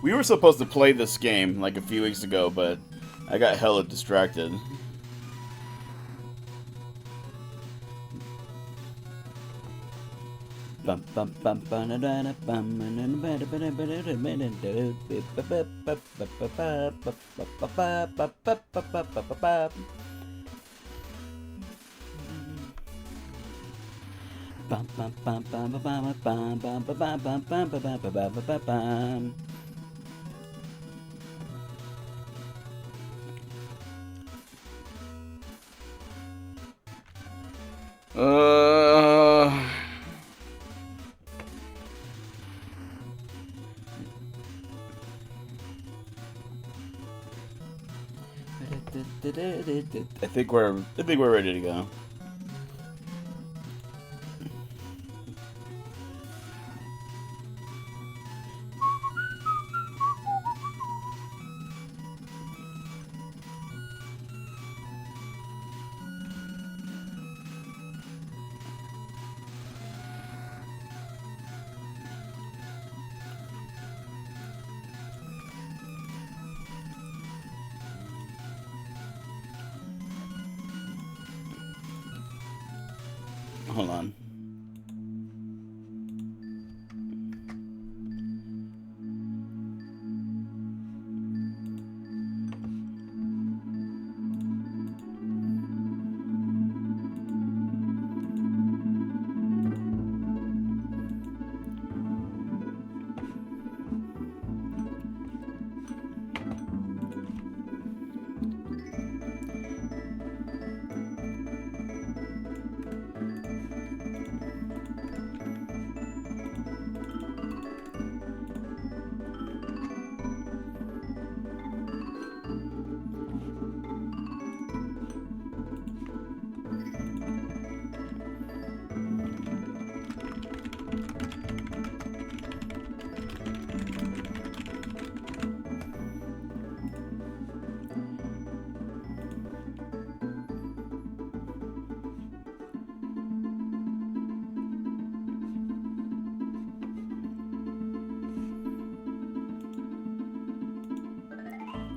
We were supposed to play this game like a few weeks ago, but I got hella distracted. I think we're ready to go. Hold on.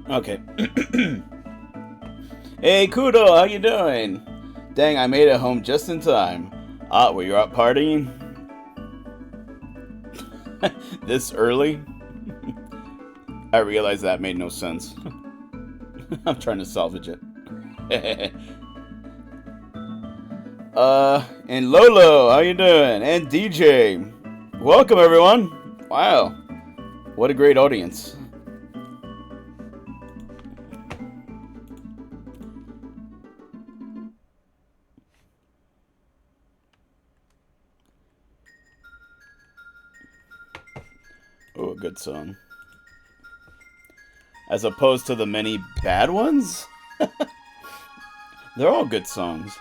Okay. Hey, Kudo, how you doing? Dang, I made it home just in time. Ah, were you out partying? This early? I realized that made no sense. I'm trying to salvage it. And Lolo, how you doing? And DJ. Welcome, everyone. Wow. What a great audience. Oh, a good song. As opposed to the many bad ones? They're all good songs.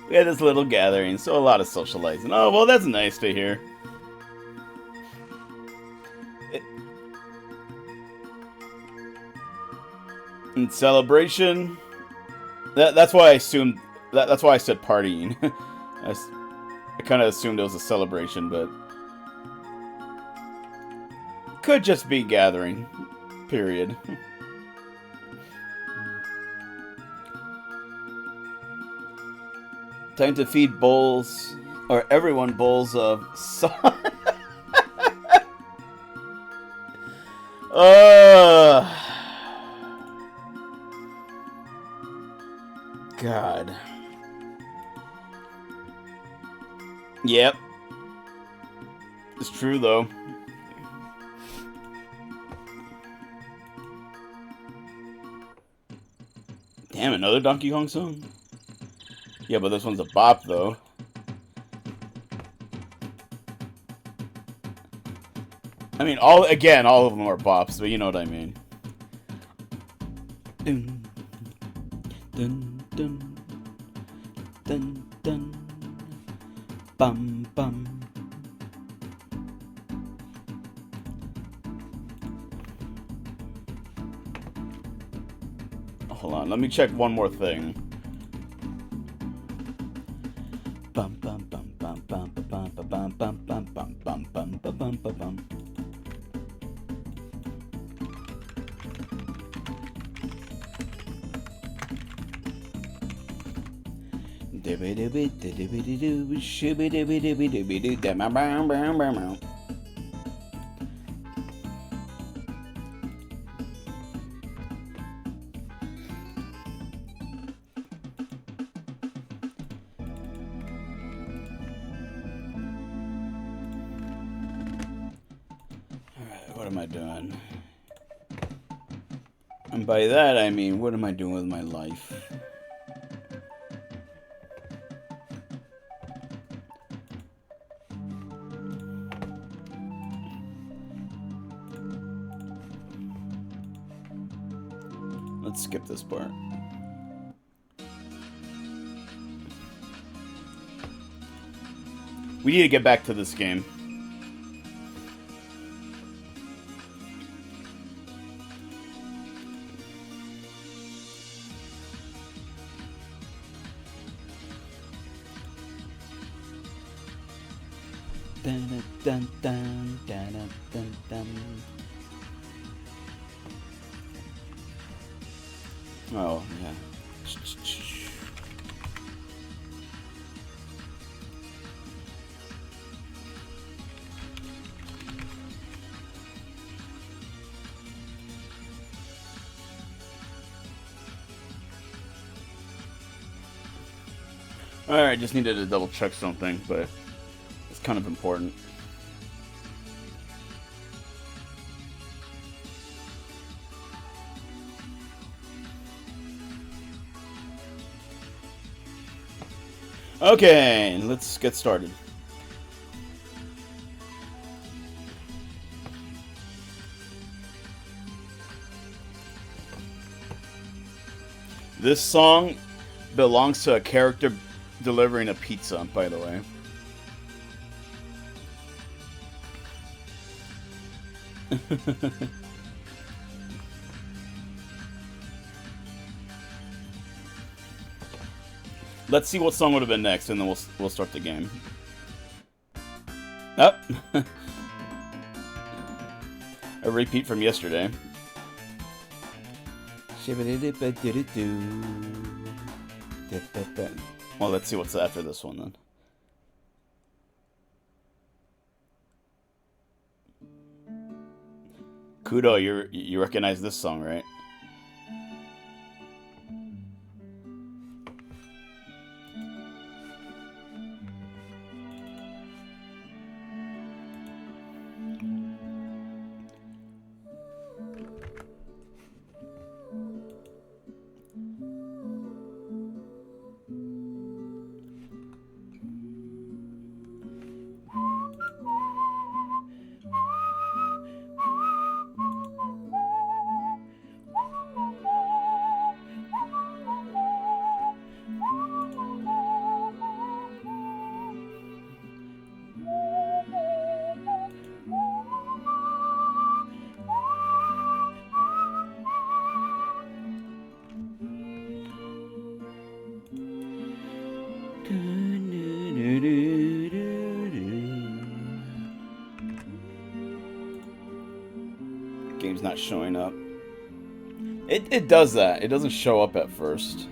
We had this little gathering, so a lot of socializing. Oh, well, that's nice to hear. In celebration... That's why I assumed... That's why I said partying. I kind of assumed it was a celebration, but... Could just be gathering. Period. Time to feed bowls... Or everyone bowls of... God. Yep. It's true, though. Damn, another Donkey Kong song? Yeah, but this one's a bop, though. I mean, all of them are bops, but you know what I mean. Dun, dun, dun, dun, dun, bum, bum. Hold on, let me check one more thing. What am I doing? And by that I mean, what am I doing with my life? Let's skip this part. We need to get back to this game. Dun, dun, dun, dun, dun, dun. Oh, yeah. Alright, just needed to double check something, but it's kind of important. Okay, let's get started. This song belongs to a character delivering a pizza, by the way. Let's see what song would have been next, and then we'll start the game. Oh. A repeat from yesterday. Well, let's see what's after this one then. Kudo, you recognize this song, right? Game's not showing up. It does that. It doesn't show up at first.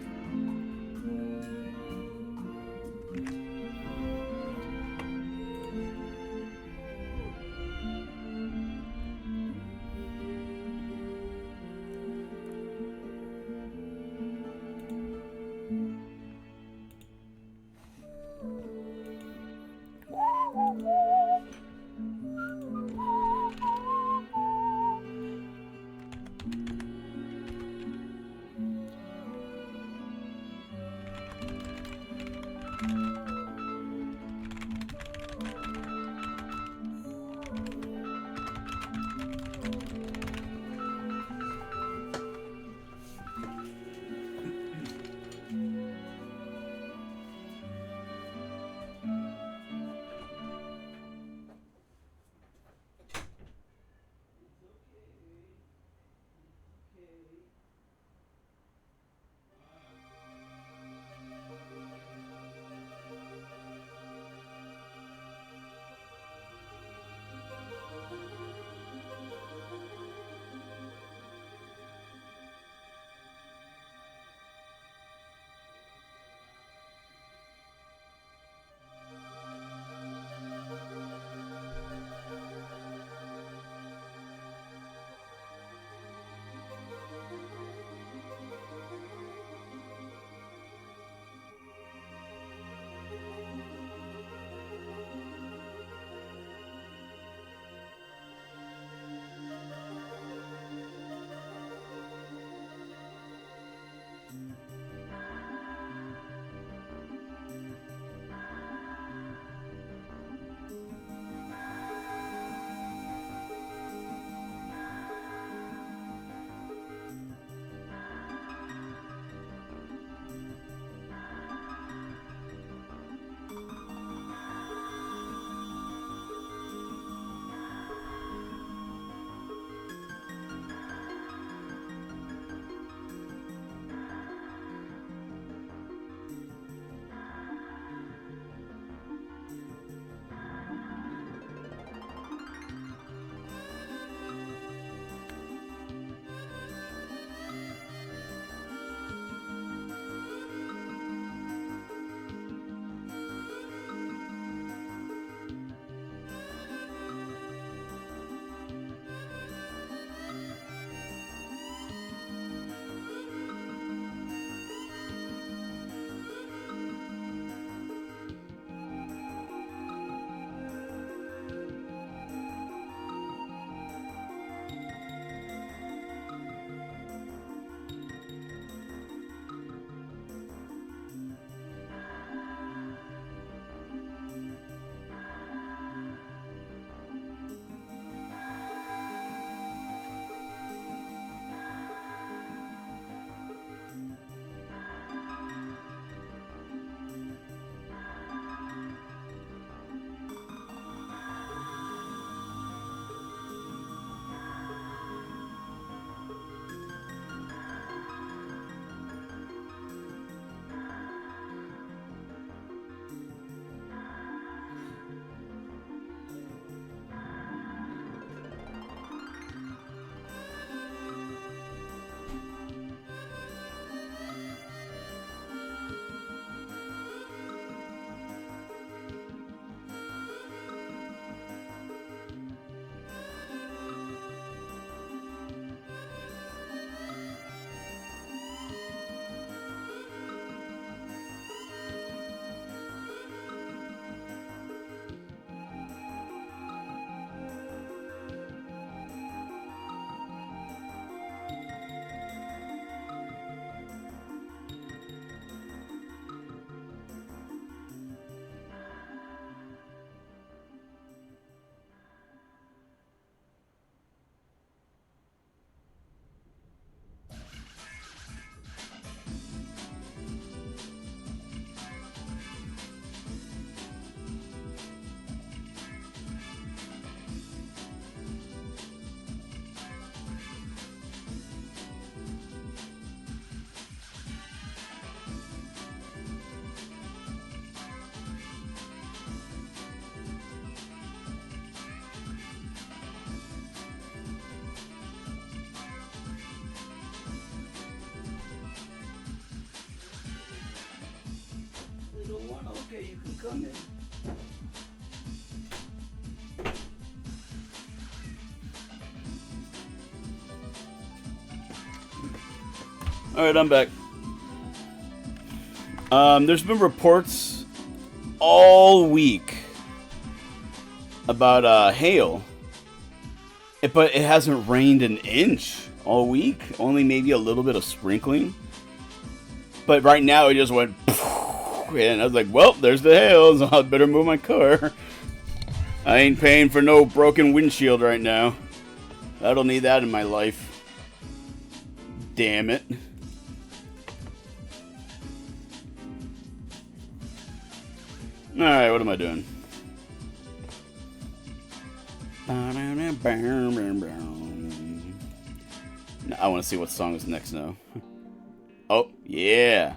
coming. Alright, I'm back. There's been reports all week about hail. But it hasn't rained an inch all week. Only maybe a little bit of sprinkling. But right now it just went and I was like, well, there's the hail, so I better move my car. I ain't paying for no broken windshield right now. I don't need that in my life. Damn it. Alright, what am I doing? I want to see what song is next now. Oh, yeah.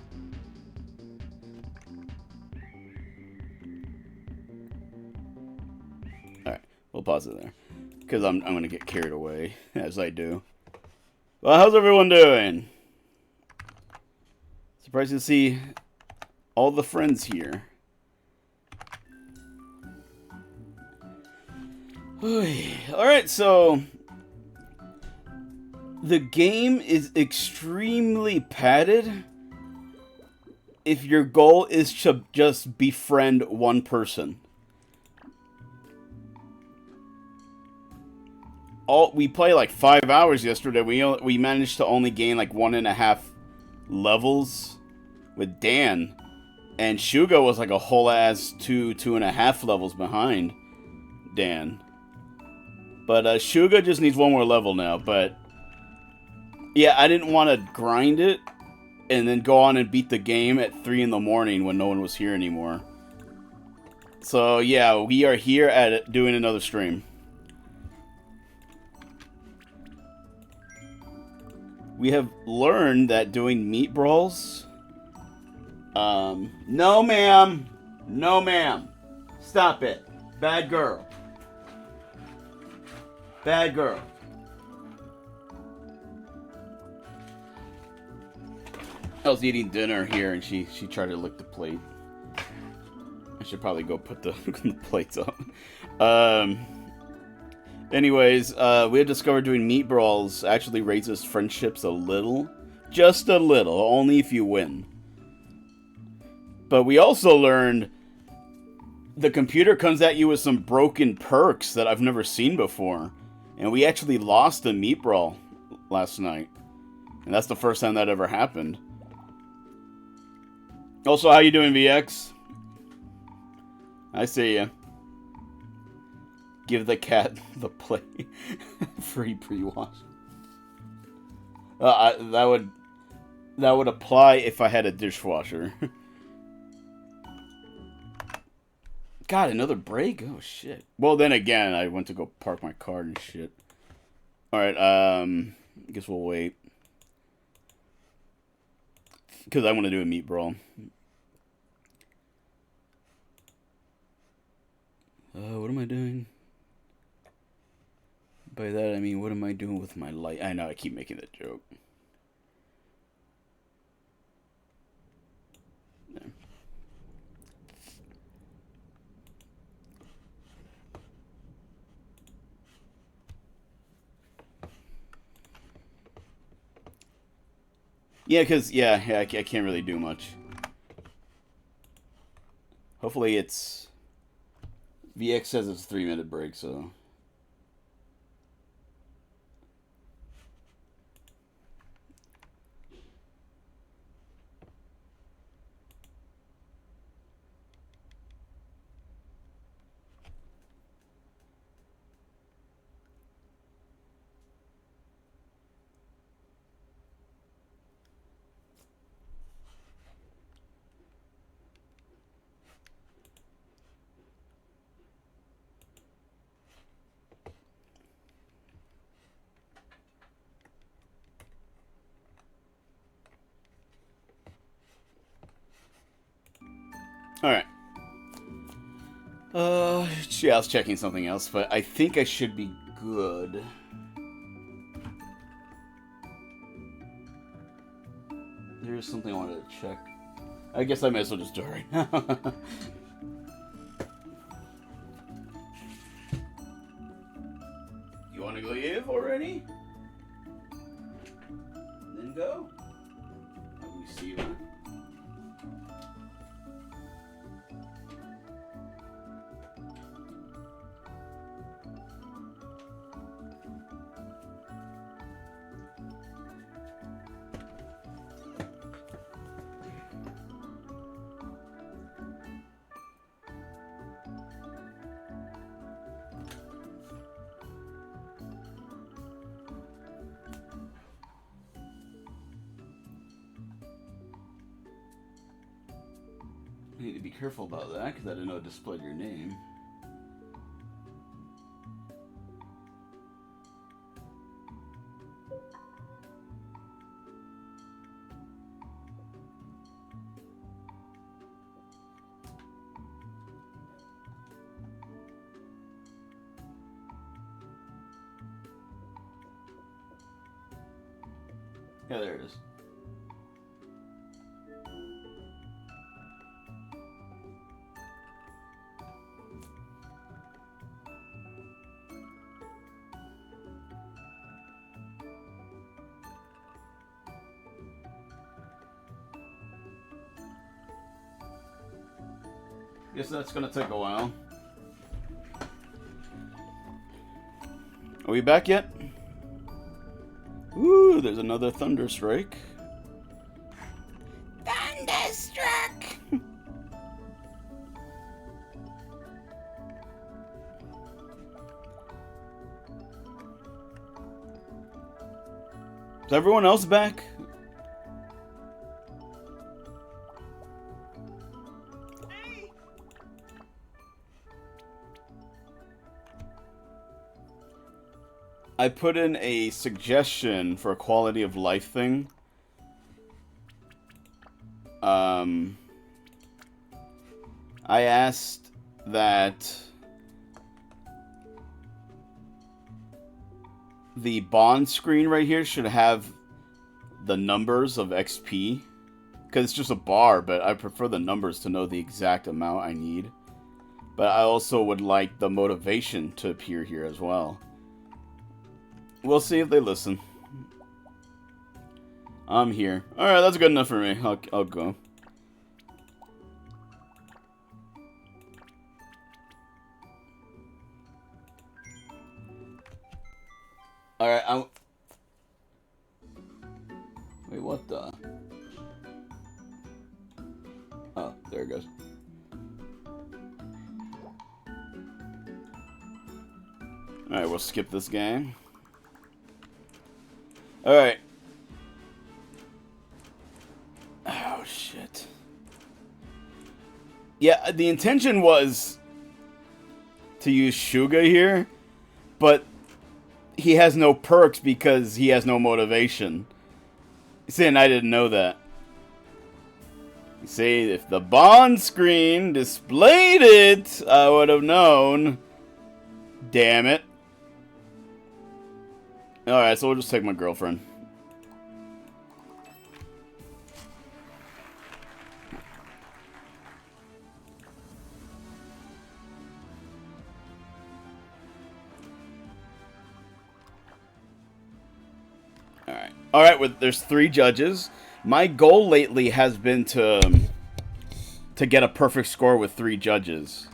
Alright, we'll pause it there. Because I'm going to get carried away, as I do. Well, how's everyone doing? Surprised to see all the friends here. Alright, so the game is extremely padded if your goal is to just befriend one person. We played like 5 hours yesterday. We managed to only gain like 1.5 levels with Dan. And Sugah was like a whole ass 2.5 levels behind Dan. But Sugah just needs one more level now. But yeah, I didn't want to grind it and then go on and beat the game at 3 in the morning when no one was here anymore. So yeah, we are here at it doing another stream. We have learned that doing Meatballs. No ma'am. No ma'am. Stop it. Bad girl. Bad girl. I was eating dinner here and she tried to lick the plate. I should probably go put the, the plates up. Anyways, we had discovered doing Meatballs actually raises friendships a little. Just a little. Only if you win. But we also learned the computer comes at you with some broken perks that I've never seen before. And we actually lost a Meatbrawl last night. And that's the first time that ever happened. Also, how you doing, VX? I see ya. Give the cat the play. Free pre-wash. That would apply if I had a dishwasher. God, another break? Oh, shit. Well, then again, I went to go park my car and shit. Alright, I guess we'll wait. Because I want to do a Meatbrawl. What am I doing? By that, I mean, what am I doing with my light? I know, I keep making that joke. There. Yeah, because, yeah, I can't really do much. Hopefully it's... VX says it's a 3-minute break, so... Alright. Yeah, I was checking something else, but I think I should be good. There's something I wanted to check. I guess I might as well just do it right now. You want to leave already? Then go. Let me see that. I need to be careful about that because I didn't know it displayed your name. Yeah, there it is. Guess that's gonna take a while. Are we back yet? Ooh, there's another Thunderstrike. Thunderstruck! Is everyone else back? I put in a suggestion for a quality of life thing. I asked that the bond screen right here should have the numbers of XP. Because it's just a bar, but I prefer the numbers to know the exact amount I need. But I also would like the motivation to appear here as well. We'll see if they listen. I'm here. Alright, that's good enough for me. I'll go. Alright, wait, what the? Oh, there it goes. Alright, we'll skip this game. Alright. Oh, shit. Yeah, the intention was to use Sugah here, but he has no perks because he has no motivation. See, and I didn't know that. See, if the bond screen displayed it, I would have known. Damn it. Alright, so we'll just take my girlfriend. Alright. Alright, there's 3 judges. My goal lately has been to get a perfect score with 3 judges.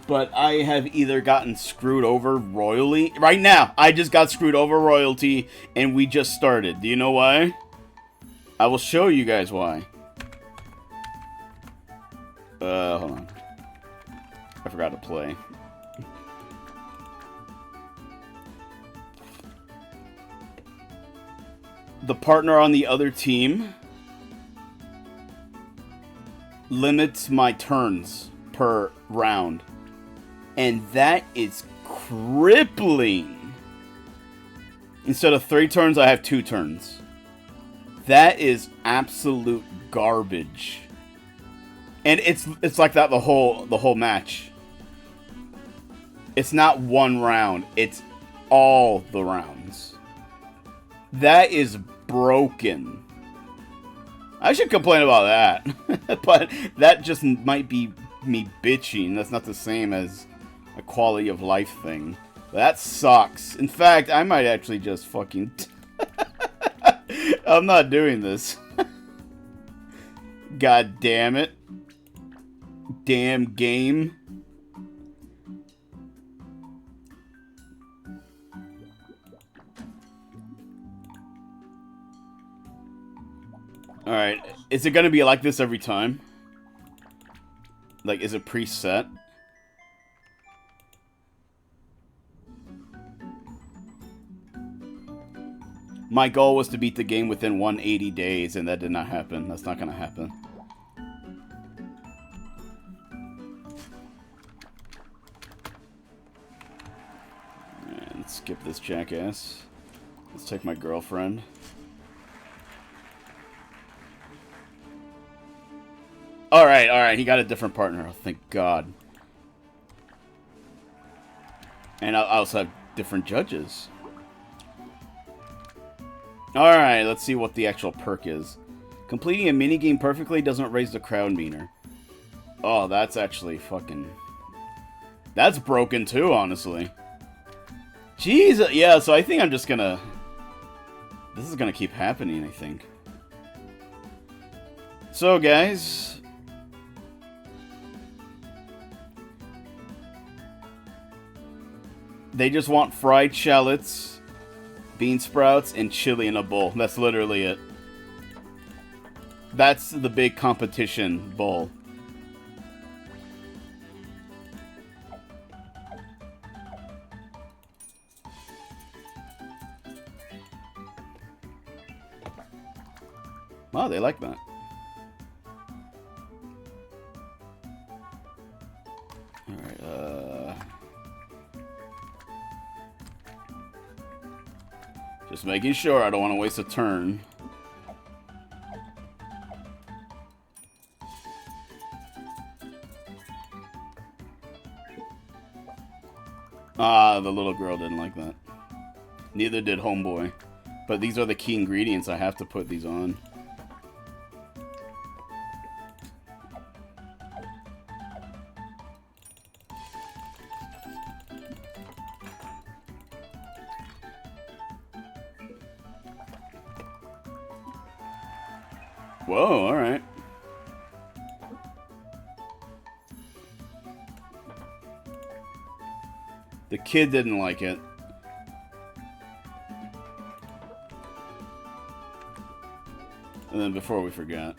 But I have either gotten screwed over royally. Right now, I just got screwed over royalty, and we just started. Do you know why? I will show you guys why. Hold on. I forgot to play. The partner on the other team limits my turns per round. And that is crippling. Instead of 3 turns, I have 2 turns. That is absolute garbage. And it's like that the whole match. It's not one round, it's all the rounds. That is broken. I should complain about that. But that just might be me bitching. That's not the same as a quality of life thing. That sucks. In fact, I might actually just fucking... I'm not doing this. God damn it. Damn game. Alright, is it gonna be like this every time? Like, is it preset? My goal was to beat the game within 180 days, and that did not happen. That's not gonna happen. And skip this jackass. Let's take my girlfriend. Alright, alright, he got a different partner. Oh, thank God. And I also have different judges. Alright, let's see what the actual perk is. Completing a minigame perfectly doesn't raise the crowd meter. Oh, that's actually fucking... That's broken too, honestly. Jesus, yeah, so I think I'm just gonna... This is gonna keep happening, I think. So, guys... They just want fried shallots, bean sprouts, and chili in a bowl. That's literally it. That's the big competition bowl. Wow, they like that. Alright, just making sure I don't want to waste a turn. Ah, the little girl didn't like that. Neither did Homeboy. But these are the key ingredients. I have to put these on. Whoa, alright. The kid didn't like it. And then before we forget,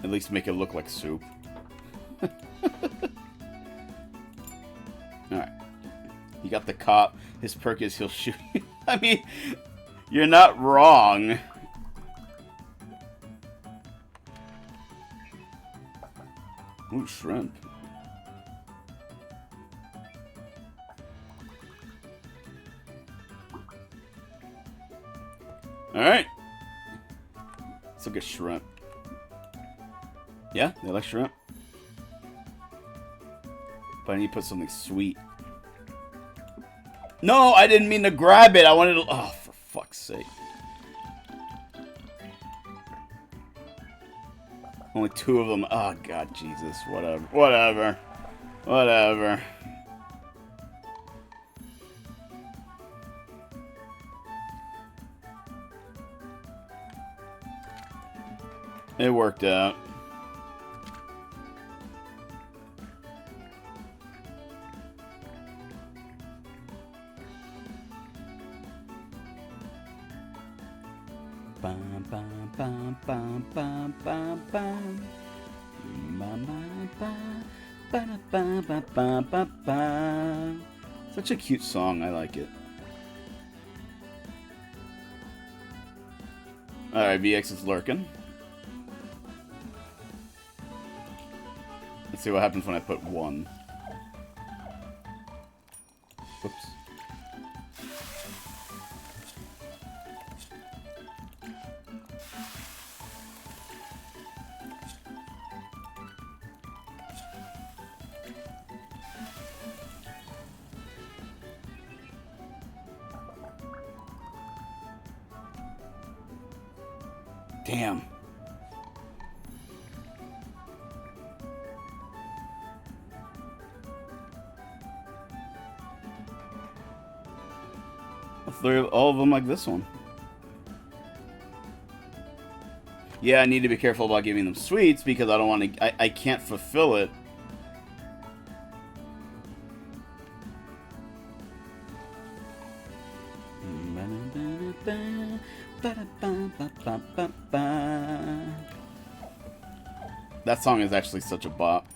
at least make it look like soup. Alright. You got the cop. His perk is he'll shoot you. I mean, you're not wrong. Ooh, shrimp. Alright. Let's look at shrimp. Yeah, they like shrimp. But I need to put something sweet. No, I didn't mean to grab it. I wanted to... Oh, for fuck's sake. Only two of them. Oh, God, Jesus. Whatever. Whatever. Whatever. It worked out. Bum, bum, bum, bum, bum, bum, bum. Such a cute song. I like it. Alright, VX is lurking. Let's see what happens when I put one. Oops. Damn. All of them like this one. Yeah, I need to be careful about giving them sweets because I don't want to. I can't fulfill it. That song is actually such a bop.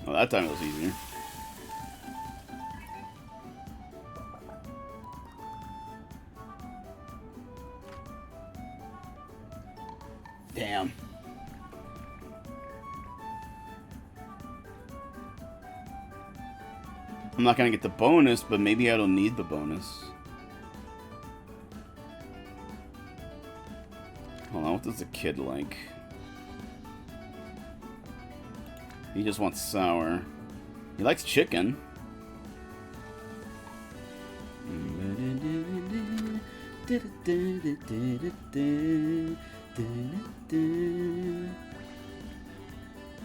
Well, that time it was easier. Damn. I'm not gonna get the bonus, but maybe I don't need the bonus. Hold on, what does the kid like? He just wants sour. He likes chicken.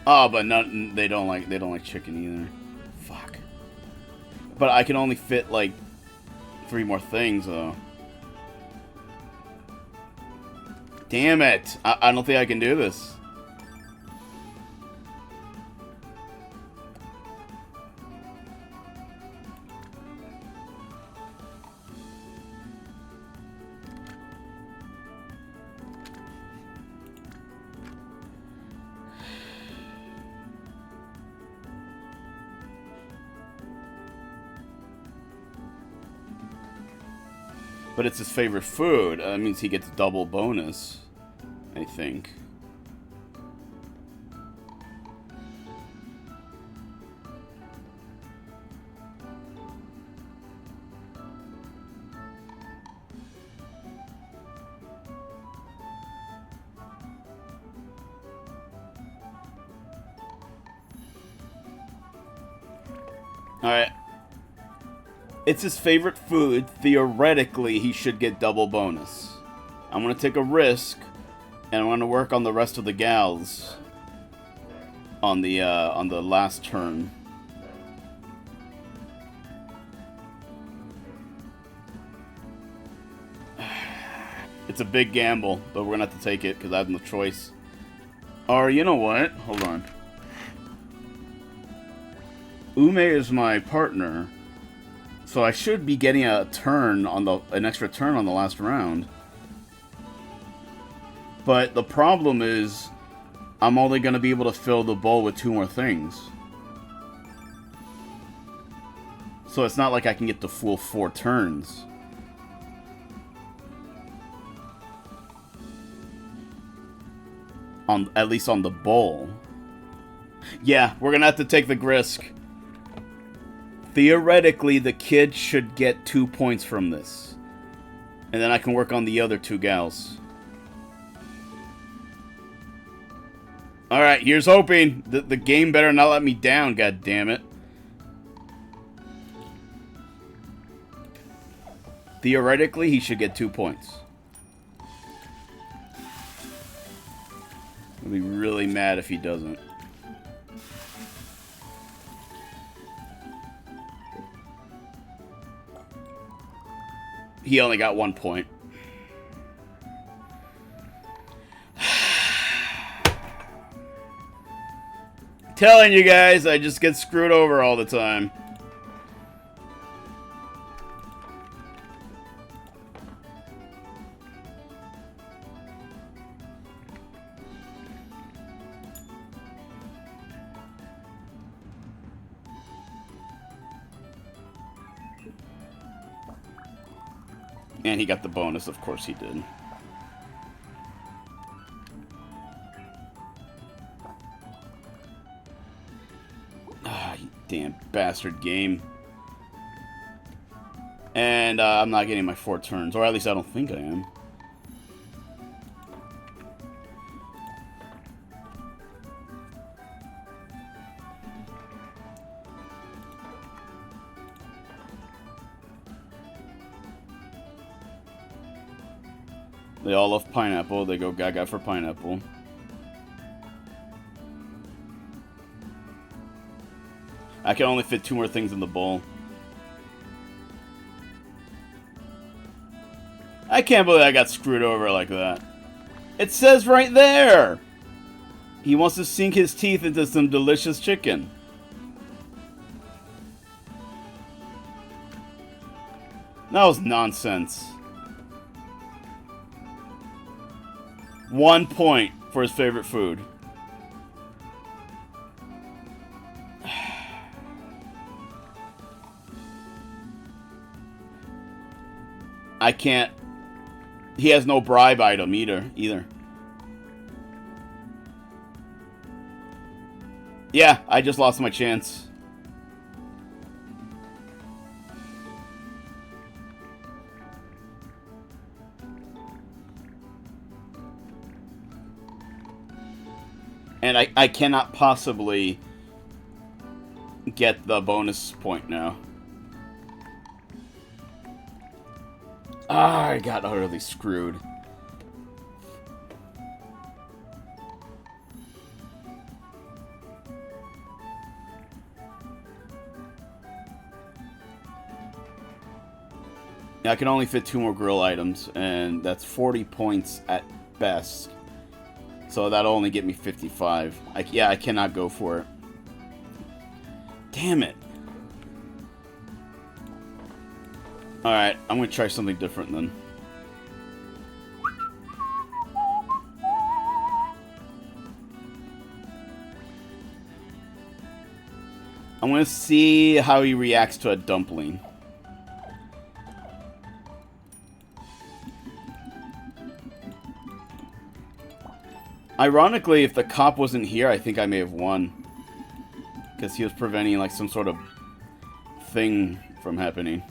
Oh, but they don't like chicken either. Fuck. But I can only fit like 3 more things though. Damn it! I don't think I can do this. But it's his favorite food. That means he gets double bonus, I think. Alright. It's his favorite food. Theoretically, he should get double bonus. I'm gonna take a risk, and I'm gonna work on the rest of the gals on the last turn. It's a big gamble, but we're gonna have to take it because I have no choice. Or you know what? Hold on. Ume is my partner. So I should be getting an extra turn on the last round. But the problem is, I'm only going to be able to fill the bowl with 2 more things. So it's not like I can get the full 4 turns. At least on the bowl. Yeah, we're going to have to take the risk. Theoretically, the kid should get 2 points from this. And then I can work on the other 2 gals. Alright, here's hoping. The game better not let me down, god damn it. Theoretically, he should get 2 points. I'll be really mad if he doesn't. He only got 1 point. Telling you guys, I just get screwed over all the time. And he got the bonus, of course he did. Ah, you damn bastard game. And I'm not getting my 4 turns, or at least I don't think I am. They all love pineapple. They go gaga for pineapple. I can only fit 2 more things in the bowl. I can't believe I got screwed over like that. It says right there! He wants to sink his teeth into some delicious chicken. That was nonsense. 1 point for his favorite food. I can't. He has no bribe item either. Yeah, I just lost my chance. And I cannot possibly get the bonus point now. Ah, I got utterly screwed. I can only fit 2 more grill items, and that's 40 points at best. So that'll only get me 55. Yeah, I cannot go for it. Damn it. Alright, I'm gonna try something different then. I'm gonna see how he reacts to a dumpling. Ironically, if the cop wasn't here, I think I may have won. Because he was preventing, like, some sort of thing from happening.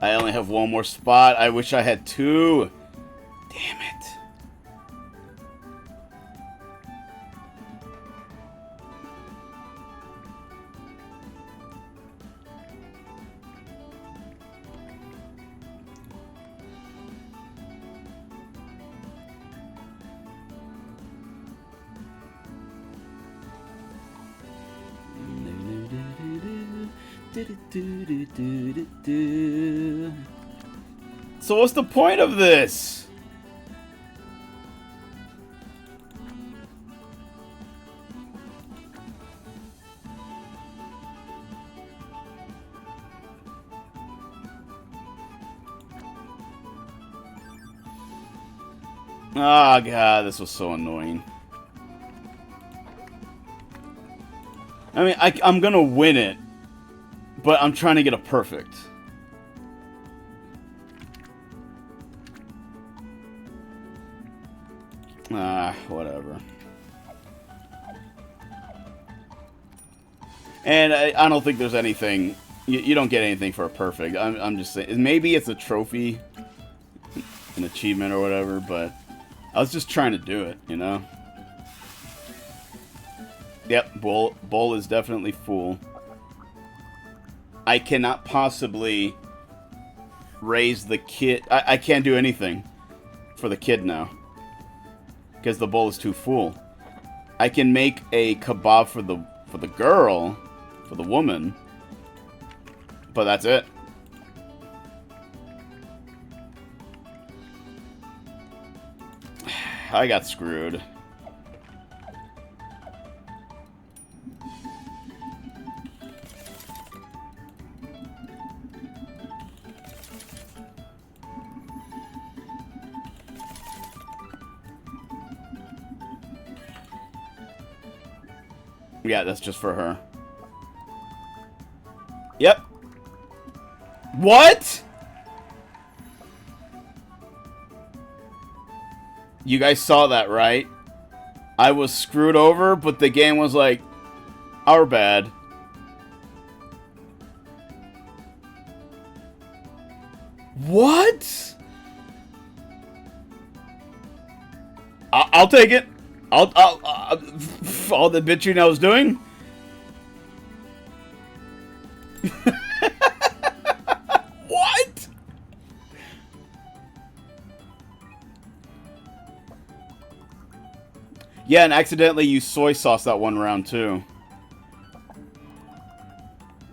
I only have 1 more spot. I wish I had 2. Damn it. So what's the point of this? Oh god, this was so annoying. I mean, I'm gonna win it, but I'm trying to get a perfect. Ah, whatever. And I don't think there's anything. You don't get anything for a perfect. I'm just saying. Maybe it's a trophy, an achievement or whatever, but I was just trying to do it, you know? Yep, bowl is definitely full. I cannot possibly raise the kid. I can't do anything for the kid now. Because the bowl is too full. I can make a kebab for the girl, for the woman, but that's it. I got screwed. Yeah, that's just for her. Yep. What? You guys saw that, right? I was screwed over, but the game was like, our bad. What? I'll take it. All the bitching I was doing. What? Yeah, and accidentally used soy sauce that one round, too.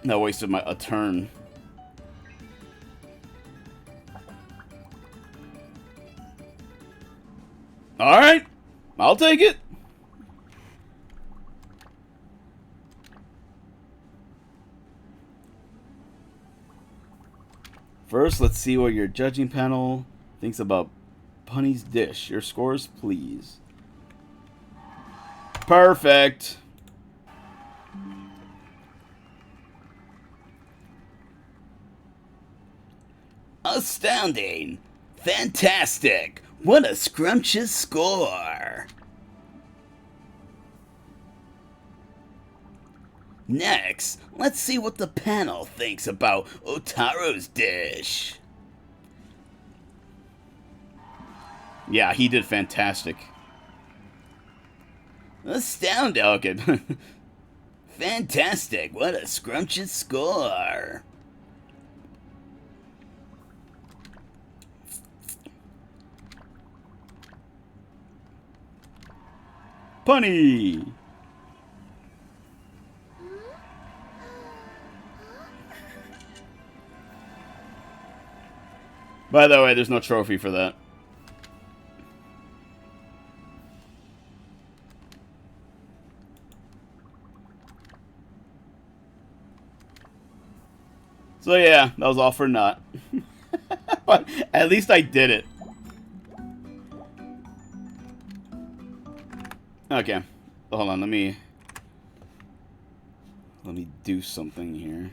That wasted a turn. Alright. I'll take it. First, let's see what your judging panel thinks about Punny's dish. Your scores, please. Perfect. Astounding. Fantastic. What a scrumptious score. Next, let's see what the panel thinks about Otaro's dish. Yeah, he did fantastic. Astounding. Okay. Fantastic. What a scrumptious score. Punny. By the way, there's no trophy for that. So yeah, that was all for naught. But at least I did it. Okay. Hold on, let me do something here.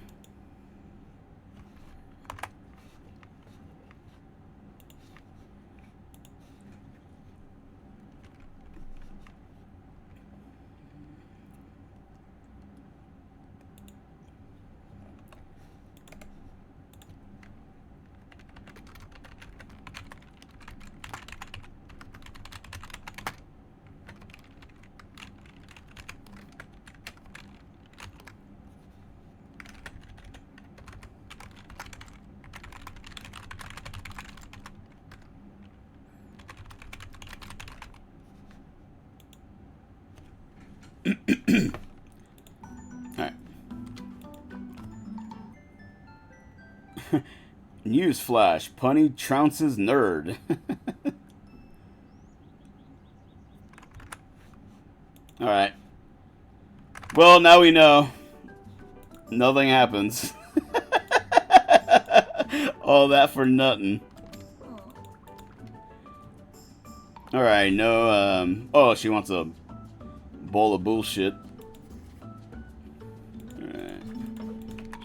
Alright. Newsflash, Punny trounces nerd. Alright. Well, now we know. Nothing happens. All that for nothing. Alright, no, oh, she wants a bowl of bullshit. Alright.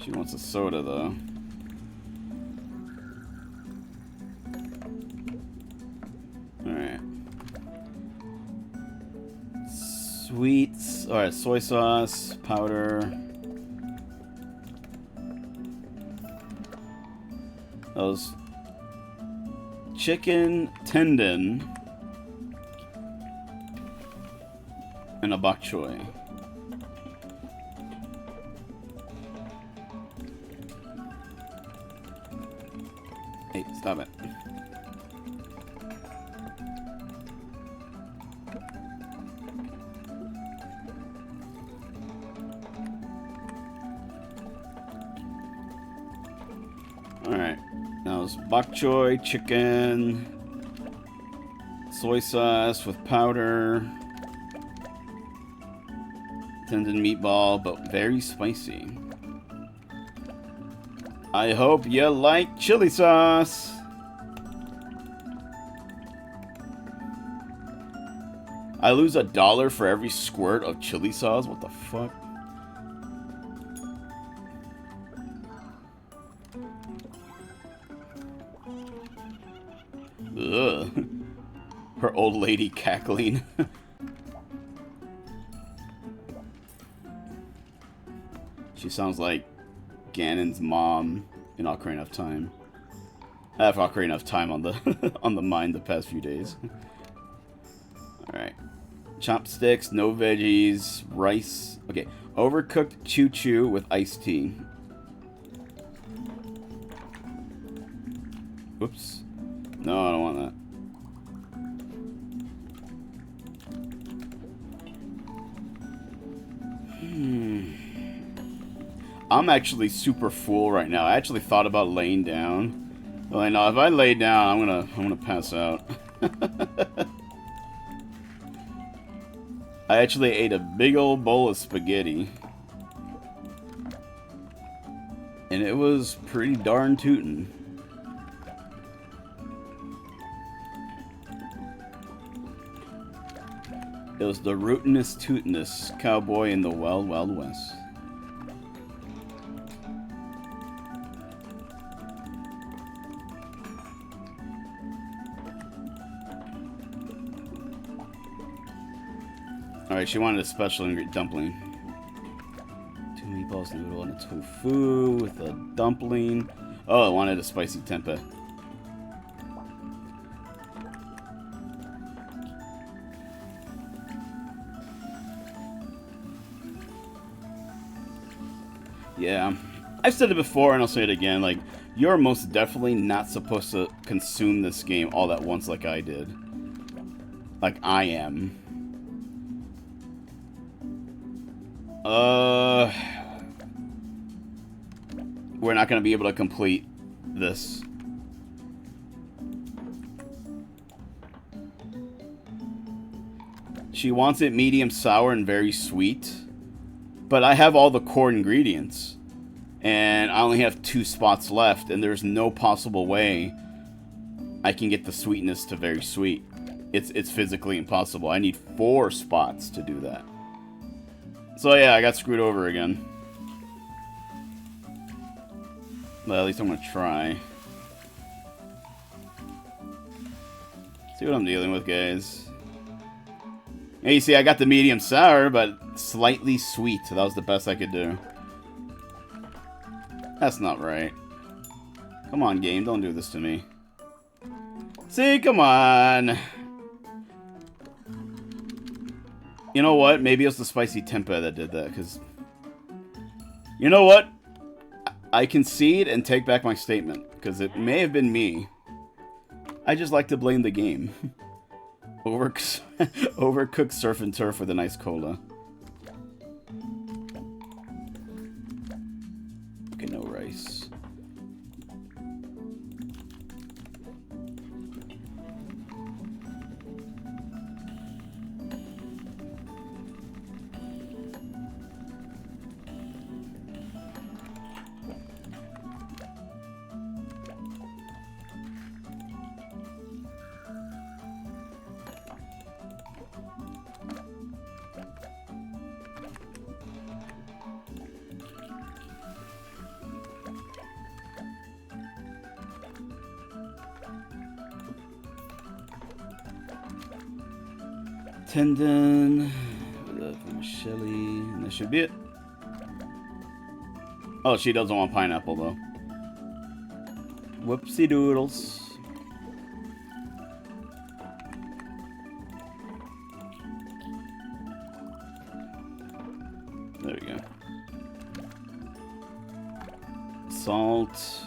She wants a soda, though. Alright. Sweets. Alright, soy sauce, powder. Those chicken tendon. And a bok choy. Hey, stop it. Alright. Now it's bok choy, chicken, soy sauce with powder. Tendon meatball, but very spicy. I hope you like chili sauce. I lose $1 for every squirt of chili sauce. What the fuck? Ugh. Her old lady cackling. She sounds like Ganon's mom in Ocarina of Time. I have Ocarina of Time on the on the mind the past few days. Alright. Chopsticks, no veggies, rice. Okay. Overcooked choo-choo with iced tea. Oops. No, I don't want that. I'm actually super full right now. I actually thought about laying down. Well, I know if I lay down, I'm gonna pass out. I actually ate a big old bowl of spaghetti. And it was pretty darn tootin'. It was the rootinest tootinest cowboy in the wild, wild west. Alright, she wanted a special ingredient dumpling. 2 meatballs, noodle, and a tofu with a dumpling. Oh, I wanted a spicy tempeh. Yeah, I've said it before and I'll say it again, like, you're most definitely not supposed to consume this game all at once like I did. Like I am. We're not going to be able to complete this. She wants it medium sour and very sweet. But I have all the core ingredients. And I only have 2 spots left. And there's no possible way I can get the sweetness to very sweet. It's physically impossible. I need 4 spots to do that. So yeah, I got screwed over again. Well, at least I'm gonna try. See what I'm dealing with, guys. Yeah, you see, I got the medium sour, but slightly sweet. That was the best I could do. That's not right. Come on, game, don't do this to me. See, come on. You know what? Maybe it was the spicy tempeh that did that, because... You know what? I concede and take back my statement, because it may have been me. I just like to blame the game. Overcooked surf and turf with a nice cola. Okay, no rice. Tendon, from Shelly, and that should be it. Oh, she doesn't want pineapple though. Whoopsie doodles. There we go. Salt.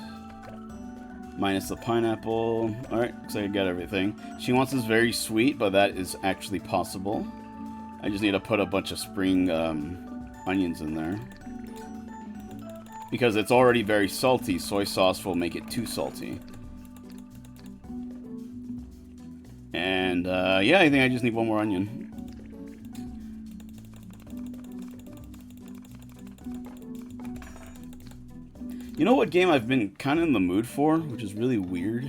Minus the pineapple. Alright, looks like I got everything. She wants this very sweet, but that is actually possible. I just need to put a bunch of spring onions in there. Because it's already very salty, soy sauce will make it too salty. And, yeah, I think I just need one more onion. You know what game I've been kind of in the mood for, which is really weird?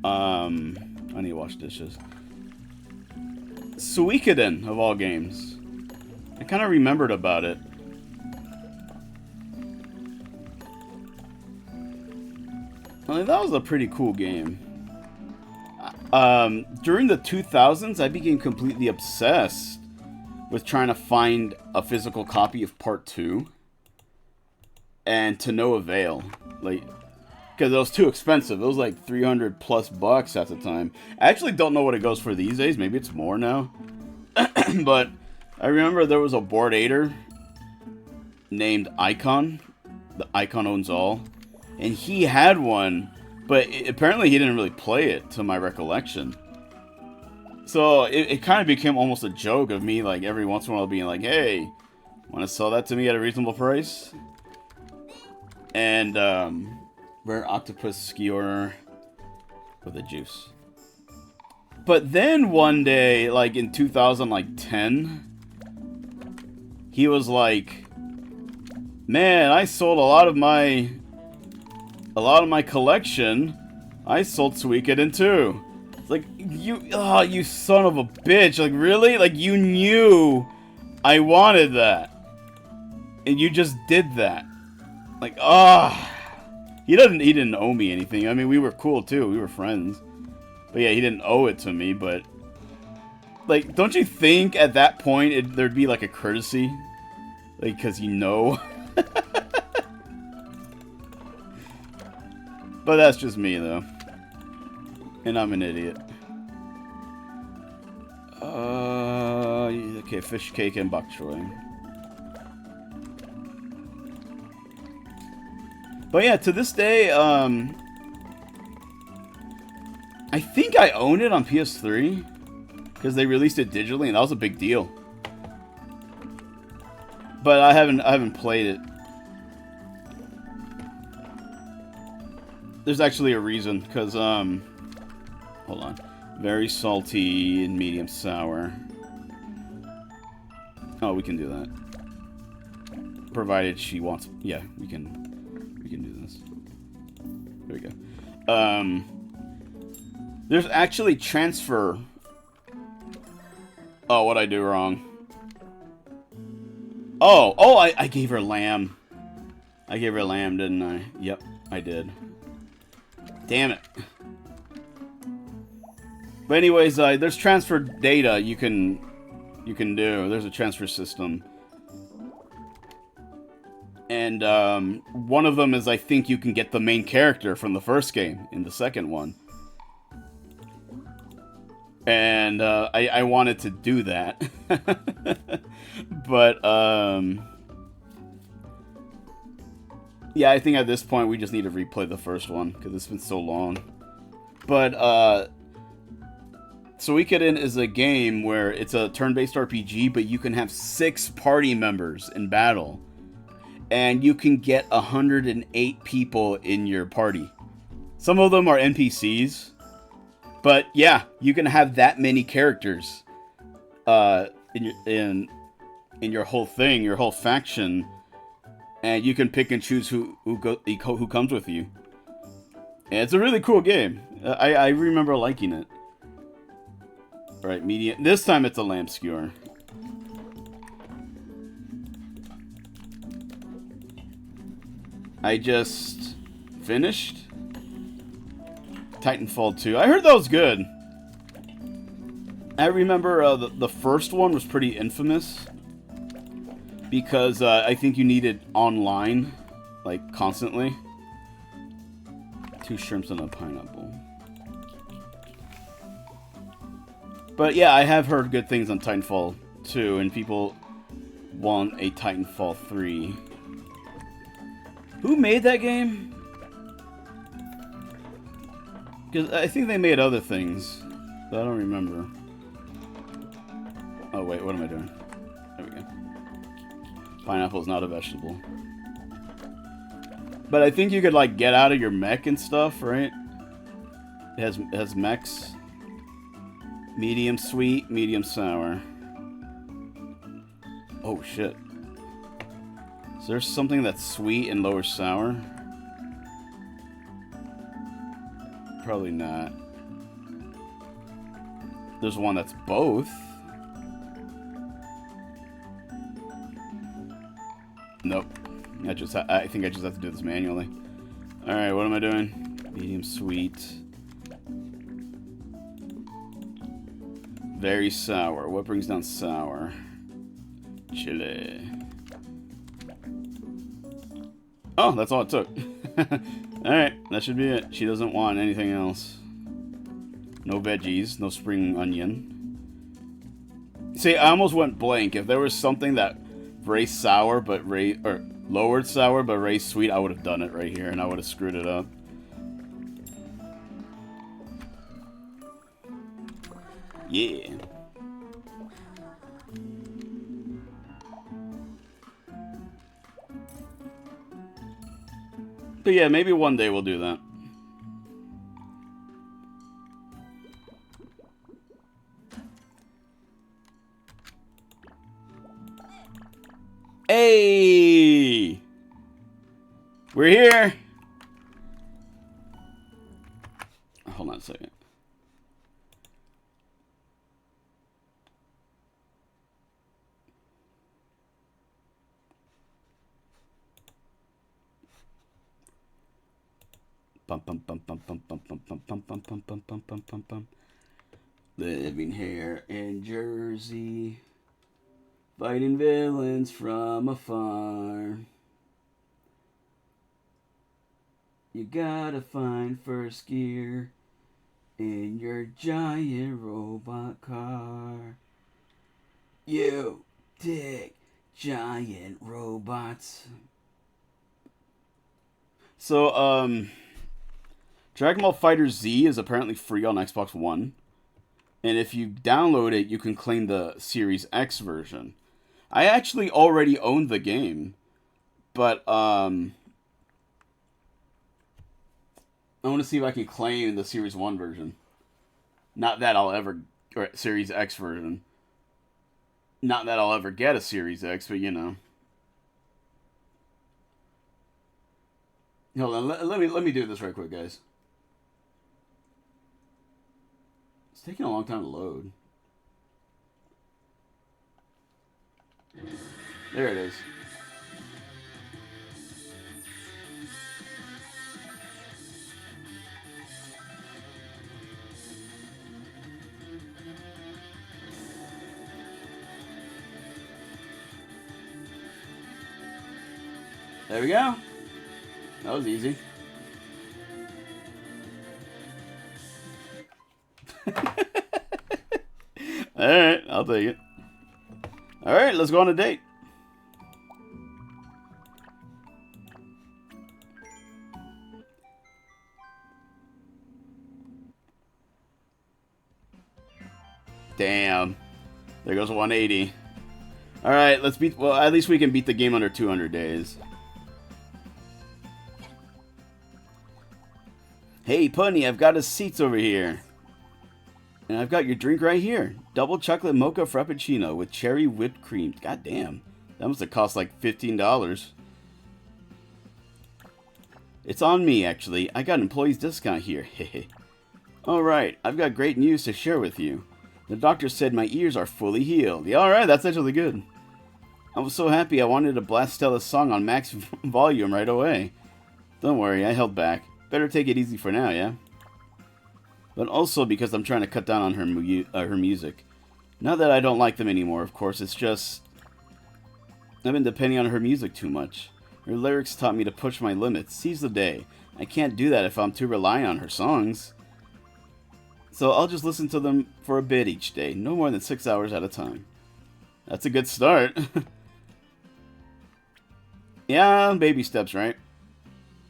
I need to wash dishes. Suikoden, of all games. I kind of remembered about it. Well, that was a pretty cool game. During the 2000s, I became completely obsessed with trying to find a physical copy of Part 2. And to no avail, like, because it was too expensive. It was like $300+ at the time. I actually don't know what it goes for these days. Maybe it's more now. But I remember there was a board aider named Icon. The Icon Owns All, and he had one, but apparently he didn't really play it, to my recollection. So it kind of became almost a joke of me, like, every once in a while being like, hey, Want to sell that to me at a reasonable price? And, rare octopus skewer with a juice. But then one day, like in 2010, he was like, man, I sold a lot of my collection. I sold Suikoden too. It's like, you son of a bitch. Like, really? Like, you knew I wanted that. And you just did that. Like, he didn't owe me anything. I mean, we were cool too. We were friends. But yeah, he didn't owe it to me, but... Like, don't you think at that point there'd be like a courtesy? Like, because you know... But that's just me, though. And I'm an idiot. Okay, fish cake and bok choy. But yeah, to this day, I think I own it on PS3 because they released it digitally, and that was a big deal. But I haven't played it. There's actually a reason, because hold on, very salty and medium sour. Oh, we can do that, provided she wants. Yeah, we can do this. There we go. There's actually transfer. Oh, what'd I do wrong? Oh, I gave her lamb. I gave her lamb, didn't I? Yep, I did. Damn it. But anyways, there's transfer data you can do. There's a transfer system. And one of them is, I think you can get the main character from the first game in the second one. And I wanted to do that. But yeah, I think at this point we just need to replay the first one because it's been so long. But Suikoden is a game where it's a turn-based RPG, but you can have 6 party members in battle. And you can get 108 people in your party. Some of them are NPCs. But yeah, you can have that many characters in your whole thing, your whole faction, and you can pick and choose who comes with you. And it's a really cool game. I remember liking it. All right, medium. This time it's a lamb skewer. I just finished Titanfall 2. I heard that was good. I remember the first one was pretty infamous because I think you needed online, like, constantly. 2 shrimps and a pineapple. But yeah, I have heard good things on Titanfall 2, and people want a Titanfall 3. Who made that game? Because I think they made other things, but I don't remember. Oh wait, what am I doing? There we go. Pineapple is not a vegetable. But I think you could, like, get out of your mech and stuff, right? It has mechs. Medium sweet, medium sour. Oh shit. Is there something that's sweet and lower sour? Probably not. There's one that's both. Nope. I think I just have to do this manually. Alright, what am I doing? Medium sweet. Very sour. What brings down sour? Chili. Oh, that's all it took. Alright, that should be it. She doesn't want anything else. No veggies, no spring onion. See, I almost went blank. If there was something that raised sour but lowered sour but raised sweet, I would have done it right here and I would have screwed it up. Yeah. But yeah, maybe one day we'll do that. Hey! We're here! Hold on a second. Bum bum bum bum bum bum bum bum bum bum bum bum bum bum bum bum. Living here in Jersey, fighting villains from afar. You gotta find first gear in your giant robot car. You dig giant robots. So, Dragon Ball Fighter Z is apparently free on Xbox One. And if you download it, you can claim the Series X version. I actually already owned the game. But, I want to see if I can claim the Series 1 version. Not that I'll ever... Or Series X version. Not that I'll ever get a Series X, but you know. Hold on, let me do this right quick, guys. It's taking a long time to load. There it is. There we go. That was easy. Alright, I'll take it. Alright, let's go on a date. Damn. There goes 180. Alright, let's beat... Well, at least we can beat the game under 200 days. Hey, Punny, I've got his seats over here. And I've got your drink right here. Double chocolate mocha frappuccino with cherry whipped cream. God damn. That must have cost like $15. It's on me, actually. I got an employee's discount here. Alright, I've got great news to share with you. The doctor said my ears are fully healed. Yeah, alright, that's actually good. I was so happy I wanted to blast Stella's song on max volume right away. Don't worry, I held back. Better take it easy for now, yeah? But also because I'm trying to cut down on her music. Not that I don't like them anymore, of course, it's just... I've been depending on her music too much. Her lyrics taught me to push my limits, seize the day. I can't do that if I'm too reliant on her songs. So I'll just listen to them for a bit each day, no more than 6 hours at a time. That's a good start. Yeah, baby steps, right?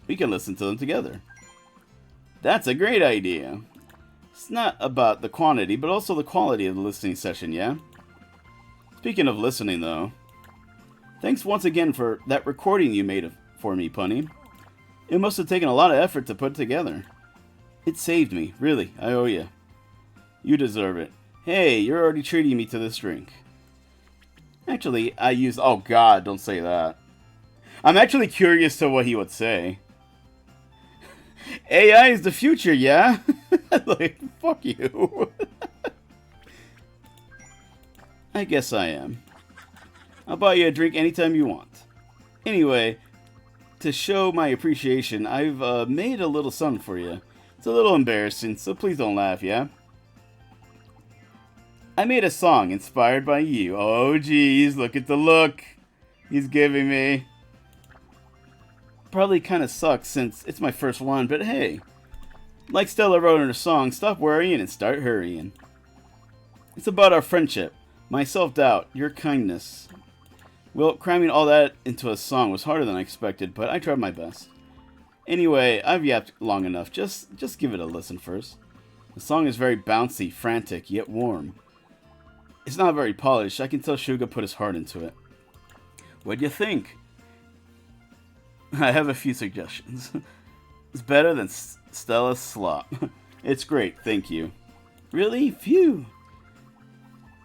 We can listen to them together. That's a great idea. It's not about the quantity, but also the quality of the listening session, yeah? Speaking of listening, though, thanks once again for that recording you made for me, Punny. It must have taken a lot of effort to put together. It saved me, really, I owe you. You deserve it. Hey, you're already treating me to this drink. Actually, I used... Oh god, don't say that. I'm actually curious to what he would say. AI is the future, yeah? Like, fuck you. I guess I am. I'll buy you a drink anytime you want. Anyway, to show my appreciation, I've made a little something for you. It's a little embarrassing, so please don't laugh, yeah? I made a song inspired by you. Oh, geez, look at the look he's giving me. Probably kind of sucks since it's my first one, but hey. Like Stella wrote in her song, stop worrying and start hurrying. It's about our friendship, my self-doubt, your kindness. Well, cramming all that into a song was harder than I expected, but I tried my best. Anyway, I've yapped long enough. Just give it a listen first. The song is very bouncy, frantic, yet warm. It's not very polished. I can tell Sugah put his heart into it. What'd you think? I have a few suggestions. It's better than Stella's slop. It's great, thank you. Really? Phew.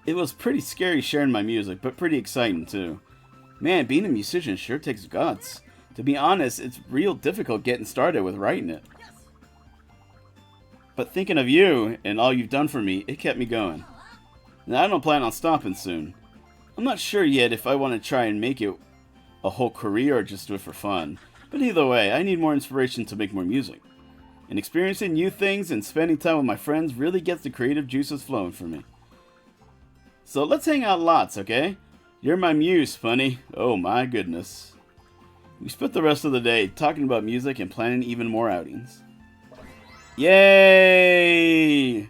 It was pretty scary sharing my music, but pretty exciting too. Man, being a musician sure takes guts. To be honest, it's real difficult getting started with writing it. But thinking of you and all you've done for me, it kept me going. Now, I don't plan on stopping soon. I'm not sure yet if I want to try and make it a whole career or just do it for fun. But either way, I need more inspiration to make more music. And experiencing new things and spending time with my friends really gets the creative juices flowing for me. So let's hang out lots, okay? You're my muse, Punny. Oh my goodness. We spent the rest of the day talking about music and planning even more outings. Yay!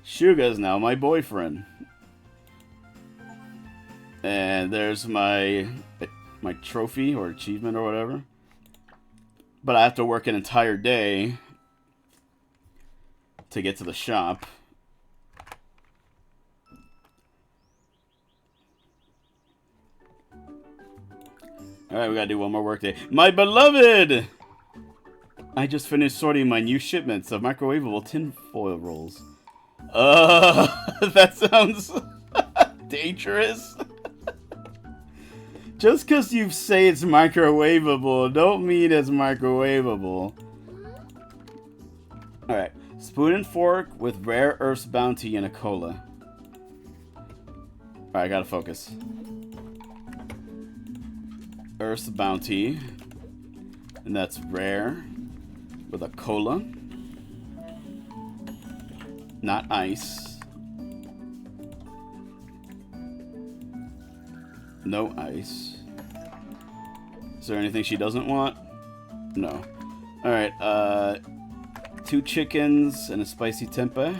Suga is now my boyfriend. And there's my trophy or achievement or whatever. But I have to work an entire day to get to the shop. Alright, we gotta do one more work day. My beloved! I just finished sorting my new shipments of microwavable tinfoil rolls. That sounds dangerous. Just because you say it's microwavable, don't mean it's microwavable. Alright, spoon and fork with rare Earth's Bounty and a cola. Alright, I gotta focus. Earth's Bounty, and that's rare, with a cola, not ice, no ice. Is there anything she doesn't want? No. Alright, 2 chickens and a spicy tempeh.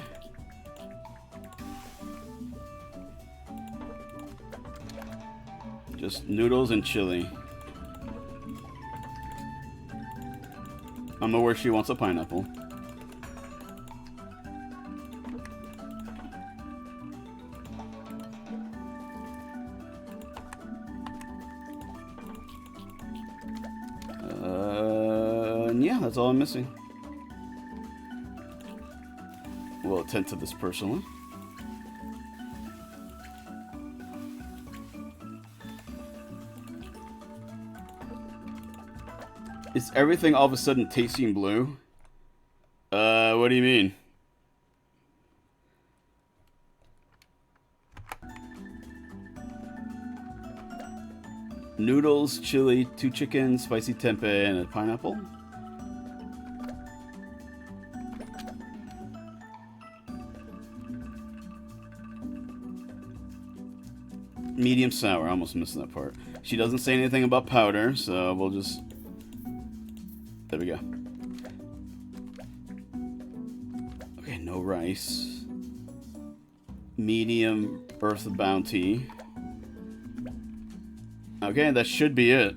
Just noodles and chili. I'm aware she wants a pineapple. Yeah, that's all I'm missing. We'll attend to this personally. Is everything all of a sudden tasting blue? What do you mean? Noodles, chili, 2 chickens, spicy tempeh, and a pineapple? Medium sour, I almost missed that part. She doesn't say anything about powder, so we'll just... There we go. Okay, no rice. Medium Earth Bounty. Okay, that should be it.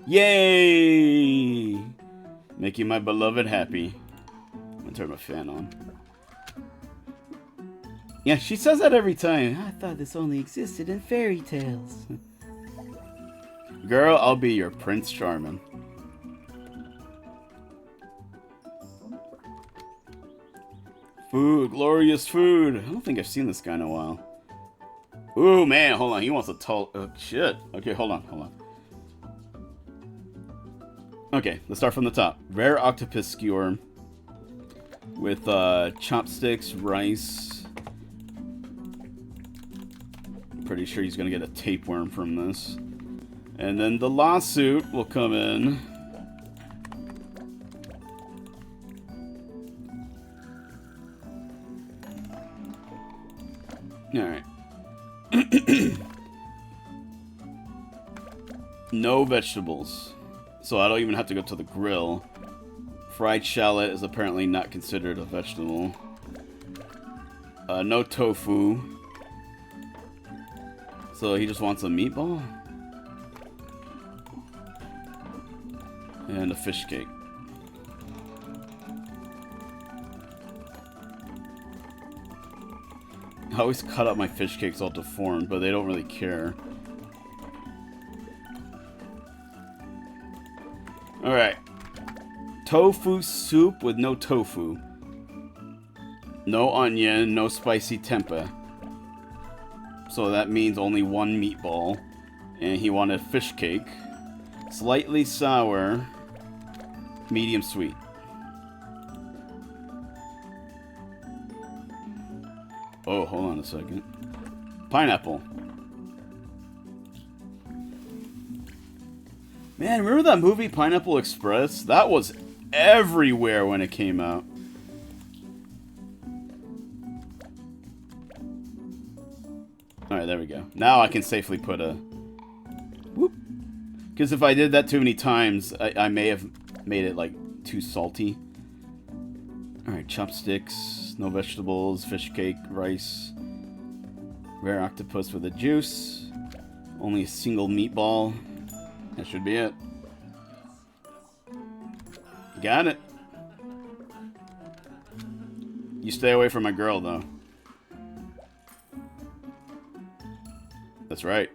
Yay! Making my beloved happy. I'm gonna turn my fan on. Yeah, she says that every time. I thought this only existed in fairy tales. Girl, I'll be your Prince Charming. Food, glorious food. I don't think I've seen this guy in a while. Ooh, man, hold on. He wants a tall... shit. Okay, hold on. Okay, let's start from the top. Rare octopus skewer with chopsticks, rice. Pretty sure he's gonna get a tapeworm from this. And then the lawsuit will come in. Alright. No vegetables. So I don't even have to go to the grill. Fried shallot is apparently not considered a vegetable. No tofu. So he just wants a meatball? And a fish cake. I always cut up my fish cakes all deformed, but they don't really care. Tofu soup with no tofu. No onion, no spicy tempeh. So that means only one meatball. And he wanted fish cake. Slightly sour. Medium sweet. Oh, hold on a second. Pineapple. Man, remember that movie Pineapple Express? That was everywhere when it came out. Alright, there we go. Now I can safely put a... Whoop. Because if I did that too many times, I may have made it, like, too salty. Alright, chopsticks, no vegetables, fish cake, rice. Rare octopus with a juice. Only a single meatball. That should be it. Got it. You stay away from my girl, though. That's right.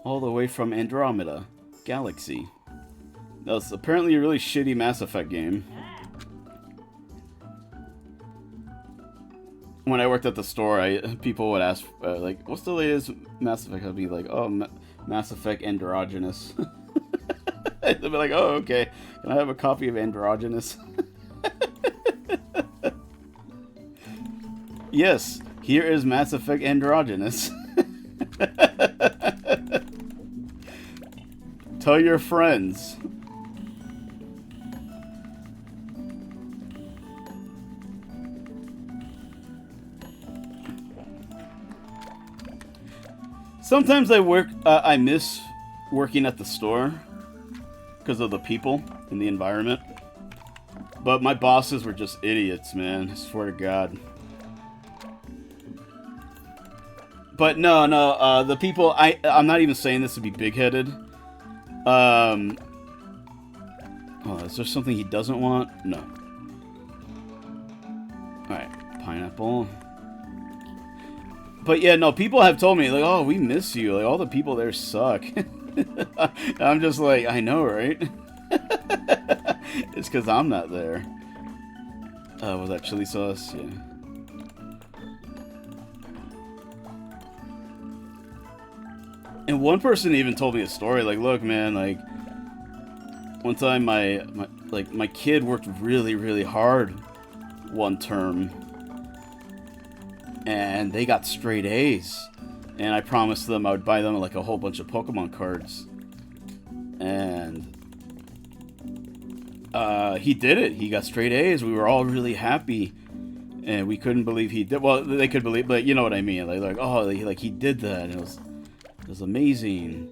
All the way from Andromeda Galaxy. That was apparently a really shitty Mass Effect game. When I worked at the store, people would ask, like, what's the latest Mass Effect? I'd be like, oh, Mass Effect Androgynous. They'd be like, oh, okay. Can I have a copy of Androgynous? Yes, here is Mass Effect Androgynous. Tell your friends. Sometimes I miss working at the store because of the people and the environment. But my bosses were just idiots, man. I swear to God. But no, the people, I'm not even saying this to be big-headed. Oh, is there something he doesn't want? No. Alright, pineapple. But yeah, no, people have told me, like, oh, we miss you. Like, all the people there suck. I'm just like, I know, right? It's because I'm not there. Was that chili sauce? Yeah. And one person even told me a story, like, look, man, like, one time my kid worked really, really hard one term. And they got straight A's. And I promised them I would buy them, like, a whole bunch of Pokemon cards. And he did it. He got straight A's. We were all really happy. And we couldn't believe he did. Well, they could believe, but you know what I mean. Like oh, like he did that. And it was amazing.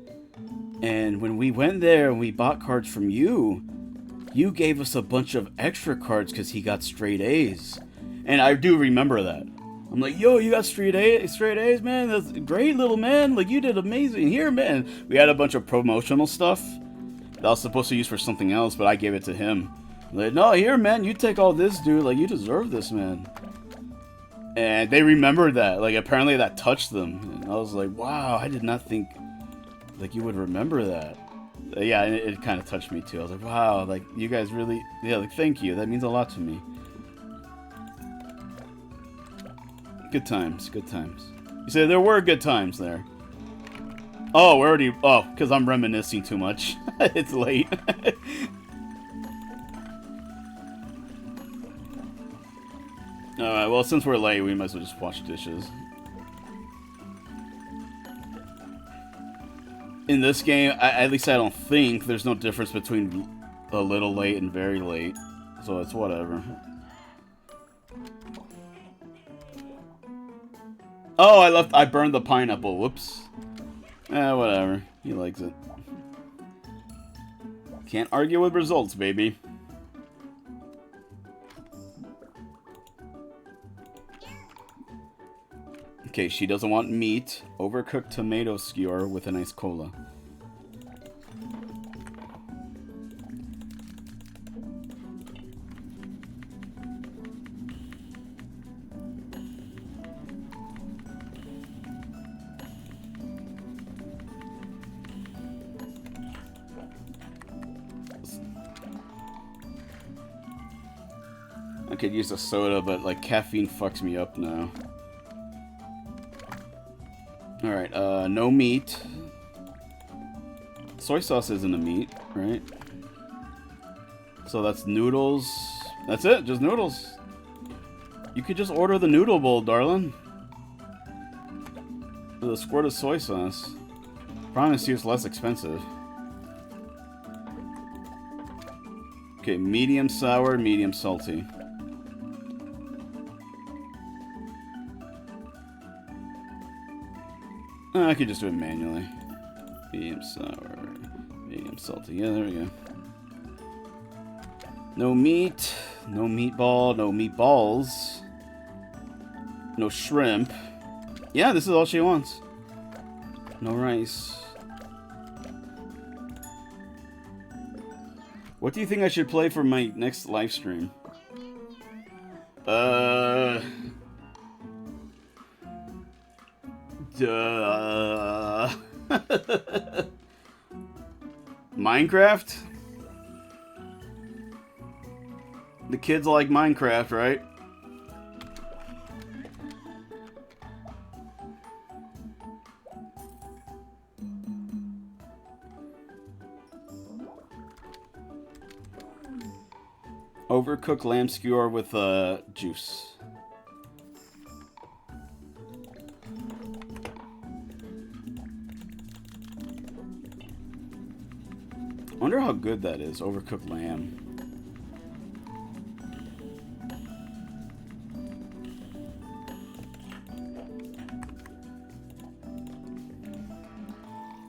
And when we went there and we bought cards from you, you gave us a bunch of extra cards because he got straight A's. And I do remember that. I'm like, yo, you got straight A's, man. That's great, little man. Like, you did amazing. Here, man. We had a bunch of promotional stuff that I was supposed to use for something else, but I gave it to him. I'm like, no, here, man. You take all this, dude. Like, you deserve this, man. And they remembered that. Like, apparently that touched them. And I was like, wow, I did not think, like, you would remember that. Yeah, and it kind of touched me, too. I was like, wow, like, you guys really, yeah, like, thank you. That means a lot to me. Good times, good times. You say there were good times there. Oh, we're already... Oh, because I'm reminiscing too much. It's late. Alright, well, since we're late, we might as well just wash dishes. In this game, at least I don't think, there's no difference between a little late and very late. So it's whatever. Oh, I burned the pineapple. Whoops. Whatever. He likes it. Can't argue with results, baby. Okay, she doesn't want meat. Overcooked tomato skewer with a nice cola. I could use a soda, but like caffeine fucks me up now. Alright, no meat. Soy sauce isn't a meat, right? So that's noodles. That's it, just noodles. You could just order the noodle bowl, darling. With a squirt of soy sauce. Promise you it's less expensive. Okay, medium sour, medium salty. I could just do it manually. Medium sour, medium salty. Yeah, there we go. No meat, no meatball, no meatballs, no shrimp. Yeah, this is all she wants. No rice. What do you think I should play for my next live stream? Minecraft? The kids like Minecraft, right? Overcooked lamb skewer with juice. I wonder how good that is, overcooked lamb.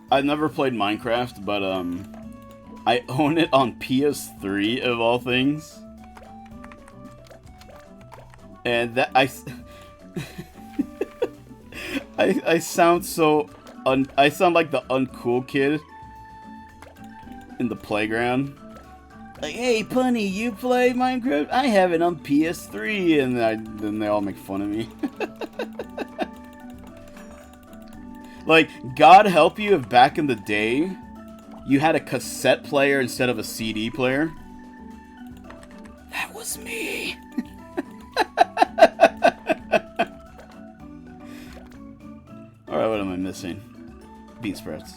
I've never played Minecraft, but I own it on PS3 of all things. And that I sound so I sound like the uncool kid in the playground. Like, hey, Punny, you play Minecraft? I have it on PS3, and then they all make fun of me. Like, God help you if back in the day you had a cassette player instead of a CD player. That was me. Alright, what am I missing? Bean sprouts.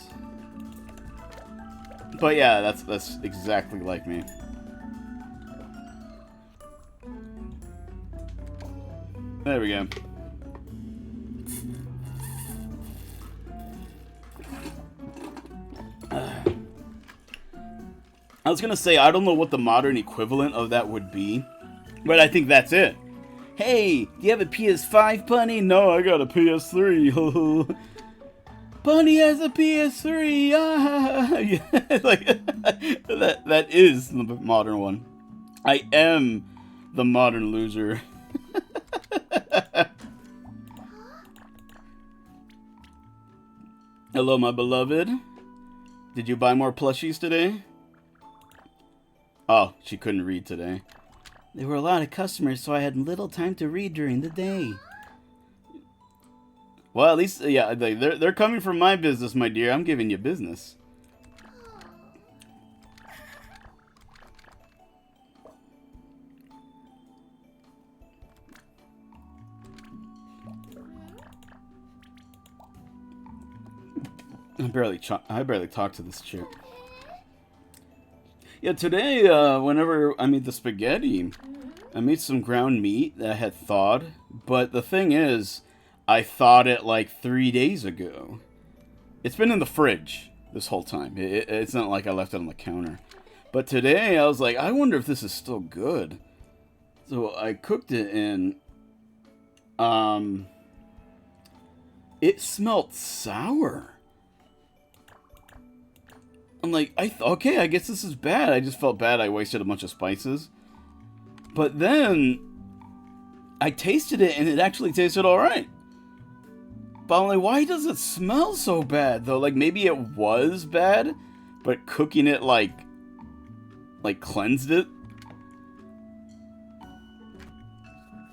But yeah, that's exactly like me. There we go. I was gonna say, I don't know what the modern equivalent of that would be, but I think that's it. Hey, do you have a PS5, Punny? No, I got a PS3. Punny has a PS3. Ah, yeah, like that is the modern one. I am the modern loser. Hello, my beloved. Did you buy more plushies today? Oh, she couldn't read today. There were a lot of customers, so I had little time to read during the day. Well, at least, yeah, they're coming from my business, my dear. I'm giving you business. I barely talk to this chick. Yeah, today, whenever I made the spaghetti, I made some ground meat that I had thawed. But the thing is, I thawed it like 3 days ago. It's been in the fridge this whole time. It's not like I left it on the counter. But today, I was like, I wonder if this is still good. So I cooked it and, it smelled sour. I'm like, okay, I guess this is bad. I just felt bad I wasted a bunch of spices. But then, I tasted it, and it actually tasted alright. But I'm like, why does it smell so bad, though? Like, maybe it was bad, but cooking it, like cleansed it.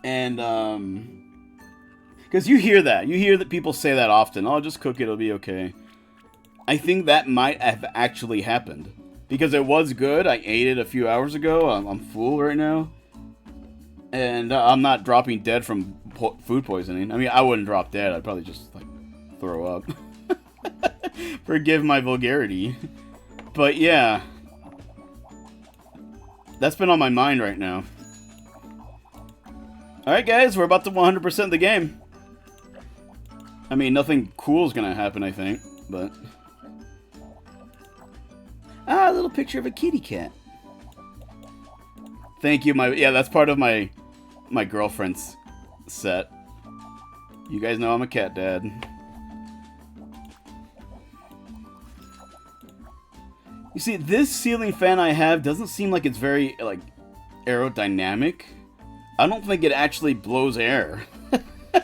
And, because you hear that. You hear that people say that often. Oh, just cook it, it'll be okay. I think that might have actually happened. Because it was good. I ate it a few hours ago. I'm full right now. And I'm not dropping dead from food poisoning. I mean, I wouldn't drop dead. I'd probably just, like, throw up. Forgive my vulgarity. But, yeah. That's been on my mind right now. Alright, guys. We're about to 100% the game. I mean, nothing cool is going to happen, I think. But... Ah, a little picture of a kitty cat. Thank you, yeah, that's part of my girlfriend's set. You guys know I'm a cat dad. You see, this ceiling fan I have doesn't seem like it's very, like, aerodynamic. I don't think it actually blows air.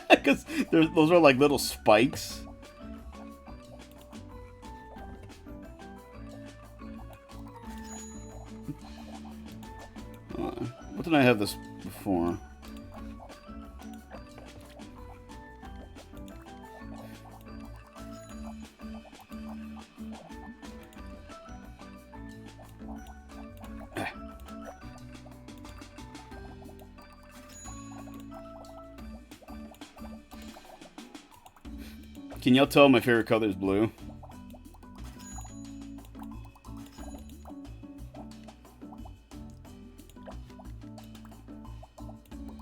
Because those are like little spikes. What did I have this before? Can y'all tell my favorite color is blue?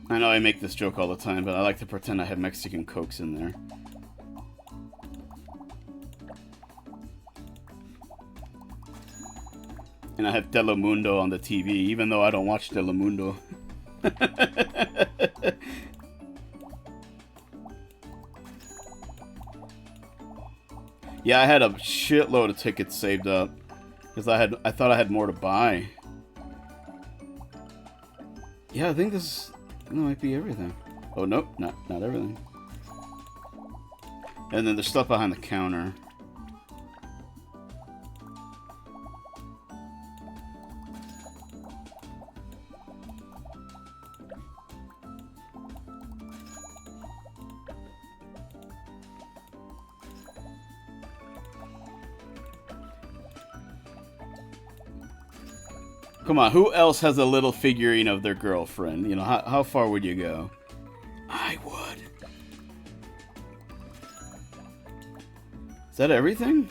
I know I make this joke all the time, but I like to pretend I have Mexican Cokes in there. And I have Telemundo on the TV, even though I don't watch Telemundo. Yeah, I had a shitload of tickets saved up. Because I thought I had more to buy. Yeah, I think this might be everything. Oh, nope, not everything. And then there's stuff behind the counter. Come on, who else has a little figurine of their girlfriend? You know, how far would you go? I would. Is that everything?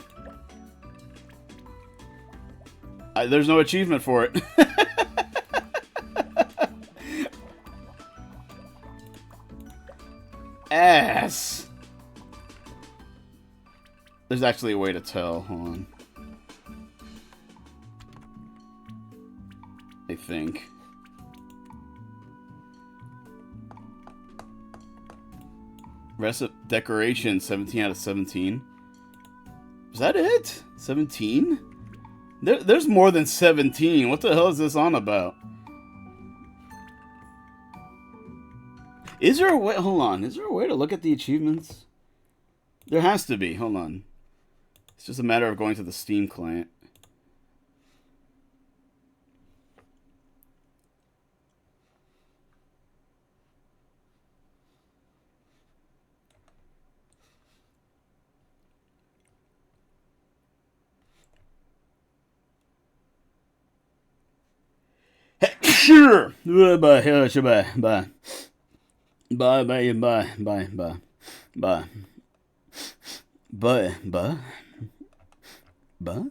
There's no achievement for it. Ass. There's actually a way to tell. Hold on. I think. Recipe decoration 17 out of 17. Is that it? 17? There's more than 17. What the hell is this on about? Is there a way? Hold on. Is there a way to look at the achievements? There has to be. Hold on. It's just a matter of going to the Steam client. Sure. Bye bye bye bye bye bye bye bye bye bye bye.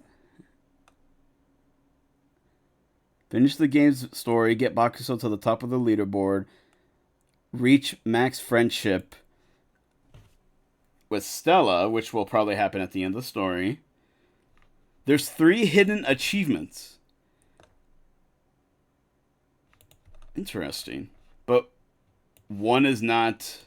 Finish the game's story. Get Bakuso to the top of the leaderboard. Reach max friendship with Stella, which will probably happen at the end of the story. There's 3 hidden achievements. Interesting. But one is not...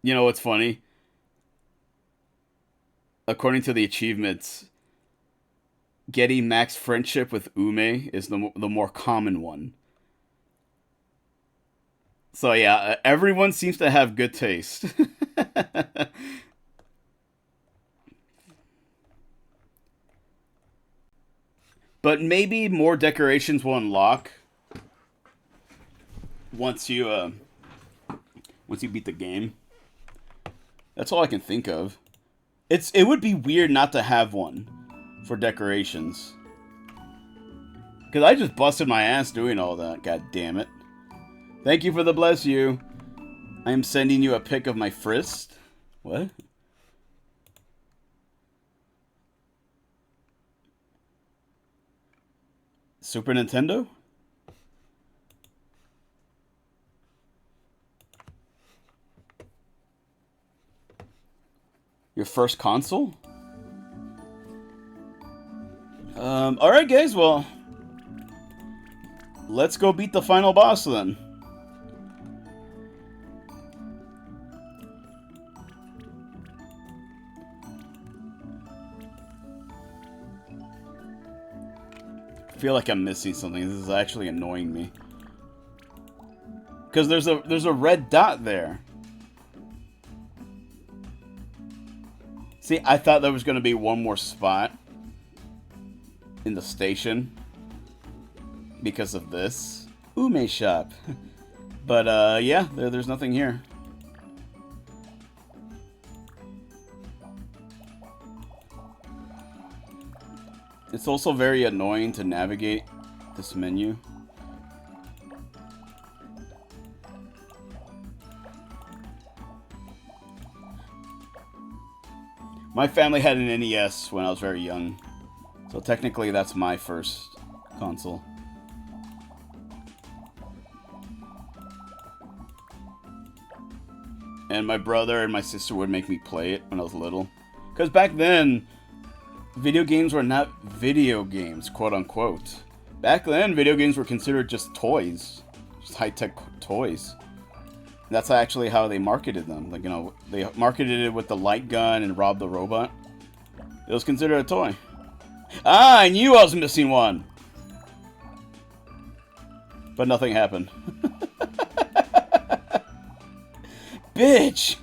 You know what's funny? According to the achievements, getting max friendship with Ume is the more common one. So yeah, everyone seems to have good taste. But maybe more decorations will unlock once you beat the game. That's all I can think of. It would be weird not to have one for decorations. Because I just busted my ass doing all that. God damn it. Thank you for the bless you. I am sending you a pic of my fist. What? Super Nintendo? Your first console? Alright guys, well, let's go beat the final boss then. I feel like I'm missing something. This is actually annoying me. Because there's a red dot there. See, I thought there was going to be one more spot in the station because of this Ume shop. But yeah, there's nothing here. It's also very annoying to navigate this menu. My family had an NES when I was very young, so technically that's my first console. And my brother and my sister would make me play it when I was little. Because back then, video games were not video games, quote unquote. Back then, video games were considered just toys. Just high-tech toys. That's actually how they marketed them. Like, you know, they marketed it with the light gun and Rob the Robot. It was considered a toy. Ah, I knew I was missing one! But nothing happened. Bitch!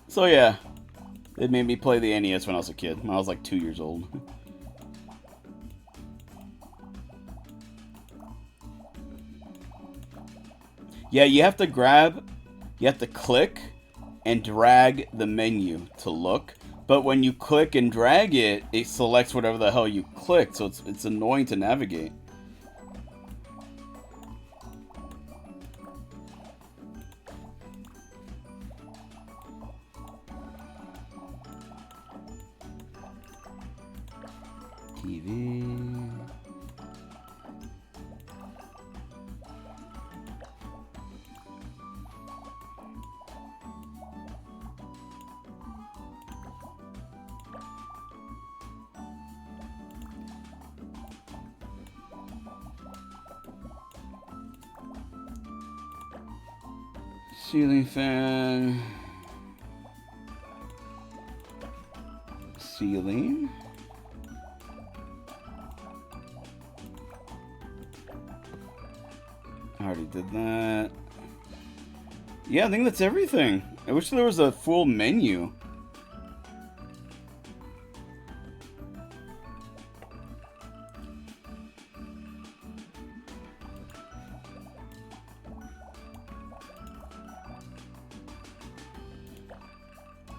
So yeah, it made me play the NES when I was a kid. When I was like 2 years old. Yeah, you have to click and drag the menu to look. But when you click and drag it, it selects whatever the hell you clicked, so it's annoying to navigate. TV. Ceiling fan. Ceiling. I already did that. Yeah, I think that's everything. I wish there was a full menu.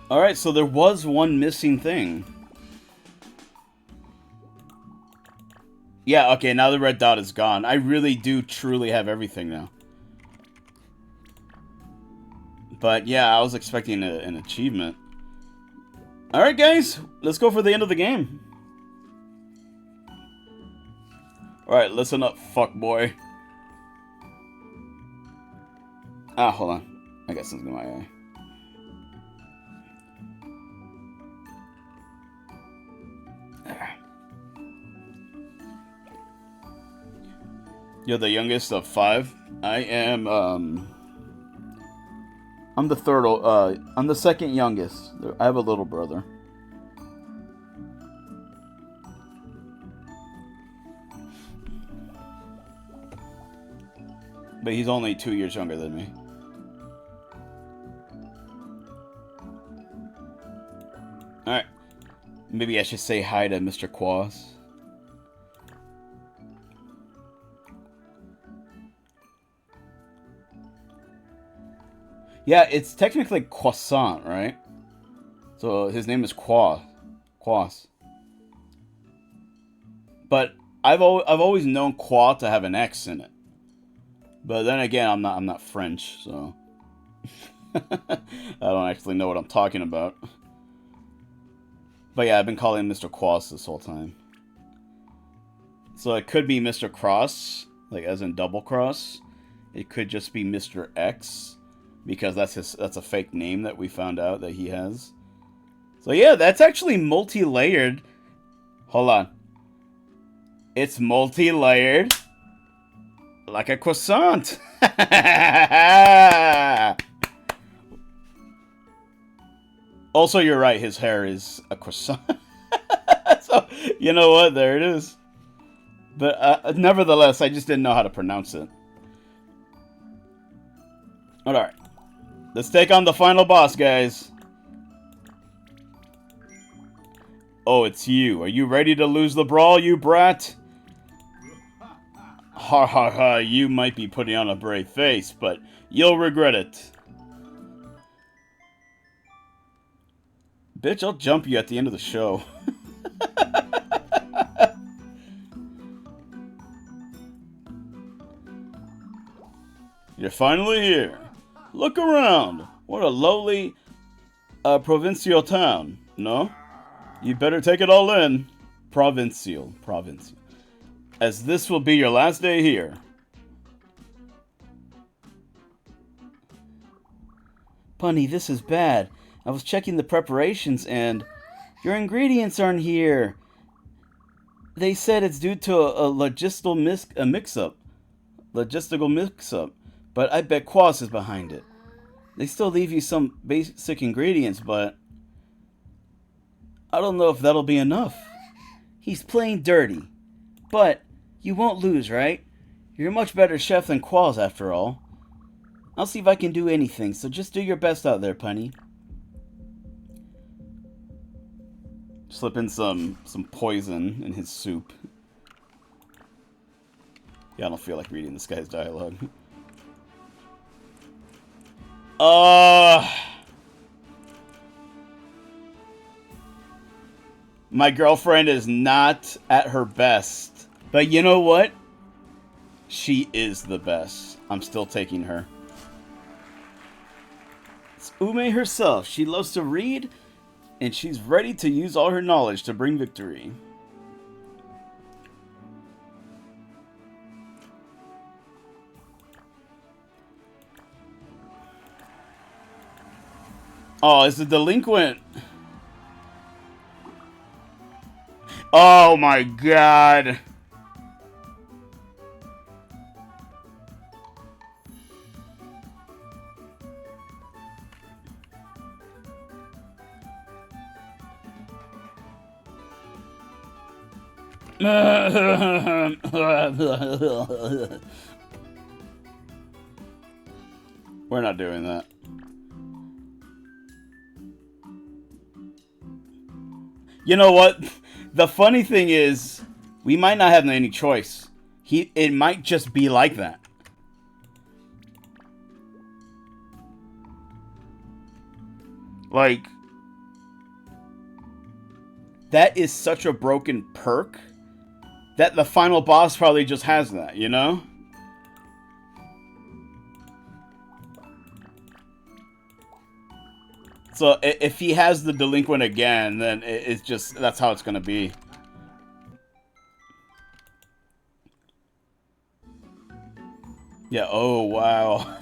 Alright, so there was one missing thing. Yeah, okay, now the red dot is gone. I really do truly have everything now. But yeah, I was expecting an achievement. Alright guys, let's go for the end of the game. Alright, listen up, fuckboy. Ah, hold on. I got something in my eye. You're the youngest of 5. I am, I'm the third, I'm the second youngest. I have a little brother. But he's only 2 years younger than me. Alright. Maybe I should say hi to Mr. Quaz. Yeah, it's technically croissant, right? So his name is Quas. But I've always known Qua to have an X in it. But then again, I'm not French, so I don't actually know what I'm talking about. But yeah, I've been calling him Mr. Quas this whole time. So it could be Mr. Cross, like as in double cross. It could just be Mr. X, because that's a fake name that we found out that he has. So yeah, that's actually multi-layered. Hold on. It's multi-layered like a croissant. Also, you're right, his hair is a croissant. So, you know what? There it is. But nevertheless, I just didn't know how to pronounce it. Alright. Let's take on the final boss, guys. Oh, it's you. Are you ready to lose the brawl, you brat? Ha ha ha, you might be putting on a brave face, but you'll regret it. Bitch, I'll jump you at the end of the show. You're finally here. Look around. What a lowly provincial town, no? You better take it all in. Provincial. As this will be your last day here. Punny, this is bad. I was checking the preparations and your ingredients aren't here. They said it's due to a logistical mix-up. But I bet Quas is behind it. They still leave you some basic ingredients, but I don't know if that'll be enough. He's playing dirty. But you won't lose, right? You're a much better chef than Quas, after all. I'll see if I can do anything, so just do your best out there, Punny. Slip in some poison in his soup. Yeah, I don't feel like reading this guy's dialogue. My girlfriend is not at her best. But you know what? She is the best. I'm still taking her. It's Ume herself. She loves to read, and she's ready to use all her knowledge to bring victory. Oh, it's a delinquent. Oh my god. We're not doing that. You know what? The funny thing is, we might not have any choice. It might just be like that. Like, that is such a broken perk that the final boss probably just has that, you know? So if he has the delinquent again, then it's just, that's how it's gonna be. Yeah, oh wow.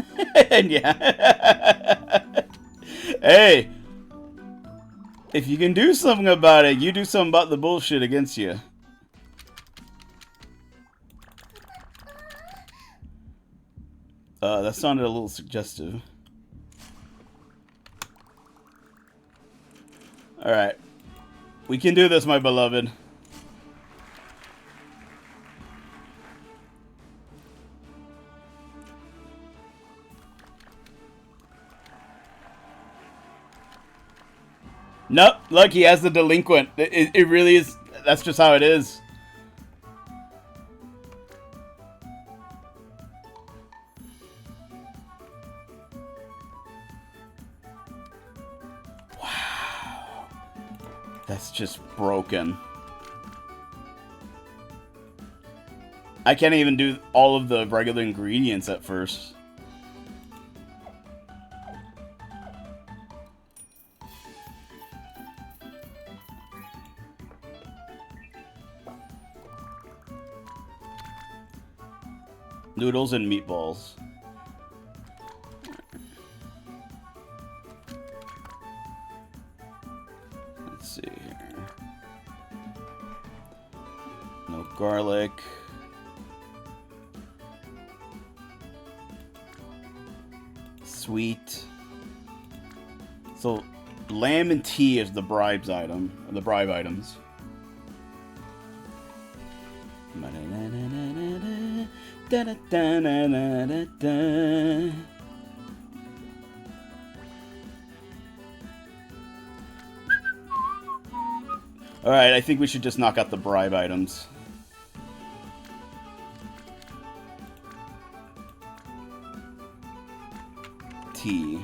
And yeah. Hey, if you can do something about it, you do something about the bullshit against you. That sounded a little suggestive. Alright. We can do this, my beloved. Nope, look, he has the delinquent. It really is, that's just how it is. That's just broken. I can't even do all of the regular ingredients at first. Noodles and meatballs. Let's see here. No garlic. Sweet. So, lamb and tea is the bribes item, the bribe items. Alright, I think we should just knock out the bribe items. Tea.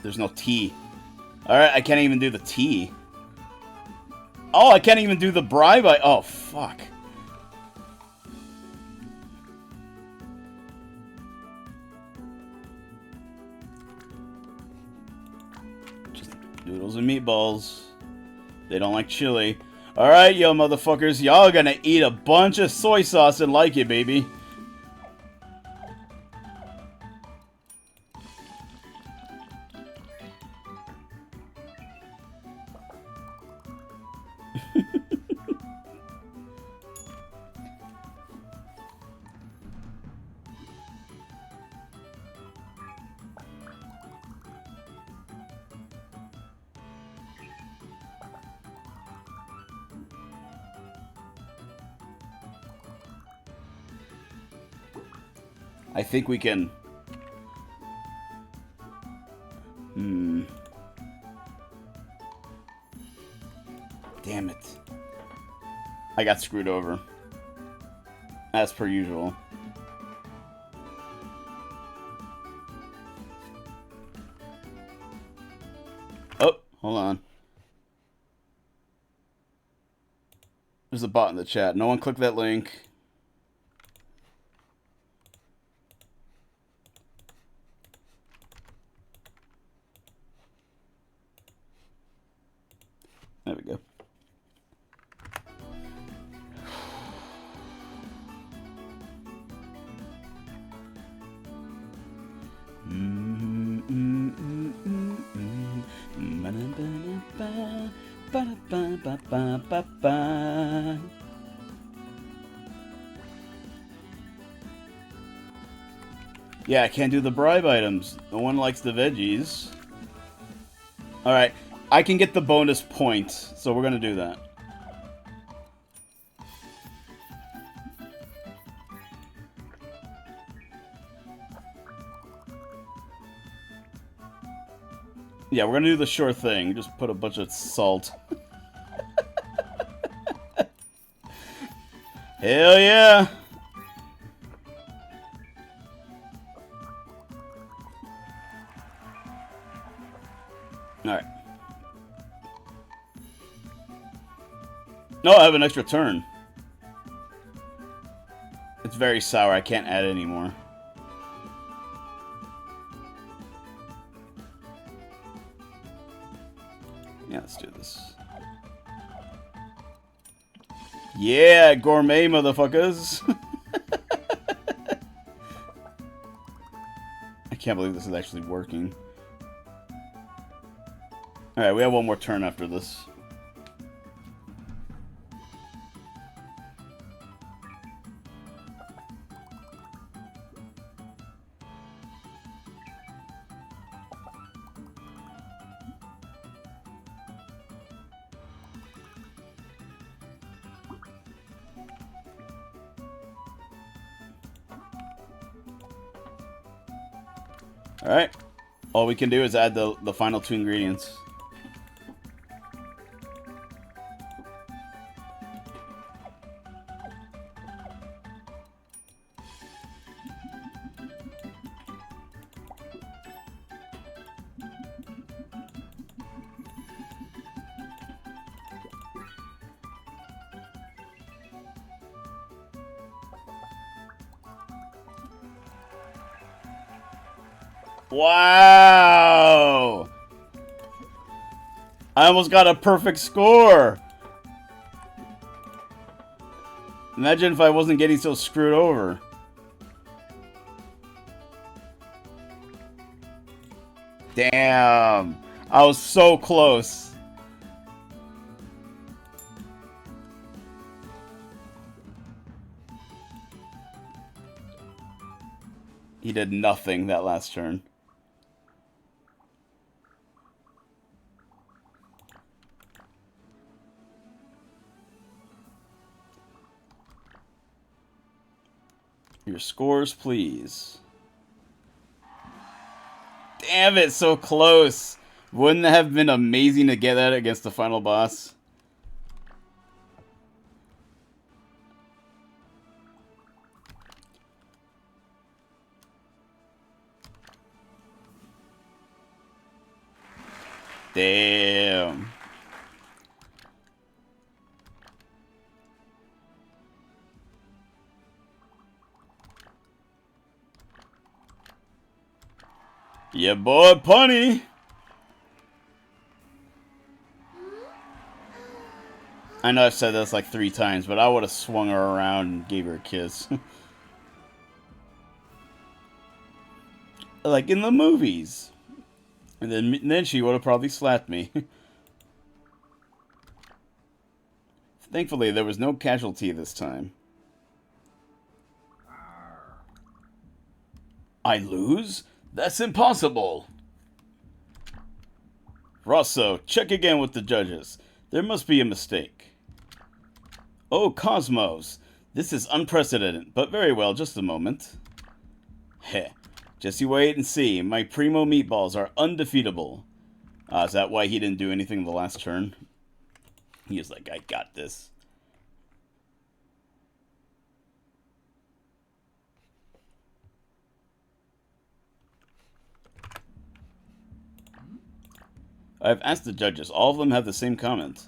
There's no tea. Alright, I can't even do the tea. Oh, I can't even do the bribe. Oh, fuck. Just noodles and meatballs. They don't like chili. Alright, yo, motherfuckers. Y'all are gonna eat a bunch of soy sauce and like it, baby. I think we can... Damn it. I got screwed over. As per usual. Oh, hold on. There's a bot in the chat. No one click that link. There we go. Yeah, I can't do the bribe items. No one likes the veggies. Alright, I can get the bonus point, so we're gonna do that. Yeah, we're gonna do the sure thing. Just put a bunch of salt. Hell yeah! Alright. No, I have an extra turn. It's very sour. I can't add it anymore. Yeah, let's do this. Yeah, gourmet motherfuckers. I can't believe this is actually working. Alright, we have one more turn after this. Alright. All we can do is add the final two ingredients. Wow! I almost got a perfect score! Imagine if I wasn't getting so screwed over. Damn! I was so close. He did nothing that last turn. Your scores, please. Damn it, so close. Wouldn't it have been amazing to get that against the final boss? Damn. Yeah, boy, Punny. I know I've said this like 3 times, but I would have swung her around and gave her a kiss. Like in the movies. And then she would have probably slapped me. Thankfully, there was no casualty this time. I lose? That's impossible! Rosso, check again with the judges. There must be a mistake. Oh, Cosmos. This is unprecedented, but very well, just a moment. Heh. Just you wait and see. My primo meatballs are undefeatable. Is that why he didn't do anything the last turn? He was like, I got this. I've asked the judges. All of them have the same comment.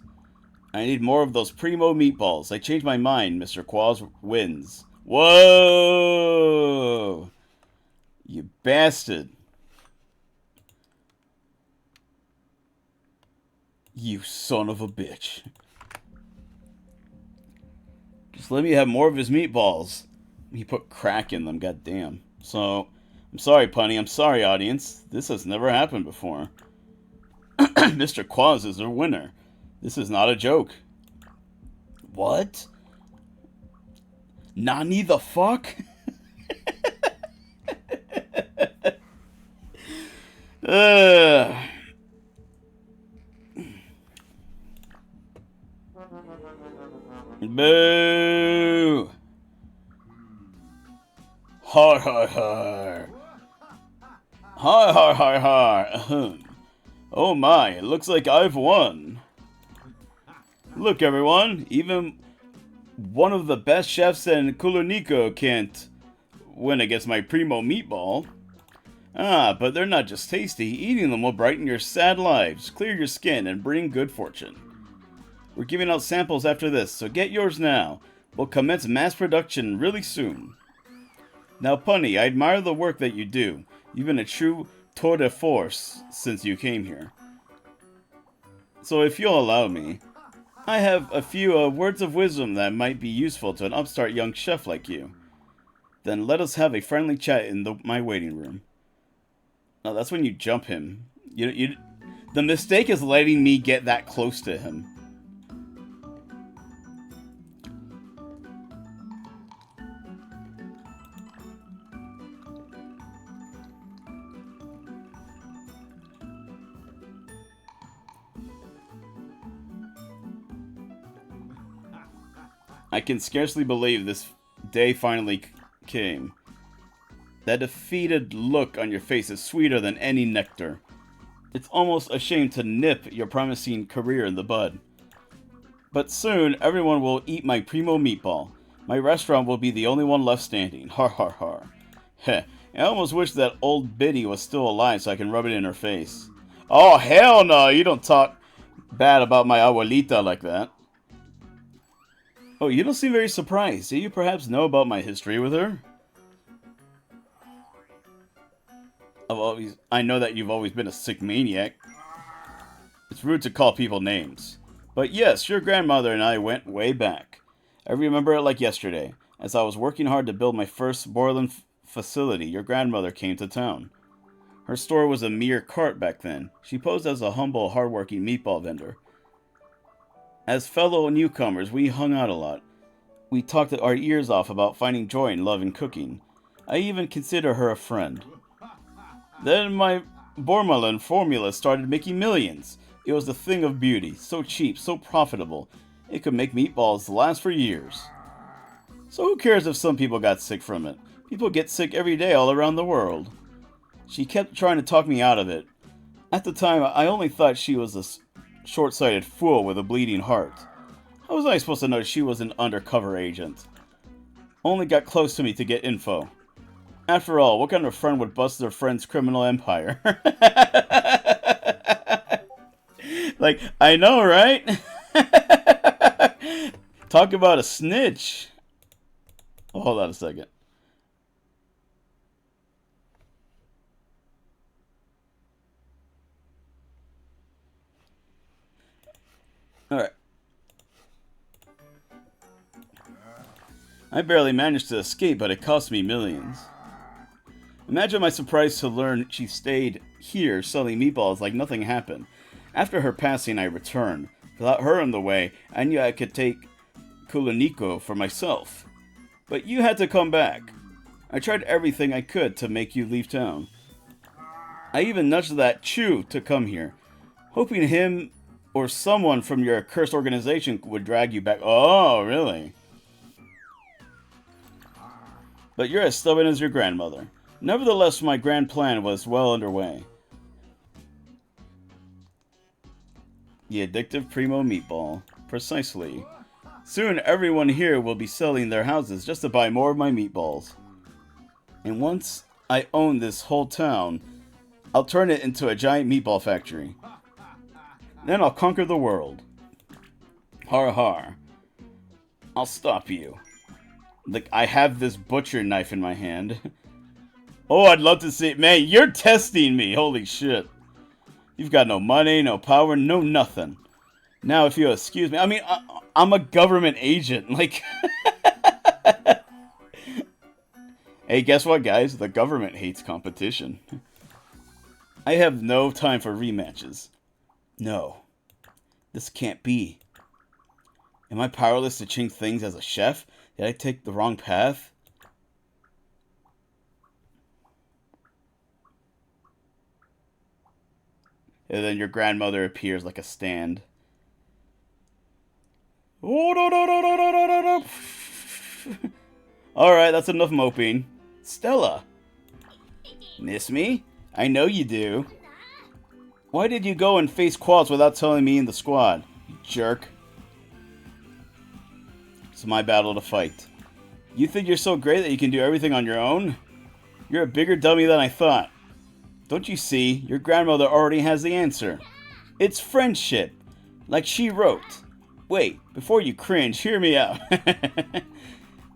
I need more of those primo meatballs. I changed my mind. Mr. Quaz wins. Whoa! You bastard. You son of a bitch. Just let me have more of his meatballs. He put crack in them, goddamn. So, I'm sorry, Punny. I'm sorry, audience. This has never happened before. Mr. Quaz is the winner. This is not a joke. What? Nani the fuck? Boo! Har har har. Har har har har. Oh my, it looks like I've won. Look everyone, even one of the best chefs in Kuloniku can't win against my primo meatball. Ah, but they're not just tasty. Eating them will brighten your sad lives, clear your skin, and bring good fortune. We're giving out samples after this, so get yours now. We'll commence mass production really soon. Now, Punny, I admire the work that you do. You've been a true tour de force since you came here. So if you'll allow me, I have a few words of wisdom that might be useful to an upstart young chef like you. Then let us have a friendly chat in my waiting room. No, that's when you jump him. The mistake is letting me get that close to him. I can scarcely believe this day finally came. That defeated look on your face is sweeter than any nectar. It's almost a shame to nip your promising career in the bud. But soon, everyone will eat my primo meatball. My restaurant will be the only one left standing. Har har har. Heh, I almost wish that old biddy was still alive so I can rub it in her face. Oh, hell no! You don't talk bad about my abuelita like that. Oh, you don't seem very surprised. Do you perhaps know about my history with her? I know that you've always been a sick maniac. It's rude to call people names. But yes, your grandmother and I went way back. I remember it like yesterday. As I was working hard to build my first boiling facility, your grandmother came to town. Her store was a mere cart back then. She posed as a humble, hardworking meatball vendor. As fellow newcomers, we hung out a lot. We talked our ears off about finding joy in love and cooking. I even consider her a friend. Then my Bormalin formula started making millions. It was the thing of beauty, so cheap, so profitable. It could make meatballs last for years. So who cares if some people got sick from it? People get sick every day all around the world. She kept trying to talk me out of it. At the time, I only thought she was a short-sighted fool with a bleeding heart. How was I supposed to know she was an undercover agent? Only got close to me to get info. After all, what kind of friend would bust their friend's criminal empire? Like, I know, right? Talk about a snitch. Oh, hold on a second. Alright. I barely managed to escape, but it cost me millions. Imagine my surprise to learn she stayed here selling meatballs like nothing happened. After her passing, I returned. Without her in the way, I knew I could take Kuloniku for myself. But you had to come back. I tried everything I could to make you leave town. I even nudged that Chew to come here, hoping him or someone from your accursed organization would drag you back. Oh, really? But you're as stubborn as your grandmother. Nevertheless, my grand plan was well underway. The addictive Primo Meatball. Precisely. Soon, everyone here will be selling their houses just to buy more of my meatballs. And once I own this whole town, I'll turn it into a giant meatball factory. Then I'll conquer the world. Har har. I'll stop you. Like, I have this butcher knife in my hand. Oh, I'd love to see it. Man, you're testing me. Holy shit. You've got no money, no power, no nothing. Now, if you'll excuse me. I mean, I'm a government agent. Like... Hey, guess what, guys? The government hates competition. I have no time for rematches. No. This can't be. Am I powerless to change things as a chef? Did I take the wrong path? And then your grandmother appears like a stand. Alright, that's enough moping. Stella! Miss me? I know you do. Why did you go and face quads without telling me in the squad? You jerk. It's my battle to fight. You think you're so great that you can do everything on your own? You're a bigger dummy than I thought. Don't you see? Your grandmother already has the answer. It's friendship. Like she wrote. Wait, before you cringe, hear me out.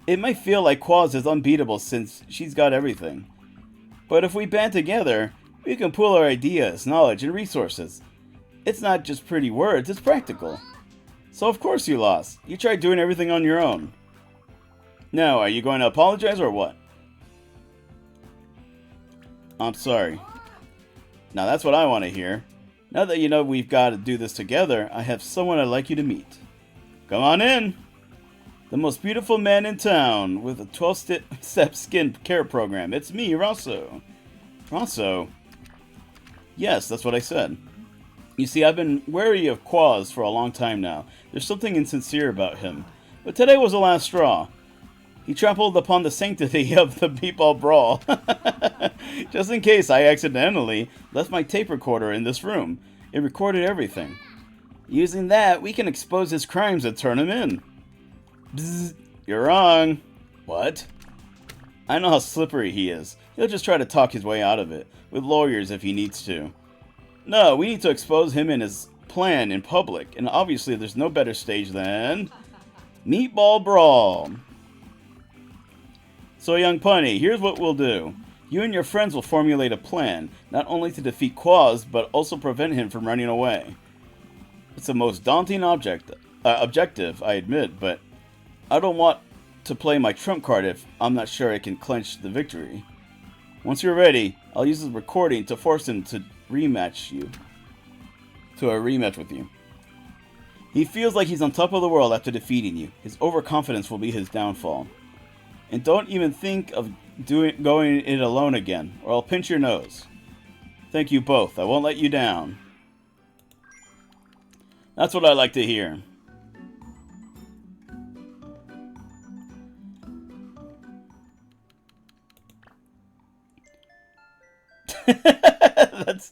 It might feel like Quaz is unbeatable since she's got everything. But if we band together, we can pool our ideas, knowledge, and resources. It's not just pretty words, it's practical. So of course you lost. You tried doing everything on your own. Now, are you going to apologize or what? I'm sorry. Now that's what I want to hear. Now that you know we've got to do this together, I have someone I'd like you to meet. Come on in! The most beautiful man in town with a 12-step skin care program. It's me, Rosso. Rosso? Yes, that's what I said. You see, I've been wary of Quaz for a long time now. There's something insincere about him. But today was the last straw. He trampled upon the sanctity of the Meatball Brawl. Just in case I accidentally left my tape recorder in this room. It recorded everything. Using that, we can expose his crimes and turn him in. Bzz, you're wrong. What? I know how slippery he is. He'll just try to talk his way out of it, with lawyers if he needs to. No, we need to expose him and his plan in public, and obviously there's no better stage than... Meatball Brawl. So, young Punny, here's what we'll do. You and your friends will formulate a plan, not only to defeat Quaz, but also prevent him from running away. It's the most daunting objective, I admit, but I don't want to play my trump card if I'm not sure I can clinch the victory. Once you're ready, I'll use the recording to force him to rematch with you. He feels like he's on top of the world after defeating you. His overconfidence will be his downfall. And don't even think of going it alone again, or I'll pinch your nose. Thank you both. I won't let you down. That's what I like to hear. That's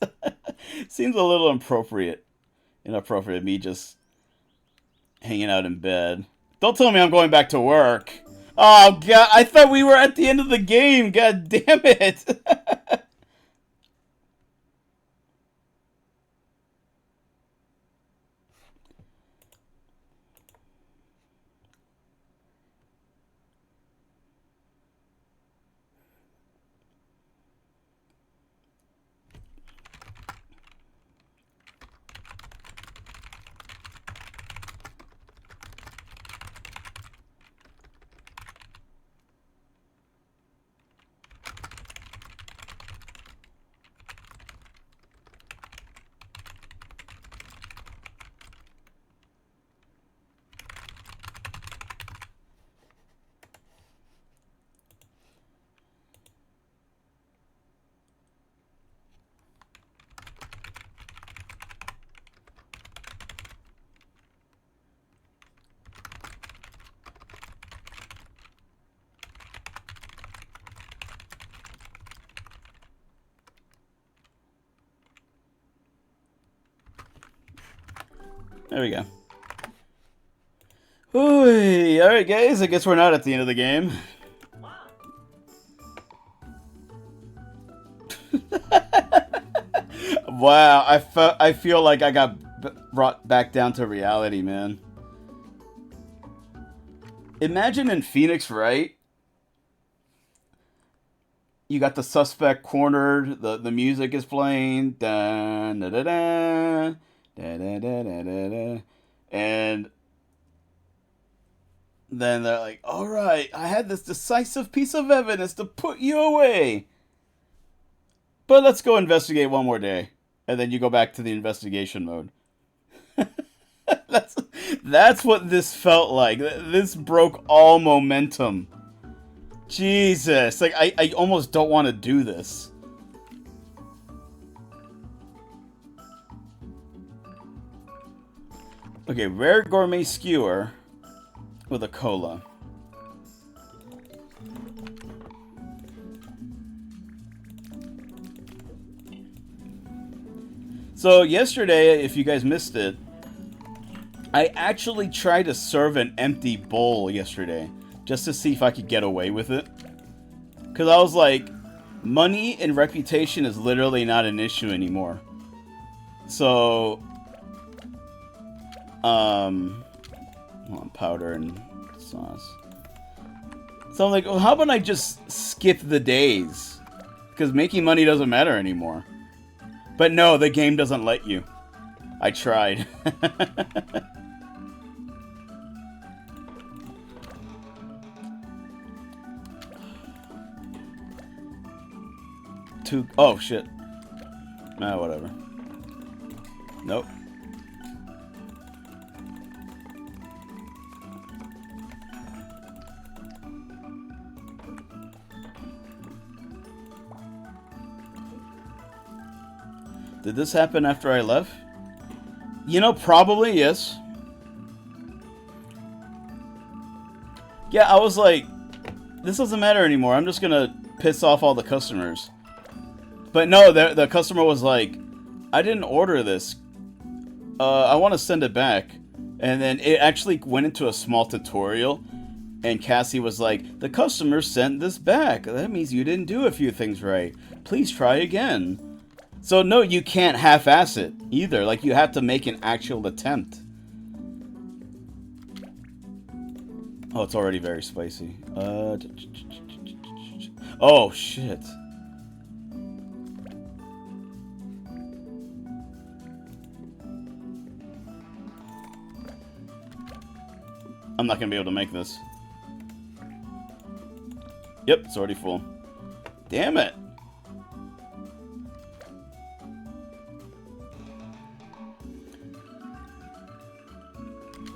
seems a little inappropriate. Me just hanging out in bed. Don't tell me I'm going back to work. Oh god, I thought we were at the end of the game. God damn it. There we go. Alright guys, I guess we're not at the end of the game. Wow, I feel like I got brought back down to reality, man. Imagine in Phoenix, right? You got the suspect cornered, the music is playing, dun, da, da, da, da, da, da, da, da, da. And then they're like, alright, I had this decisive piece of evidence to put you away. But let's go investigate one more day. And then you go back to the investigation mode. That's what this felt like. This broke all momentum. Jesus. Like, I almost don't want to do this. Okay, rare gourmet skewer with a cola. So yesterday, if you guys missed it, I actually tried to serve an empty bowl yesterday just to see if I could get away with it. Because I was like, money and reputation is literally not an issue anymore. So, powder and sauce. So I'm like, well, how about I just skip the days? Because making money doesn't matter anymore. But no, the game doesn't let you. I tried. Oh, shit. Ah, whatever. Nope. Did this happen after I left? You know, probably, yes. Yeah, I was like, this doesn't matter anymore. I'm just gonna piss off all the customers. But no, the customer was like, I didn't order this. I want to send it back. And then it actually went into a small tutorial. And Cassie was like, the customer sent this back. That means you didn't do a few things right. Please try again. So no, you can't half-ass it either. Like, you have to make an actual attempt. Oh, it's already very spicy. Oh, shit. I'm not gonna be able to make this. Yep, it's already full. Damn it!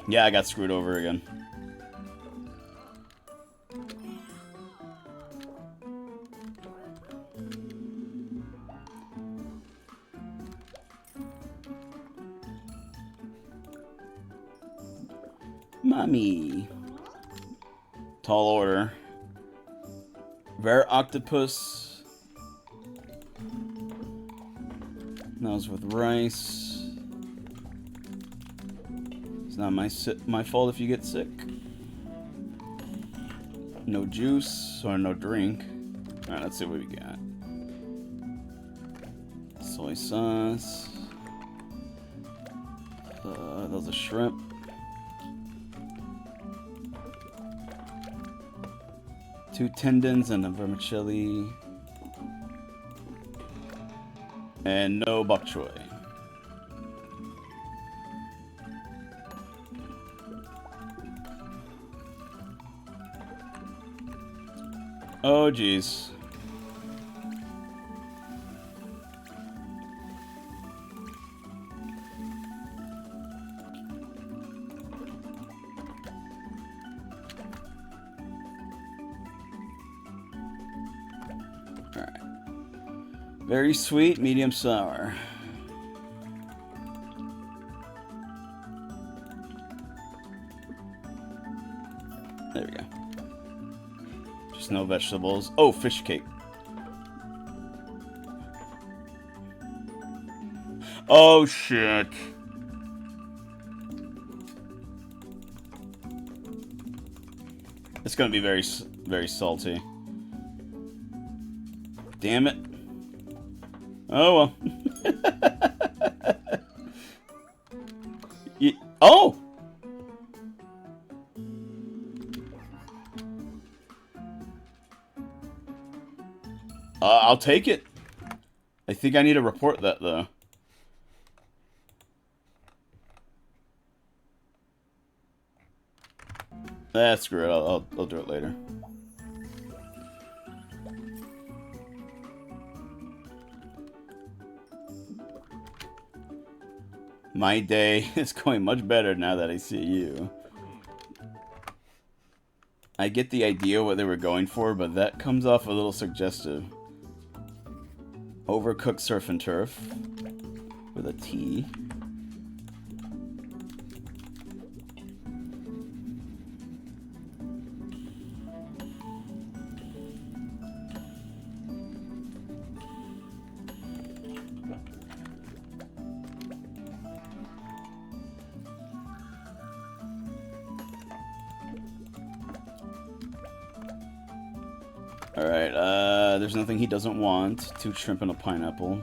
Yeah, I got screwed over again. Mommy. Tall order. Rare octopus. Nose with rice. It's not my fault if you get sick. No juice or no drink. Alright, let's see what we got. Soy sauce. Those are shrimp. Two tendons and a vermicelli. And no bok choy. Oh, jeez. Alright. Very sweet, medium sour. There we go. Just no vegetables. Oh, fish cake. Oh, shit. It's gonna be very, very salty. Damn it. Oh, well. Oh! I'll take it. I think I need to report that, though. That's screw it. I'll do it later. My day is going much better now that I see you. I get the idea what they were going for, but that comes off a little suggestive. Overcooked surf and turf with a T. Alright, there's nothing he doesn't want. 2 shrimp and a pineapple.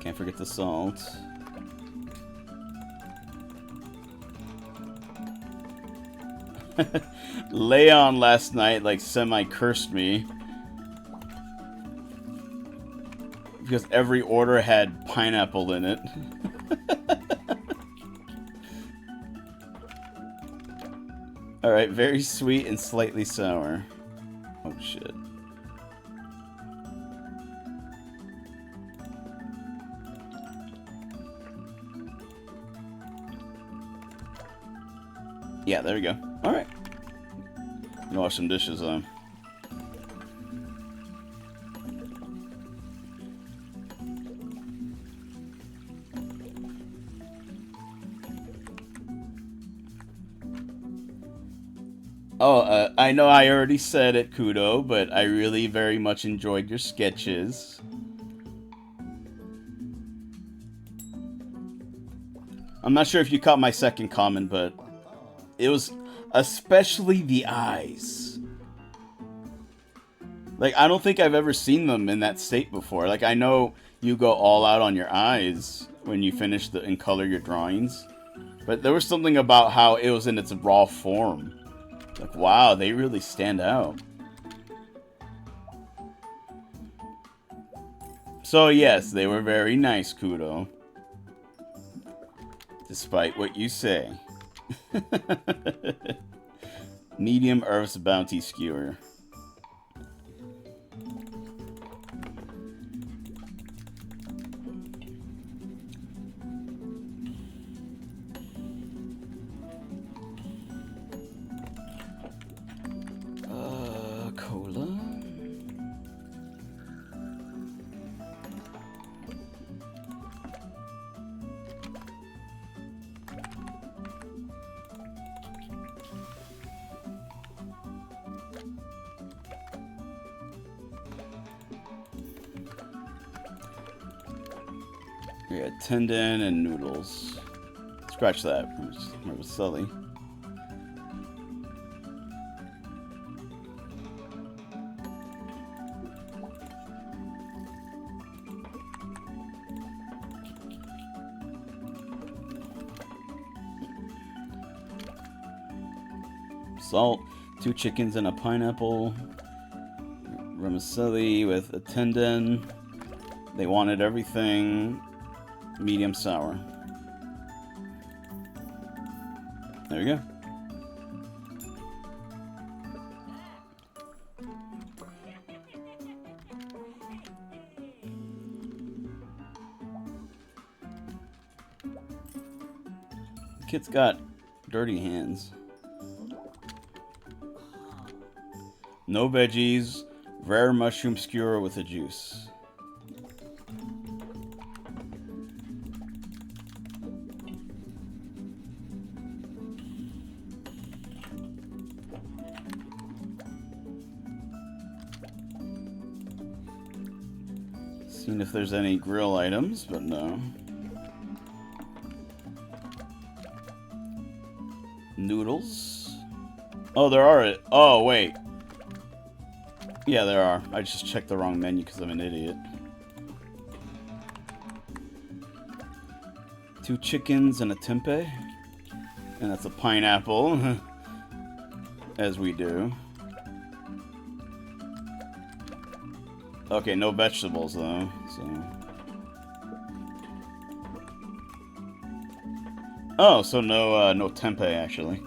Can't forget the salt. Leon last night, like, semi-cursed me. Because every order had pineapple in it. Alright, very sweet and slightly sour. Oh shit. Yeah, there we go. Alright. Gonna wash some dishes on. Oh, I know I already said it, Kudo, but I really very much enjoyed your sketches. I'm not sure if you caught my second comment, but it was especially the eyes. Like, I don't think I've ever seen them in that state before. Like, I know you go all out on your eyes when you finish and color your drawings, but there was something about how it was in its raw form. Like, wow, they really stand out. So yes, they were very nice, Kudo. Despite what you say. Medium Earth's Bounty Skewer. Cola. Yeah, tendon and noodles. Scratch that. Remember Sully. Salt, 2 chickens and a pineapple. Vermicelli with a tendon. They wanted everything medium sour. There you go. The kid's got dirty hands. No veggies, rare mushroom skewer with a juice. Seeing if there's any grill items, but no. Noodles. Oh, there are. Oh, wait. Yeah, there are. I just checked the wrong menu because I'm an idiot. 2 chickens and a tempeh. And that's a pineapple. As we do. Okay, no vegetables though, so... Oh, so no tempeh actually.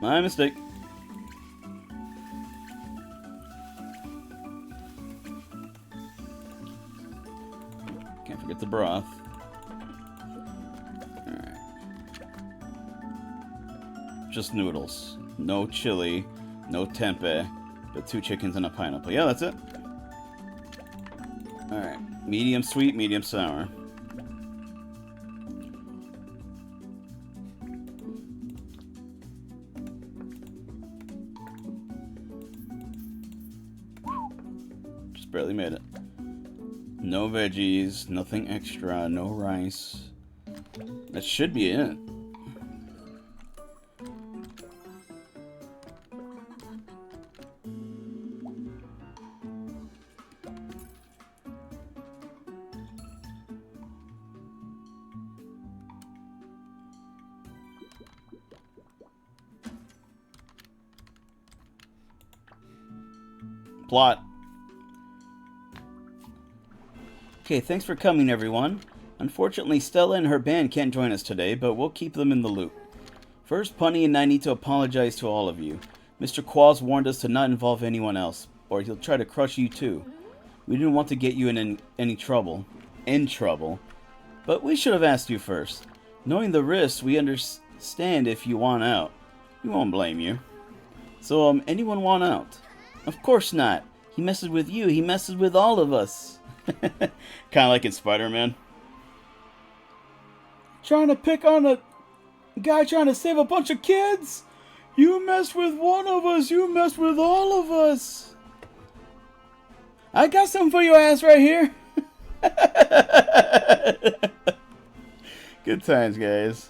My mistake. Can't forget the broth. Alright. Just noodles. No chili, no tempeh, but 2 chickens and a pineapple. Yeah, that's it. Alright. Medium sweet, medium sour. Just barely made it. No veggies, nothing extra, no rice. That should be it. Plot. Okay, thanks for coming, everyone. Unfortunately, Stella and her band can't join us today, but we'll keep them in the loop. First, Punny and I need to apologize to all of you. Mr. Qualls warned us to not involve anyone else, or he'll try to crush you too. We didn't want to get you in any trouble. But we should have asked you first. Knowing the risks, we understand if you want out. We won't blame you. So, anyone want out? Of course not. He messes with you. He messes with all of us. Kind of like in Spider-Man. Trying to pick on a guy trying to save a bunch of kids? You mess with one of us. You mess with all of us. I got something for your ass right here. Good times, guys.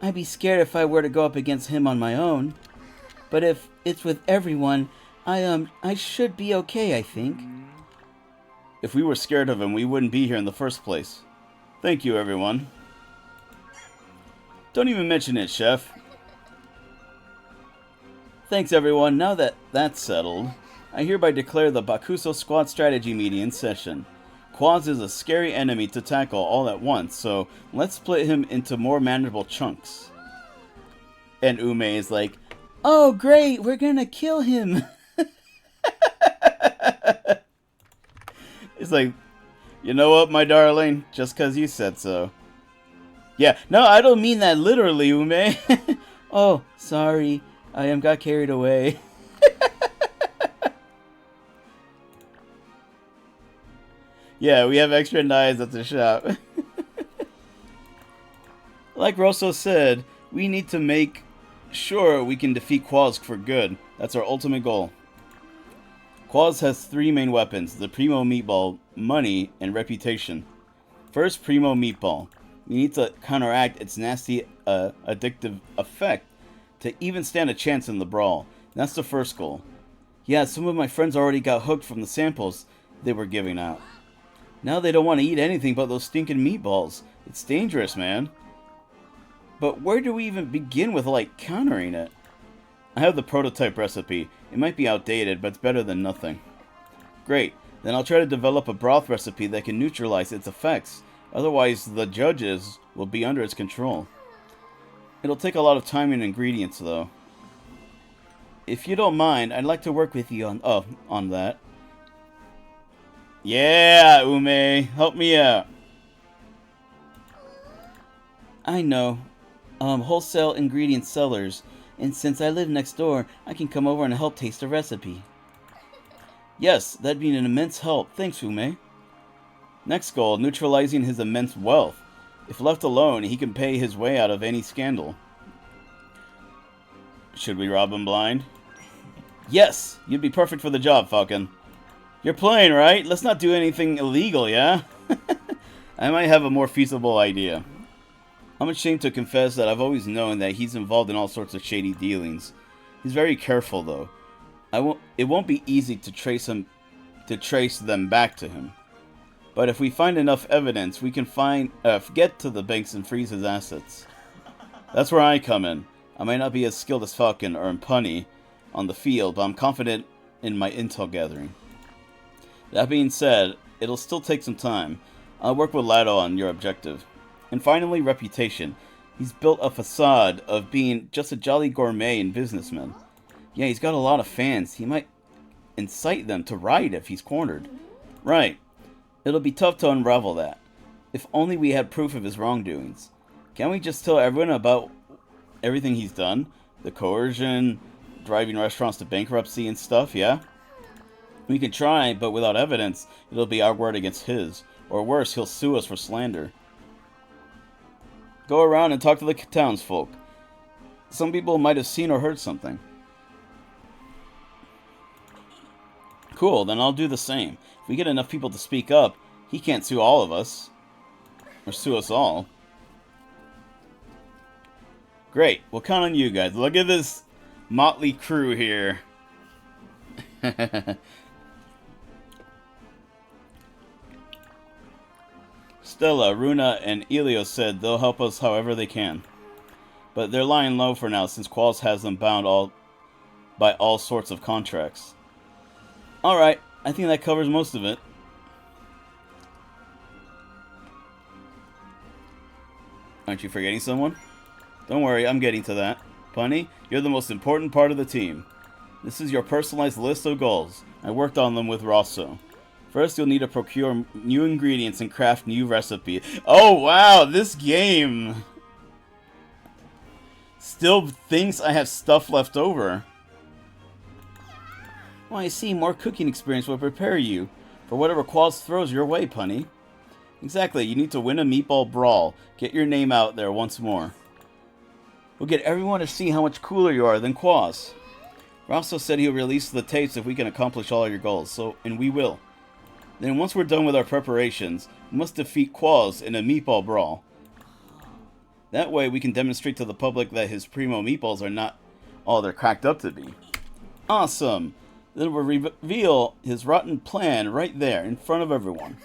I'd be scared if I were to go up against him on my own. But if it's with everyone, I should be okay, I think. If we were scared of him, we wouldn't be here in the first place. Thank you, everyone. Don't even mention it, Chef. Thanks, everyone. Now that that's settled, I hereby declare the Bakuso Squad strategy meeting in session. Quaz is a scary enemy to tackle all at once, so let's split him into more manageable chunks. And Ume is like, oh great, we're gonna kill him! It's like, you know what, my darling? Just cause you said so. Yeah, no, I don't mean that literally, Ume. Oh, sorry. I got carried away. Yeah, we have extra knives at the shop. Like Rosso said, we need to make sure we can defeat Quaz for good. That's our ultimate goal. Quaz has 3 main weapons, the Primo Meatball, money, and reputation. First, Primo Meatball. We need to counteract its nasty, addictive effect to even stand a chance in the brawl. That's the first goal. Yeah, some of my friends already got hooked from the samples they were giving out. Now they don't want to eat anything but those stinking meatballs. It's dangerous, man. But where do we even begin with, like, countering it? I have the prototype recipe. It might be outdated, but it's better than nothing. Great. Then I'll try to develop a broth recipe that can neutralize its effects. Otherwise, the judges will be under its control. It'll take a lot of time and ingredients, though. If you don't mind, I'd like to work with you on that. Yeah, Ume, help me out. I know. Wholesale ingredient sellers, and since I live next door, I can come over and help taste the recipe. Yes, that'd be an immense help. Thanks, Ume. Next goal, neutralizing his immense wealth. If left alone, he can pay his way out of any scandal. Should we rob him blind? Yes, you'd be perfect for the job, Falcon. You're playing, right? Let's not do anything illegal, yeah? I might have a more feasible idea. I'm ashamed to confess that I've always known that he's involved in all sorts of shady dealings. He's very careful, though. It won't be easy to trace them back to him. But if we find enough evidence, we can get to the banks and freeze his assets. That's where I come in. I might not be as skilled as Falcon or Punny on the field, but I'm confident in my intel gathering. That being said, it'll still take some time. I'll work with Lado on your objective. And finally, reputation. He's built a facade of being just a jolly gourmet and businessman. Yeah, he's got a lot of fans. He might incite them to riot if he's cornered. Right. It'll be tough to unravel that. If only we had proof of his wrongdoings. Can't we just tell everyone about everything he's done? The coercion, driving restaurants to bankruptcy and stuff, yeah? We can try, but without evidence, it'll be our word against his. Or worse, he'll sue us for slander. Go around and talk to the townsfolk. Some people might have seen or heard something. Cool, then I'll do the same. If we get enough people to speak up, he can't sue all of us. Or sue us all. Great, we'll count on you guys. Look at this motley crew here. Stella, Runa, and Elio said they'll help us however they can. But they're lying low for now since Qualls has them bound by all sorts of contracts. Alright, I think that covers most of it. Aren't you forgetting someone? Don't worry, I'm getting to that. Punny, you're the most important part of the team. This is your personalized list of goals. I worked on them with Rosso. First, you'll need to procure new ingredients and craft new recipes. Oh, wow, this game still thinks I have stuff left over. Well, I see more cooking experience will prepare you for whatever Qualls throws your way, Punny. Exactly, you need to win a Meatball Brawl. Get your name out there once more. We'll get everyone to see how much cooler you are than Quaz. Rosso said he'll release the tapes if we can accomplish all your goals, and we will. Then once we're done with our preparations, we must defeat Quaz in a Meatball Brawl. That way we can demonstrate to the public that his Primo Meatballs are not all they're cracked up to be. Awesome! Then we'll reveal his rotten plan right there in front of everyone.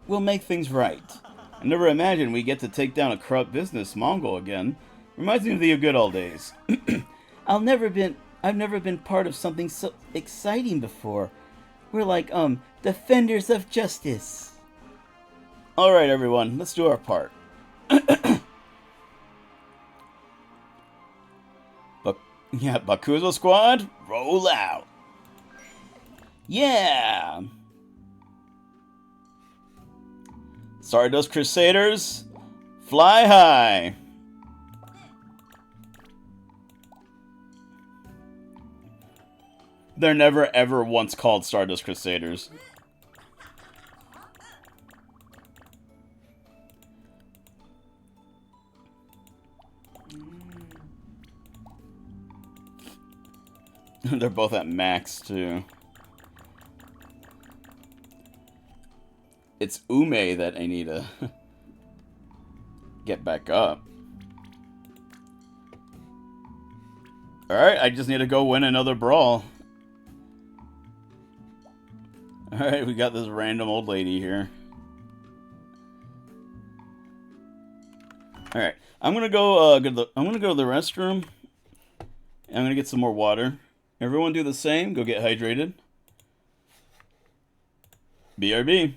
We'll make things right. I never imagined we get to take down a corrupt business Mongol again. Reminds me of the good old days. I'll never I've never been part of something so exciting before. We're like, defenders of justice. Alright, everyone, let's do our part. Yeah, Bakuso squad, roll out. Yeah! Stardust Crusaders, fly high. They're never ever once called Stardust Crusaders. They're both at max, too. It's Ume that I need to get back up. Alright, I just need to go win another brawl. Alright, we got this random old lady here. Alright, I'm gonna go I'm gonna go to the restroom. I'm gonna get some more water. Everyone do the same, go get hydrated. BRB.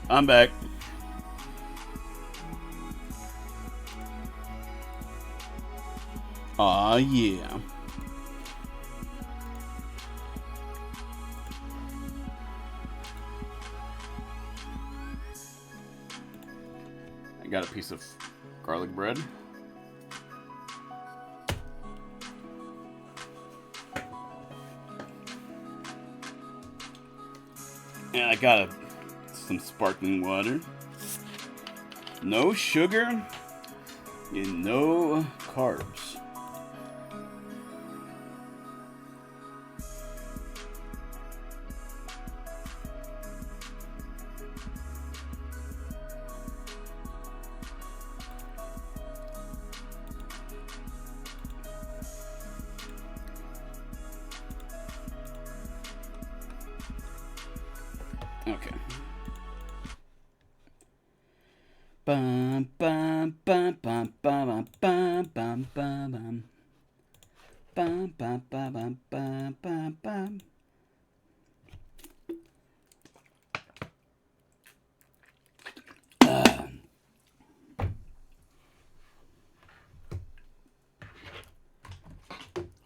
I'm back. Aw, yeah. I got a piece of garlic bread. And I got some sparkling water. No sugar and no carbs. Okay. Bum bum bum bum bum bum bum bum bum bum bum bum bum bum.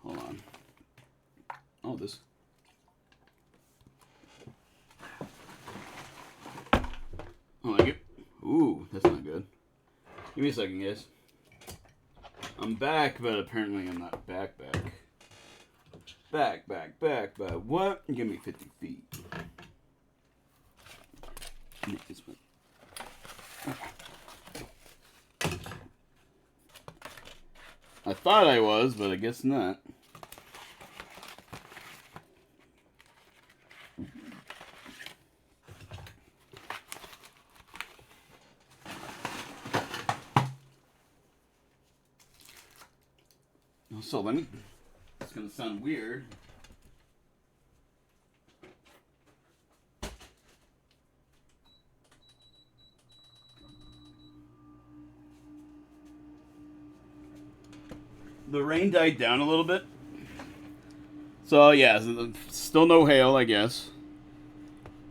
Hold on. Oh, this. I like it. Ooh, that's not good. Give me a second, guys. I'm back, but apparently I'm not back. Back. What? Give me 50 feet. This one. I thought I was, but I guess not. So let me. It's gonna sound weird. The rain died down a little bit. So yeah, still no hail, I guess.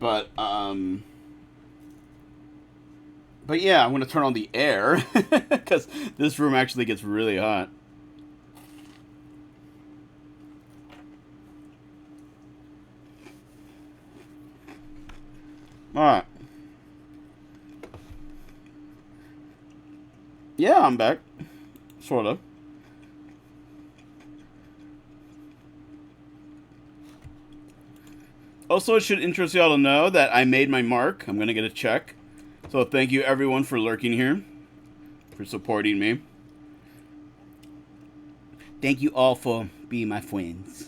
But yeah, I'm gonna turn on the air because this room actually gets really hot. Alright. Yeah, I'm back. Sort of. Also, it should interest y'all to know that I made my mark. I'm going to get a check. So thank you everyone for lurking here. For supporting me. Thank you all for being my friends.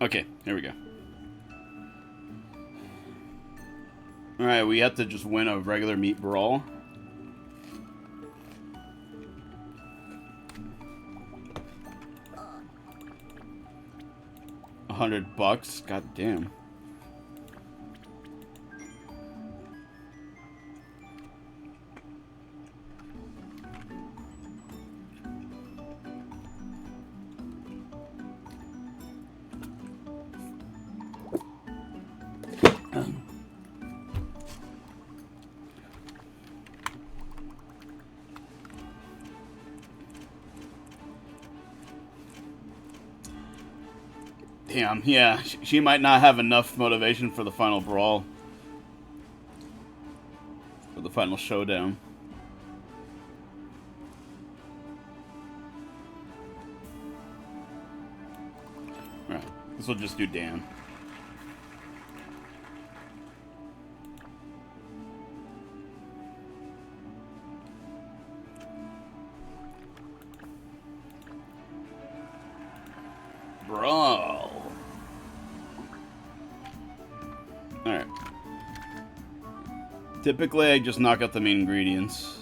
Okay, here we go. Alright, we have to just win a regular meat brawl. $100. God damn. Damn, yeah, she might not have enough motivation for the final brawl. For the final showdown. Alright, this will just do Dan. Brawl. Alright. Typically, I just knock out the main ingredients.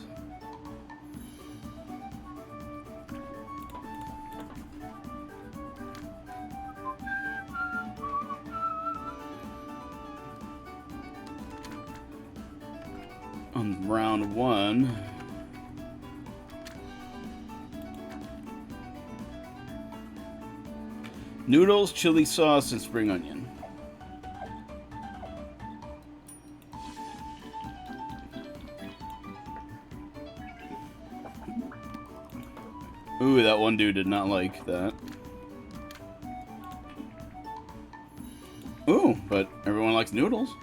on round 1. Noodles, chili sauce, and spring onion. Ooh, that one dude did not like that. Ooh, but everyone likes noodles.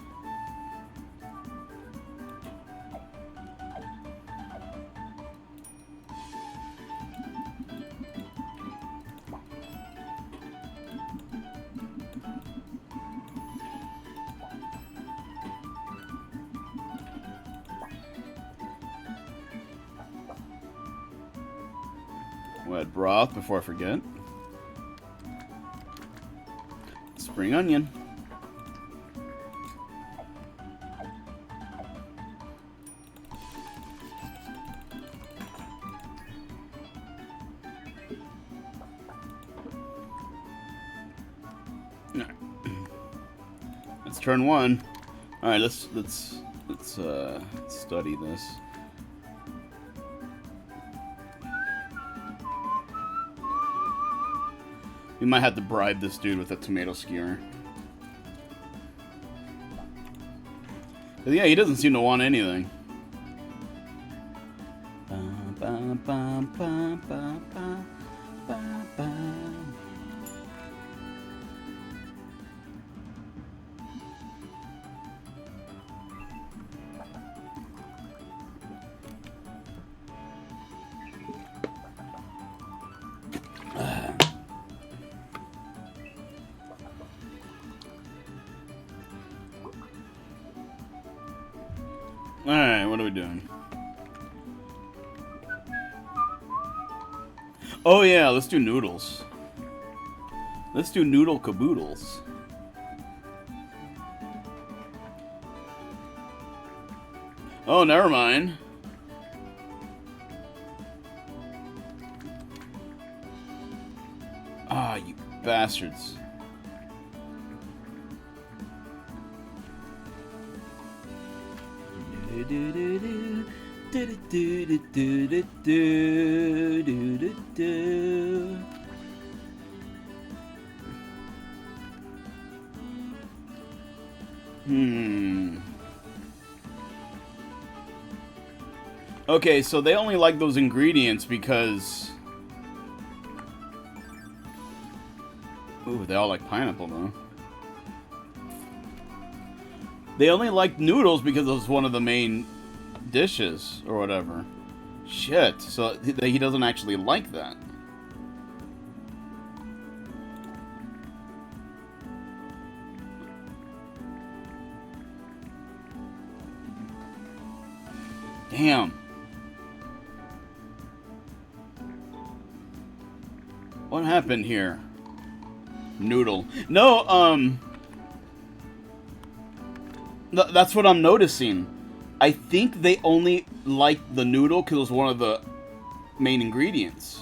We'll add broth before I forget. Spring onion. It's turn 1. All right, let's study this. We might have to bribe this dude with a tomato skewer. But yeah, he doesn't seem to want anything. Alright, what are we doing? Oh yeah, let's do noodles. Let's do noodle caboodles. Oh, never mind. Ah, you bastards. Okay, so they only like those ingredients because... Ooh, they all like pineapple, though. They only like noodles because it was one of the main dishes, or whatever. Shit, so he doesn't actually like that. Damn. What happened here? Noodle. No, that's what I'm noticing. I think they only liked the noodle because it was one of the main ingredients.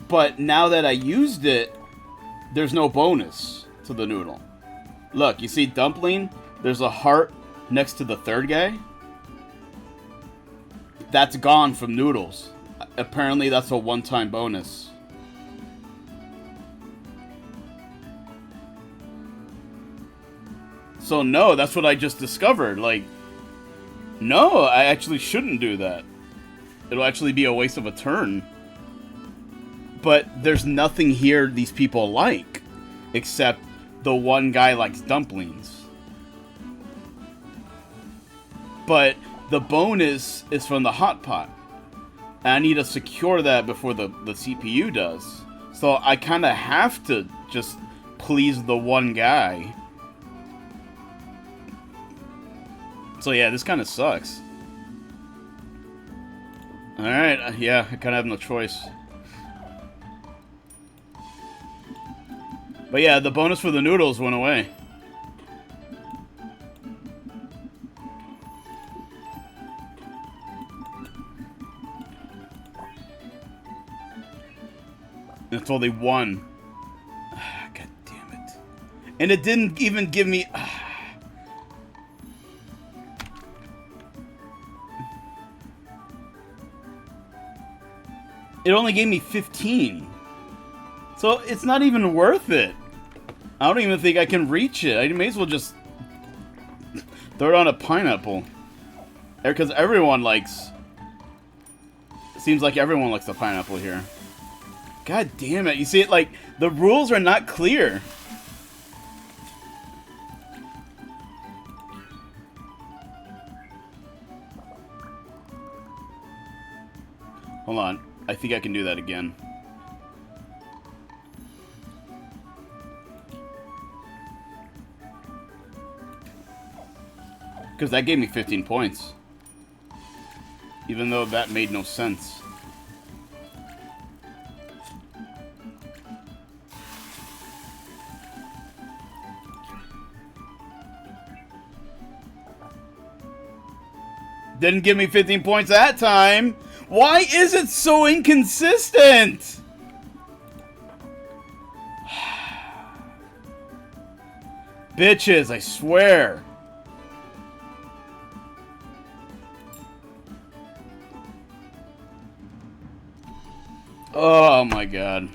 But now that I used it, there's no bonus to the noodle. Look, you see dumpling? There's a heart next to the third guy. That's gone from noodles. Apparently that's a one-time bonus. So no, that's what I just discovered. Like, no, I actually shouldn't do that. It'll actually be a waste of a turn. But there's nothing here these people like, except the one guy likes dumplings. But the bonus is from the hot pot. And I need to secure that before the CPU does. So I kind of have to just please the one guy. So yeah, this kind of sucks. Alright, yeah, I kind of have no choice. But yeah, the bonus for the noodles went away. It's only one. God damn it. And it didn't even give me... It only gave me 15. So it's not even worth it. I don't even think I can reach it. I may as well just throw it on a pineapple. Because everyone likes... Seems like everyone likes the pineapple here. God damn it. You see it, like, the rules are not clear. Hold on. I think I can do that again. Because that gave me 15 points. Even though that made no sense. Didn't give me 15 points that time. Why is it so inconsistent? Bitches, I swear. Oh my god.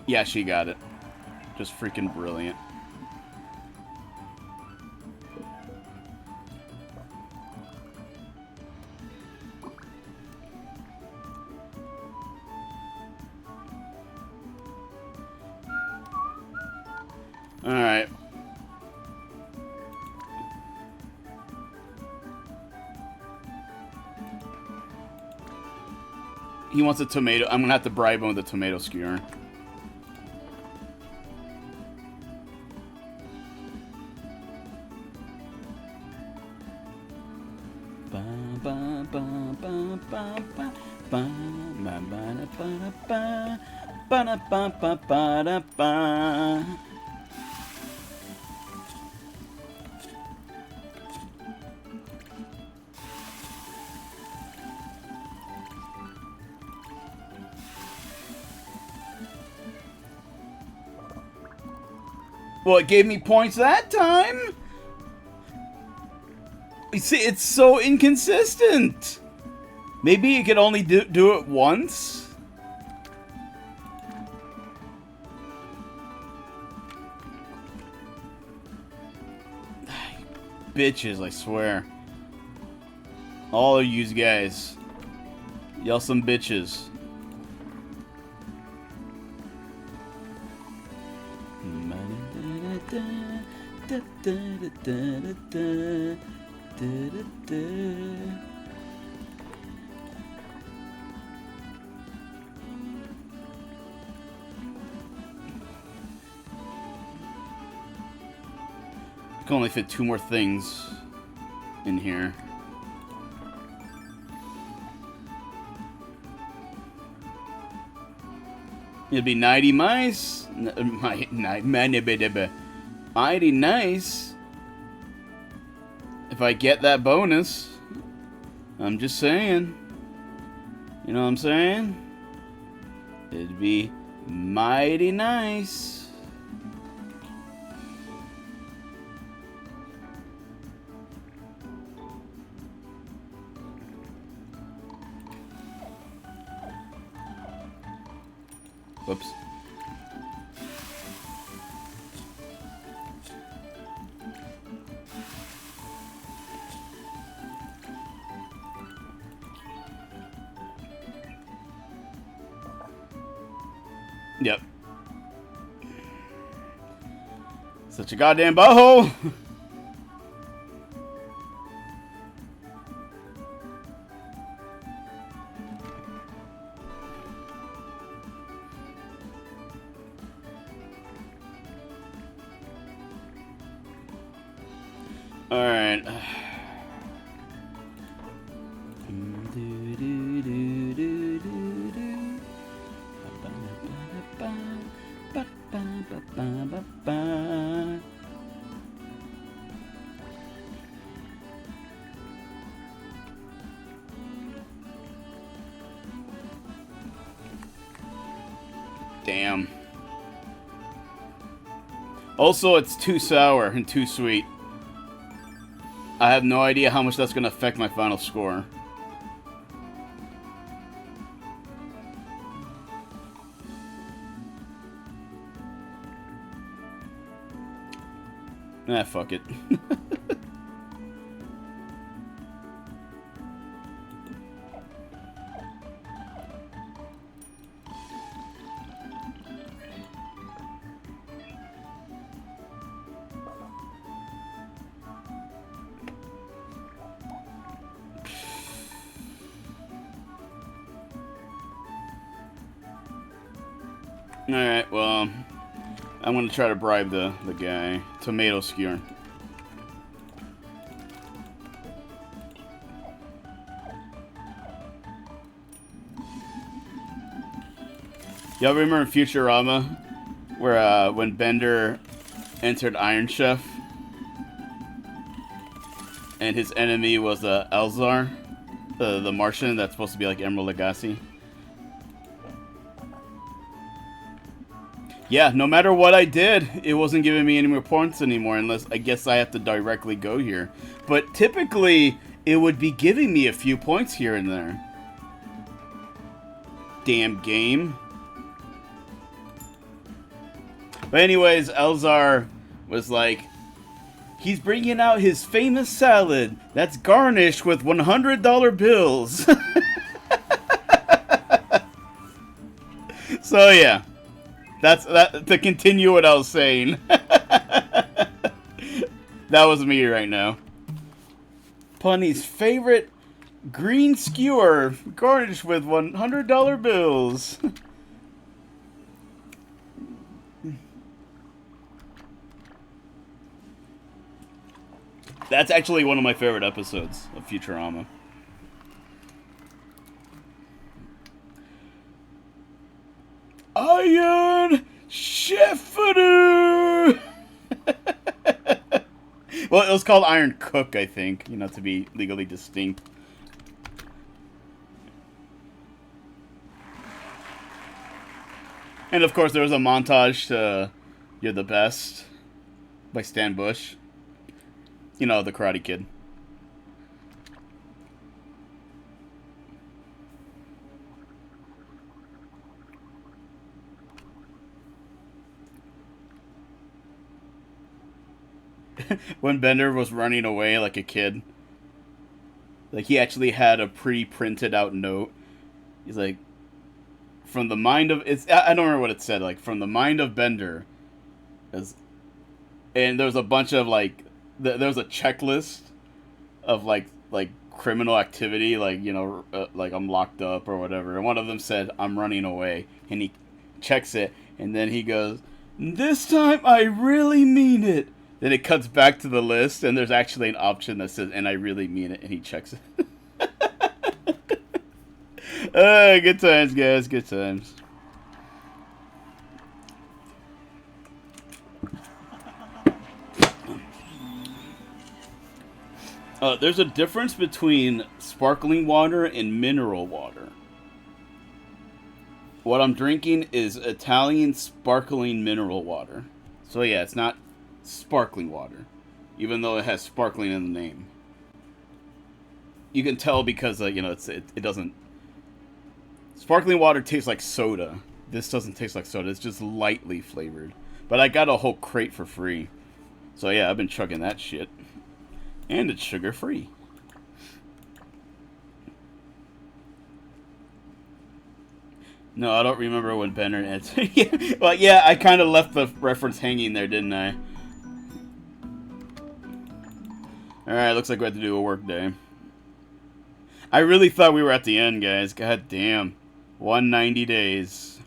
Yeah, she got it. Just freaking brilliant. Alright. He wants a tomato. I'm gonna have to bribe him with a tomato skewer. Well, it gave me points that time. You see, it's so inconsistent. Maybe you could only do it once. Bitches, I swear. All of you guys. Y'all some bitches. I can only fit 2 more things in here. It'd be 90 mice. Mighty nice. If I get that bonus. I'm just saying. You know what I'm saying? It'd be mighty nice. Whoops. Yep. Such a goddamn butthole. Alright. Damn. Also, it's too sour and too sweet. I have no idea how much that's going to affect my final score. Ah, fuck it. Alright, well, I'm gonna try to bribe the guy. Tomato skewer. Y'all remember in Futurama where when Bender entered Iron Chef and his enemy was Elzar, the Martian that's supposed to be like Emerald Lagasse? Yeah, no matter what I did, it wasn't giving me any more points anymore, unless I guess I have to directly go here. But typically, it would be giving me a few points here and there. Damn game. But anyways, Elzar was like, he's bringing out his famous salad that's garnished with $100 bills. So yeah. That's to continue what I was saying. That was me right now. Punny's favorite green skewer garnished with $100 bills. That's actually one of my favorite episodes of Futurama. Iron Chefador! Well, it was called Iron Cook, I think, you know, to be legally distinct. And of course, there was a montage to You're the Best by Stan Bush. You know, the Karate Kid. When Bender was running away like a kid, like he actually had a pre-printed out note. He's like, from the mind of, I don't remember what it said, like, from the mind of Bender. And there was a bunch of, like, there was a checklist of, like criminal activity, like, you know, like I'm locked up or whatever. And one of them said, I'm running away. And he checks it, and then he goes, this time I really mean it. Then it cuts back to the list, and there's actually an option that says, and I really mean it, and he checks it. Good times, guys, good times. There's a difference between sparkling water and mineral water. What I'm drinking is Italian sparkling mineral water. So yeah, it's not sparkling water, even though it has sparkling in the name. You can tell because you know, it doesn't. Sparkling water tastes like soda. This doesn't taste like soda. It's just lightly flavored. But I got a whole crate for free, so yeah, I've been chugging that shit, and it's sugar free. No, I don't remember when Bender answered. Yeah, well, yeah, I kind of left the reference hanging there, didn't I? Alright, looks like we have to do a work day. I really thought we were at the end, guys. God damn. 190 days.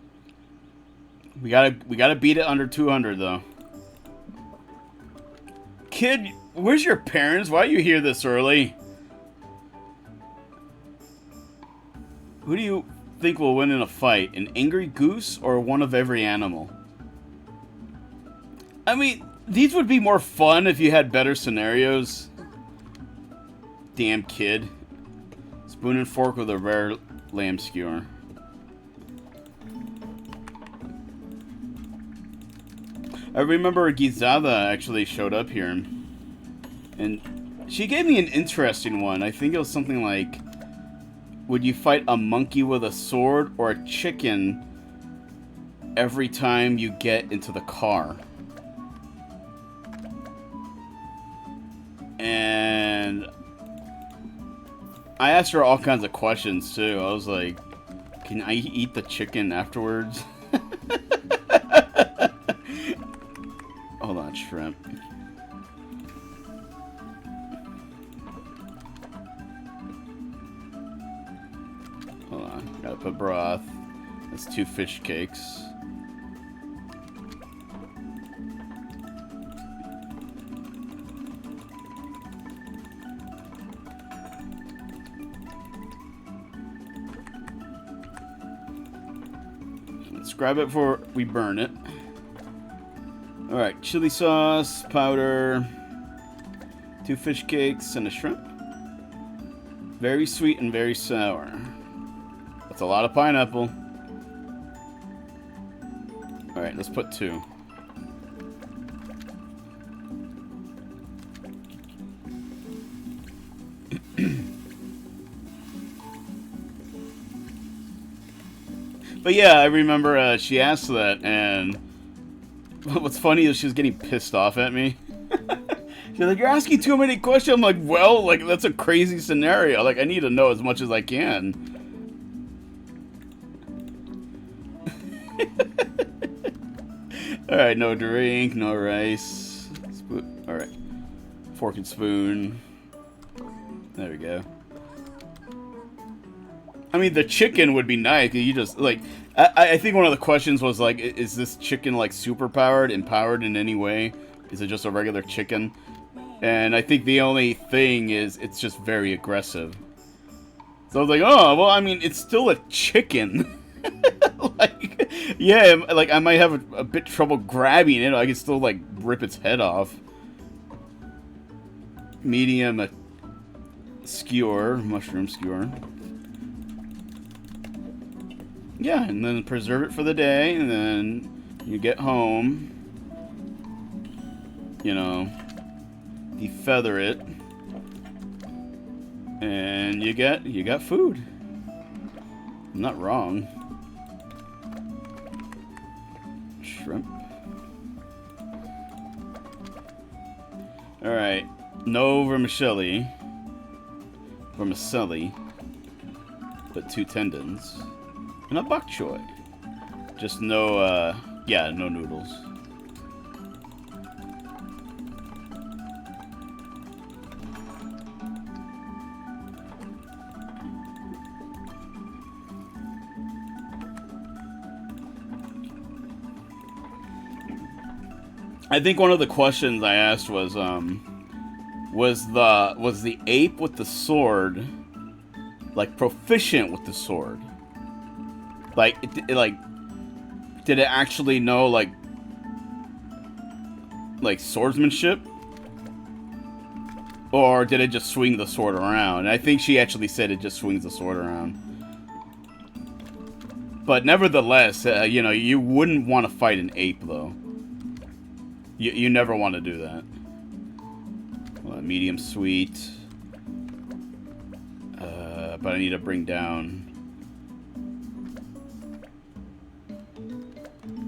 We gotta beat it under 200, though. Kid, where's your parents? Why are you here this early? Who do you think will win in a fight? An angry goose or one of every animal? I mean, these would be more fun if you had better scenarios. Damn kid. Spoon and fork with a rare lamb skewer. I remember Gizada actually showed up here. And she gave me an interesting one. I think it was something like, would you fight a monkey with a sword or a chicken every time you get into the car? I asked her all kinds of questions too. I was like, "Can I eat the chicken afterwards?" Hold on, shrimp. Hold on, gotta put broth. That's 2 fish cakes. Let's grab it before we burn it. Alright, chili sauce, powder, 2 fish cakes, and a shrimp. Very sweet and very sour. That's a lot of pineapple. Alright, let's put 2. But yeah, I remember she asked that, and what's funny is she was getting pissed off at me. She's like, "You're asking too many questions." I'm like, "Well, like, that's a crazy scenario. Like, I need to know as much as I can." Alright, no drink, no rice. Alright. Fork and spoon. There we go. I mean, the chicken would be nice. You just, like... I think one of the questions was, like, is this chicken, like, super-powered, empowered in any way? Is it just a regular chicken? And I think the only thing is it's just very aggressive. So I was like, oh, well, I mean, it's still a chicken. Like, yeah, like, I might have a bit trouble grabbing it. I can still, like, rip its head off. Medium skewer, mushroom skewer. Yeah, and then preserve it for the day, and then you get home, you know, defeather it, and you got food. I'm not wrong. Shrimp. Alright, no vermicelli. Vermicelli. But 2 tendons. And a bok choy. Just no, yeah, no noodles. I think one of the questions I asked was the ape with the sword, like, proficient with the sword? Like, did it actually know, like swordsmanship? Or did it just swing the sword around? And I think she actually said it just swings the sword around. But nevertheless, you know, you wouldn't want to fight an ape, though. You never want to do that. Medium sweet. But I need to bring down...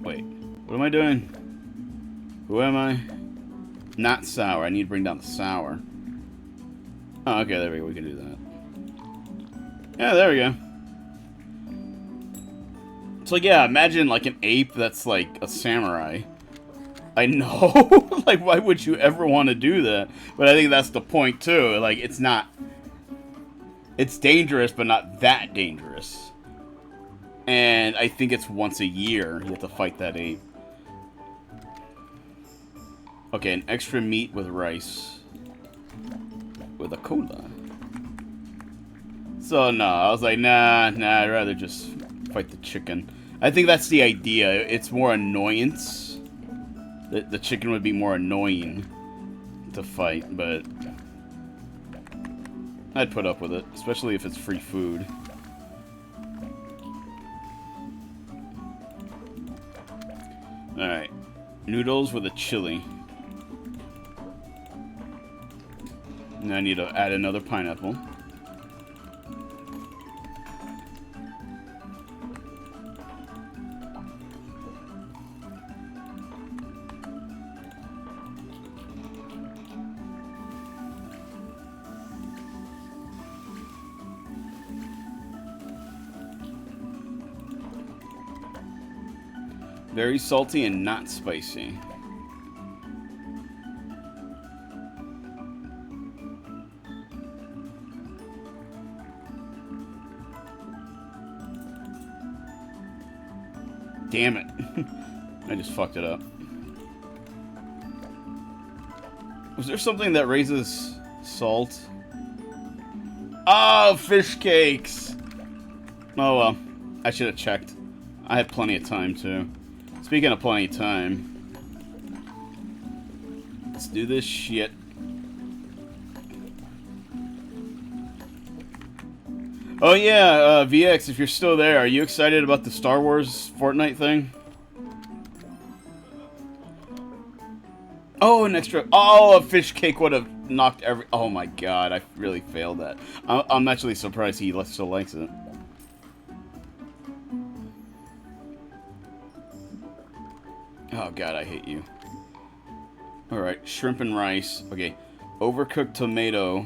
Wait, what am I doing? Who am I? Not sour. I need to bring down the sour. Oh, okay, there we go. We can do that. Yeah, there we go. So, yeah, imagine, like, an ape that's, like, a samurai. I know. Like, why would you ever want to do that? But I think that's the point, too. Like, it's not... It's dangerous, but not that dangerous. And I think it's once a year you have to fight that ape. Okay, an extra meat with rice. With a cola. So, no, I was like, nah, I'd rather just fight the chicken. I think that's the idea. It's more annoyance. The chicken would be more annoying to fight, but... I'd put up with it, especially if it's free food. Alright. Noodles with a chili. And I need to add another pineapple. Very salty and not spicy. Damn it. I just fucked it up. Was there something that raises salt? Oh, fish cakes! Oh well. I should have checked. I had plenty of time, too. Speaking of plenty of time. Let's do this shit. Oh yeah, VX, if you're still there, are you excited about the Star Wars Fortnite thing? Oh, an extra... Oh, a fish cake would have knocked every... Oh my god, I really failed that. I'm actually surprised he still likes it. Oh god, I hate you. Alright, shrimp and rice. Okay, overcooked tomato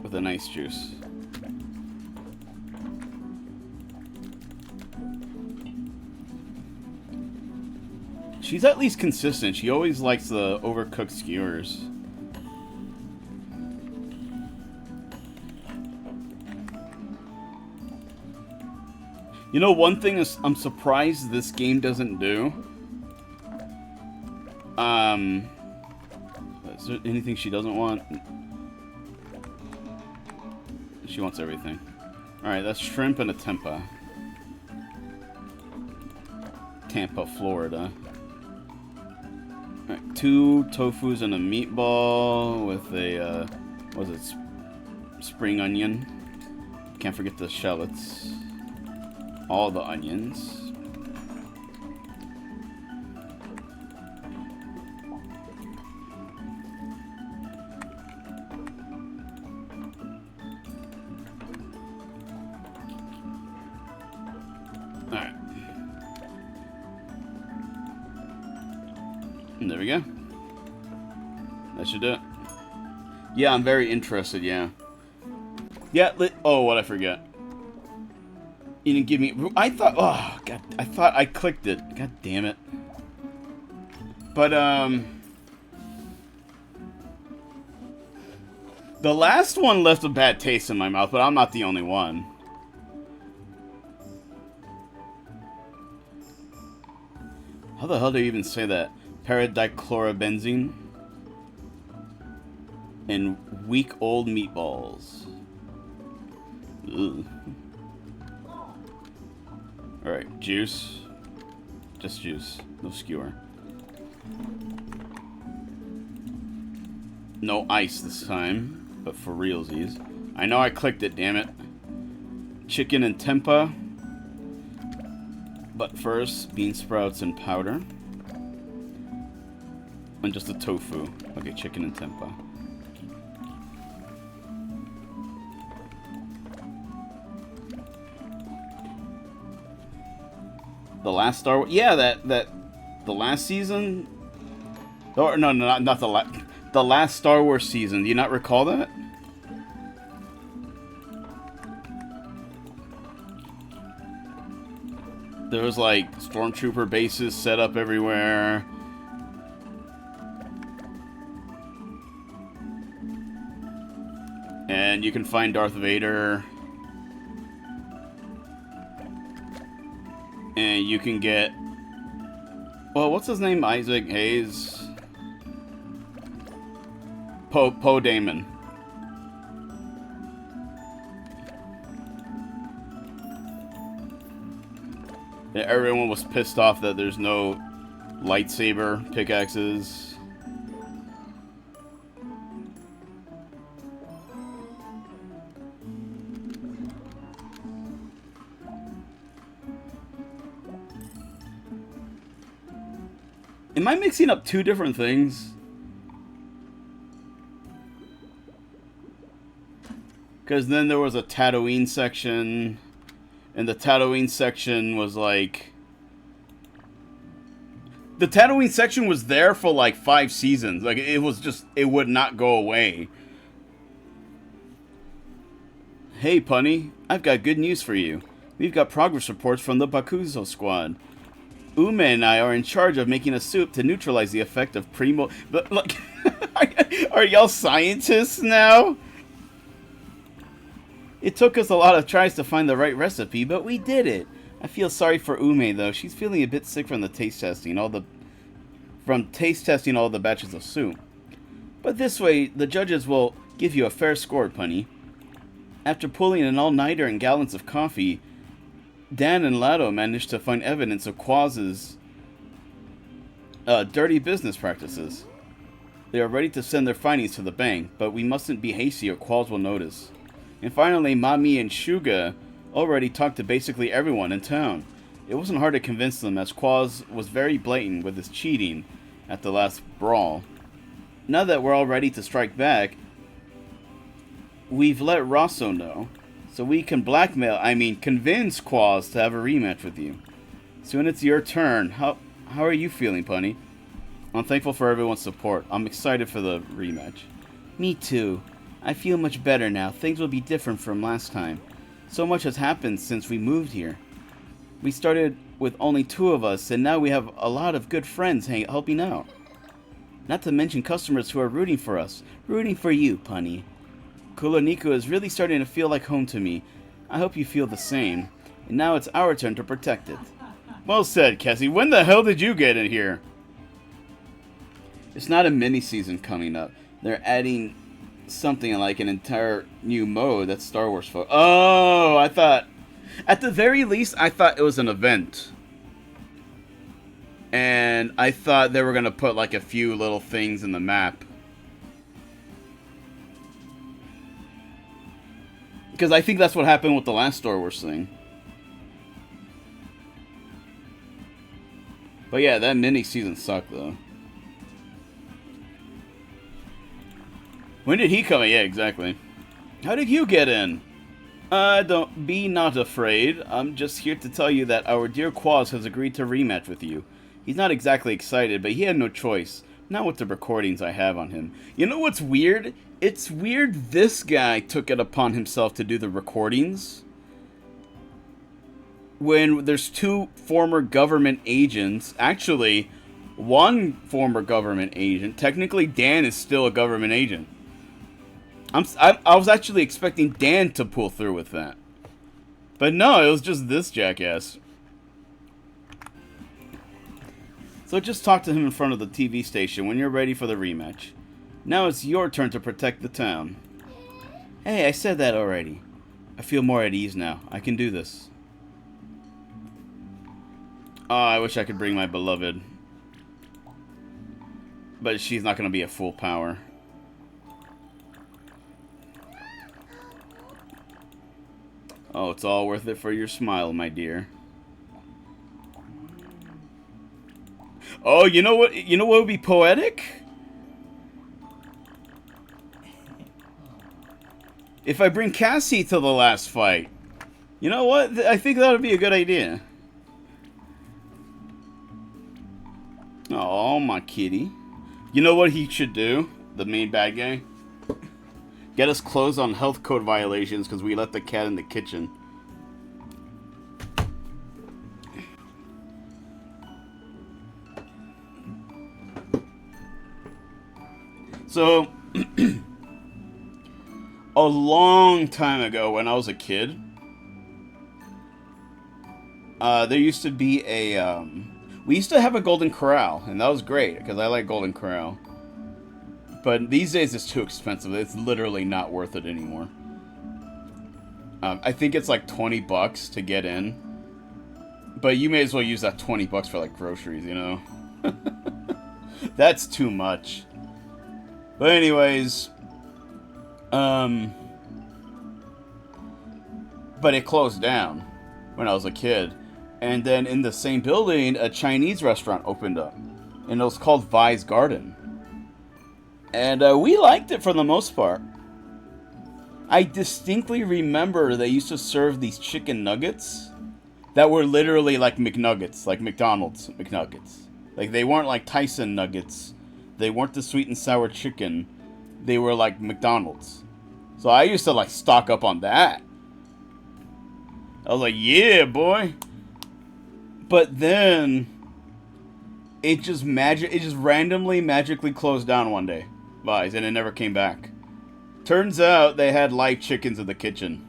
with a nice juice. She's at least consistent. She always likes the overcooked skewers. You know, one thing is I'm surprised this game doesn't do. Is there anything she doesn't want? She wants everything. Alright, that's shrimp and a tempeh. Tampa, Florida. Alright, 2 tofus and a meatball with a, what is it? Spring onion. Can't forget the shallots. All the onions. Alright. And there we go. That should do it. Yeah, I'm very interested, yeah. Yeah, oh, what I forget. You didn't give me... I thought... Oh, God. I thought I clicked it. God damn it. But, the last one left a bad taste in my mouth, but I'm not the only one. How the hell do you even say that? Paradichlorobenzene. And week-old meatballs. Ugh. Alright, juice. Just juice. No skewer. No ice this time, but for realsies. I know I clicked it, damn it. Chicken and tempeh. But first, bean sprouts and powder. And just a tofu. Okay, chicken and tempeh. The last Star Wars... Yeah, the last season... Or, no, not the last Star Wars season. Do you not recall that? There was, like, stormtrooper bases set up everywhere. And you can find Darth Vader. And you can get... Well, what's his name? Isaac Hayes? Poe Dameron. Yeah, everyone was pissed off that there's no lightsaber pickaxes. Am I mixing up two different things? Because then there was a Tatooine section, and the Tatooine section was like... The Tatooine section was there for like 5 seasons. Like, it was just... It would not go away. Hey, Punny. I've got good news for you. We've got progress reports from the Bakuso squad. Ume and I are in charge of making a soup to neutralize the effect of primo... But, look, are y'all scientists now? It took us a lot of tries to find the right recipe, but we did it. I feel sorry for Ume, though. She's feeling a bit sick from the taste testing, all the batches of soup. But this way, the judges will give you a fair score, Punny. After pulling an all-nighter and gallons of coffee, Dan and Lado managed to find evidence of Quaz's dirty business practices. They are ready to send their findings to the bank, but we mustn't be hasty or Quaz will notice. And finally, Mami and Sugah already talked to basically everyone in town. It wasn't hard to convince them, as Quaz was very blatant with his cheating at the last Brawl. Now that we're all ready to strike back, we've let Rosso know, so we can convince Quaz to have a rematch with you. Soon it's your turn. How are you feeling, Punny? I'm thankful for everyone's support. I'm excited for the rematch. Me too. I feel much better now. Things will be different from last time. So much has happened since we moved here. We started with only 2 of us, and now we have a lot of good friends helping out. Not to mention customers who are rooting for us. Rooting for you, Punny. Kuloniku is really starting to feel like home to me. I hope you feel the same. And now it's our turn to protect it. Well said, Cassie. When the hell did you get in here? It's not a mini-season coming up. They're adding something like an entire new mode that's Star Wars folk. Oh, I thought... At the very least, I thought it was an event. And I thought they were going to put like a few little things in the map. Because I think that's what happened with the last Star Wars thing. But yeah, that mini-season sucked, though. When did he come in? Yeah, exactly. How did you get in? Don't be not afraid. I'm just here to tell you that our dear Quaz has agreed to rematch with you. He's not exactly excited, but he had no choice. Not with the recordings I have on him. You know what's weird? It's weird this guy took it upon himself to do the recordings. When there's 2 former government agents. Actually, 1 former government agent. Technically, Dan is still a government agent. I was actually expecting Dan to pull through with that. But no, it was just this jackass. So just talk to him in front of the TV station when you're ready for the rematch. Now it's your turn to protect the town. Hey, I said that already. I feel more at ease now. I can do this. Oh, I wish I could bring my beloved. But she's not going to be at full power. Oh, it's all worth it for your smile, my dear. Oh, you know what? You know what would be poetic? If I bring Cassie to the last fight. You know what? I think that would be a good idea. Oh, my kitty. You know what he should do? The main bad guy? Get us closed on health code violations because we let the cat in the kitchen. So, a long time ago when I was a kid, there used to be a, we used to have a Golden Corral, and that was great because I like Golden Corral. But these days it's too expensive. It's literally not worth it anymore. I think it's like $20 to get in. But you may as well use that $20 for like groceries, you know? That's too much. But anyways, but it closed down when I was a kid. And then in the same building, a Chinese restaurant opened up. And it was called Vi's Garden. And we liked it for the most part. I distinctly remember they used to serve these chicken nuggets that were literally like McNuggets, like McDonald's McNuggets. Like, they weren't like Tyson nuggets. They weren't the sweet and sour chicken. They were like McDonald's. So I used to like stock up on that. I was like, yeah, boy. But then it just randomly magically closed down one day. And it never came back. Turns out they had live chickens in the kitchen.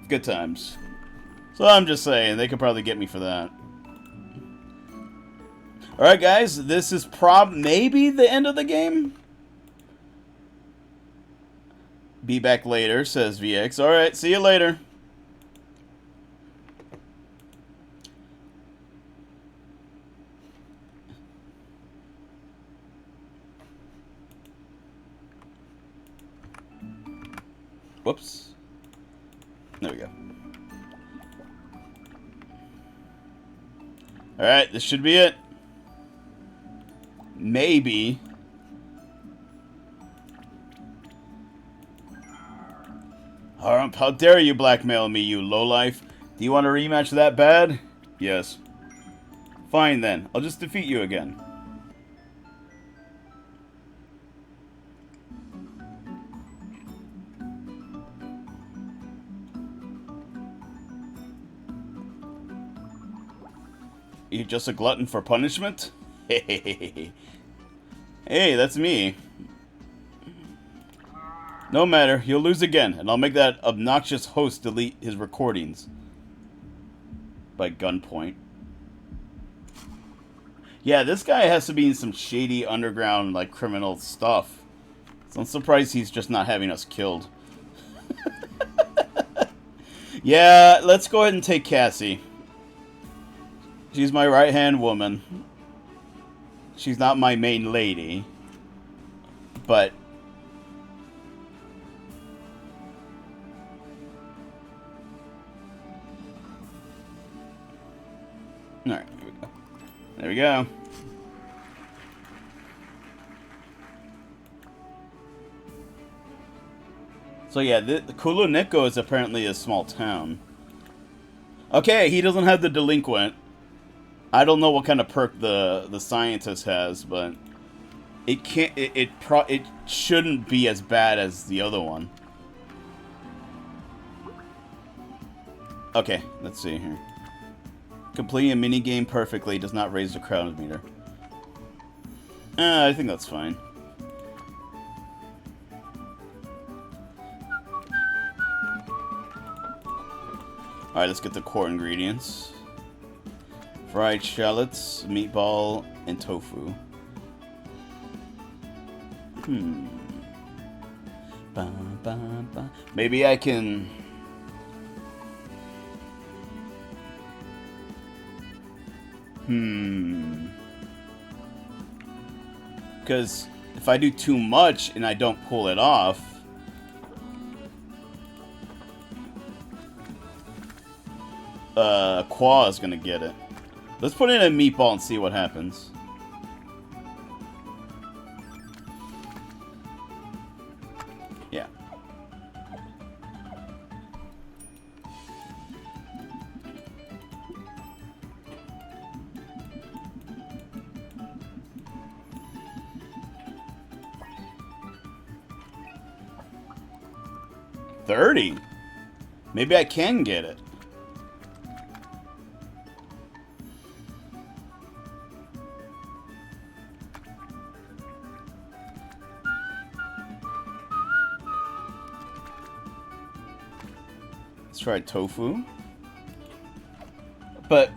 Good times. So I'm just saying, they could probably get me for that. Alright guys, this is maybe the end of the game? Be back later, says VX. Alright, see you later. Whoops. There we go. Alright, this should be it. Maybe. How dare you blackmail me, you lowlife? Do you want a rematch that bad? Yes. Fine then. I'll just defeat you again. You just a glutton for punishment? Hey, that's me. No matter, you'll lose again, and I'll make that obnoxious host delete his recordings. By gunpoint. Yeah, this guy has to be in some shady underground, like, criminal stuff. So I'm surprised he's just not having us killed. Yeah, let's go ahead and take Cassie. She's my right-hand woman. She's not my main lady. But... Alright, here we go. There we go. So yeah, the Kulo Niku is apparently a small town. Okay, he doesn't have the delinquent. I don't know what kind of perk the scientist has, but it can't. It shouldn't be as bad as the other one. Okay, let's see here. Completing a mini game perfectly does not raise the crowd meter. I think that's fine. Alright, let's get the core ingredients. Fried shallots, meatball, and tofu. Maybe I can... Because if I do too much and I don't pull it off... Qua is gonna get it. Let's put in a meatball and see what happens. Yeah. $30? Maybe I can get it. Try tofu. But,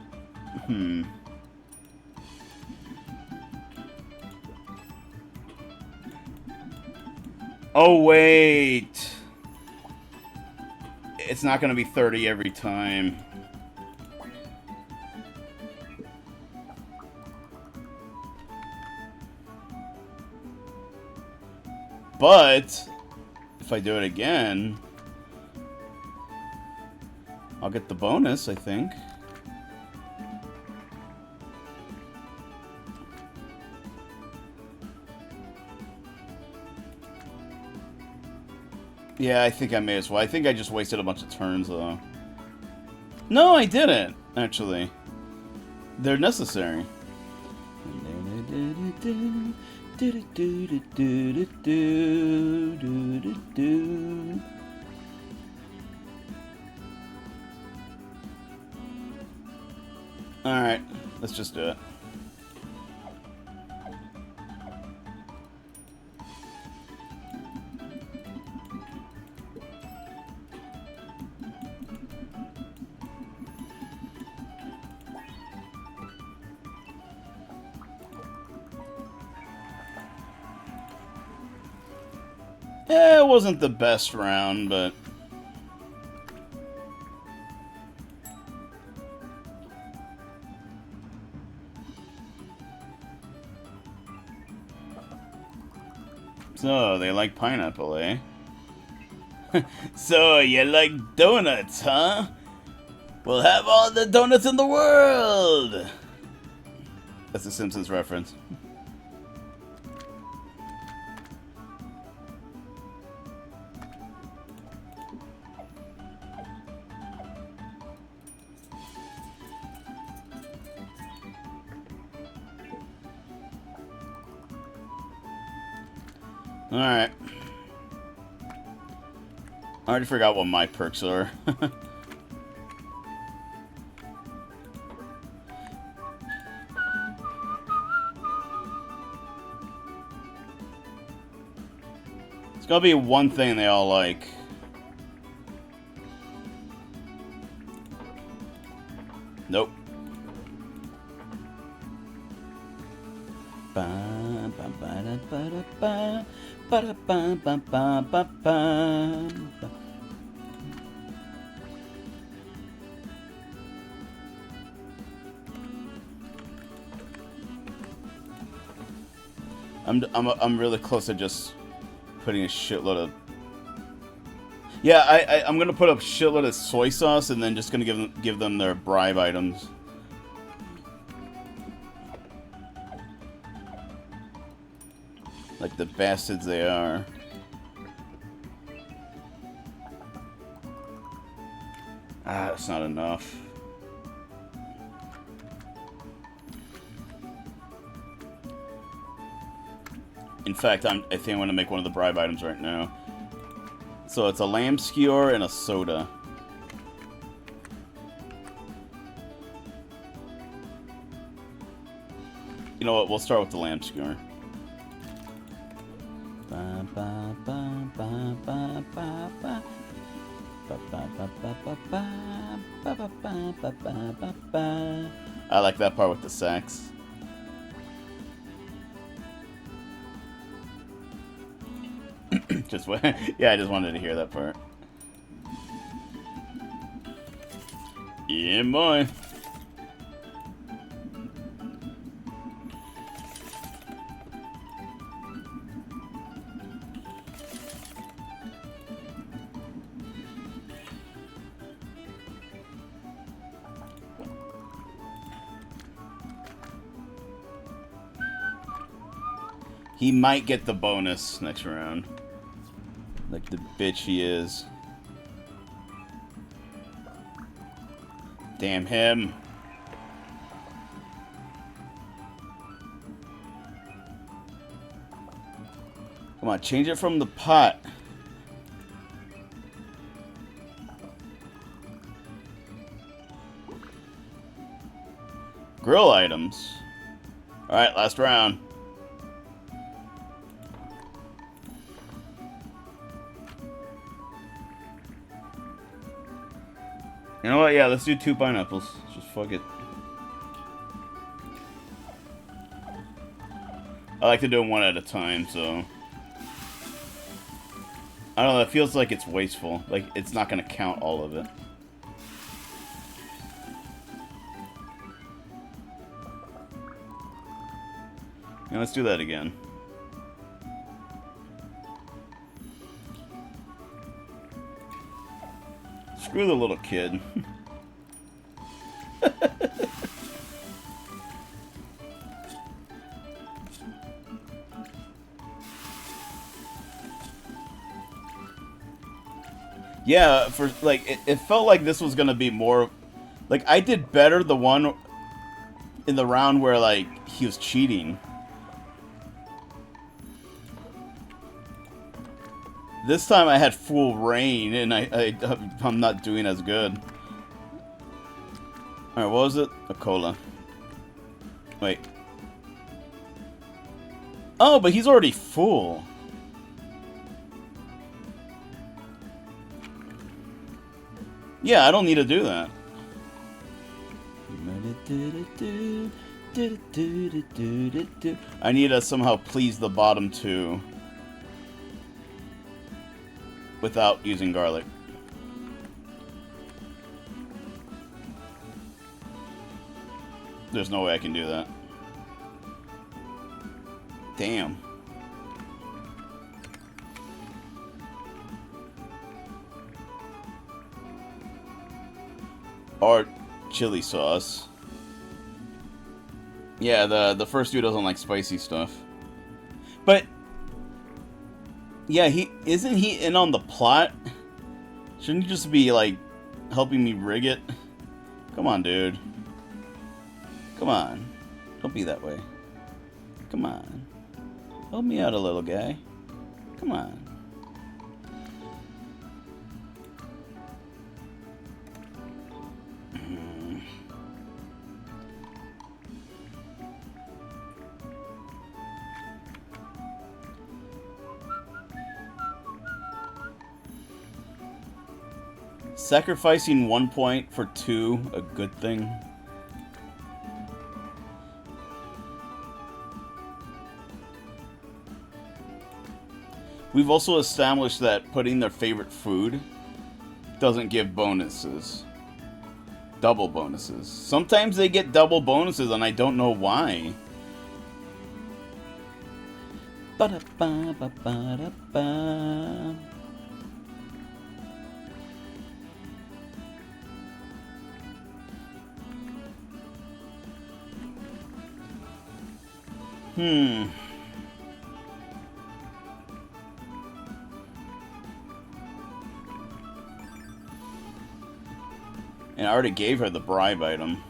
Oh, wait. It's not going to be 30 every time. But, if I do it again... I'll get the bonus, I think. Yeah, I think I may as well. I think I just wasted a bunch of turns, though. No, I didn't, actually. They're necessary. Alright, let's just do it. Yeah, it wasn't the best round, but... So, they like pineapple, eh? So, you like donuts, huh? We'll have all the donuts in the world! That's a Simpsons reference. Alright. I already forgot what my perks are. It's gotta be one thing they all like. Nope. I'm really close to just putting a shitload of... Yeah, I'm gonna put a shitload of soy sauce and then just gonna give them their bribe items. Like the bastards they are. Ah, that's not enough. In fact, I think I'm gonna make one of the bribe items right now. So it's a lamb skewer and a soda. You know what? We'll start with the lamb skewer. I like that part with the sax. Yeah, I just wanted to hear that part. Yeah, boy. He might get the bonus next round. Like the bitch he is. Damn him. Come on, change it from the pot. Grill items. Alright, last round. You know what? Yeah, let's do 2 pineapples. Just fuck it. I like to do them one at a time, so... I don't know, it feels like it's wasteful. Like, it's not gonna count all of it. Yeah, let's do that again. Screw the little kid. Yeah, for like it felt like this was gonna be more like I did better the one in the round where like he was cheating. This time I had full rain, and I'm not doing as good. Alright, what was it? A cola. Wait. Oh, but he's already full. Yeah, I don't need to do that. I need to somehow please the bottom two without using garlic. There's no way I can do that. Damn. Or chili sauce. Yeah, the first dude doesn't like spicy stuff. But yeah, isn't he in on the plot? Shouldn't he just be like helping me rig it? Come on, dude. Come on. Don't be that way. Come on. Help me out a little, guy. Come on. Sacrificing 1 point for 2, a good thing. We've also established that putting their favorite food doesn't give bonuses. Double bonuses. Sometimes they get double bonuses and I don't know why. Ba-da-ba-ba-ba-da-ba. And I already gave her the bribe item.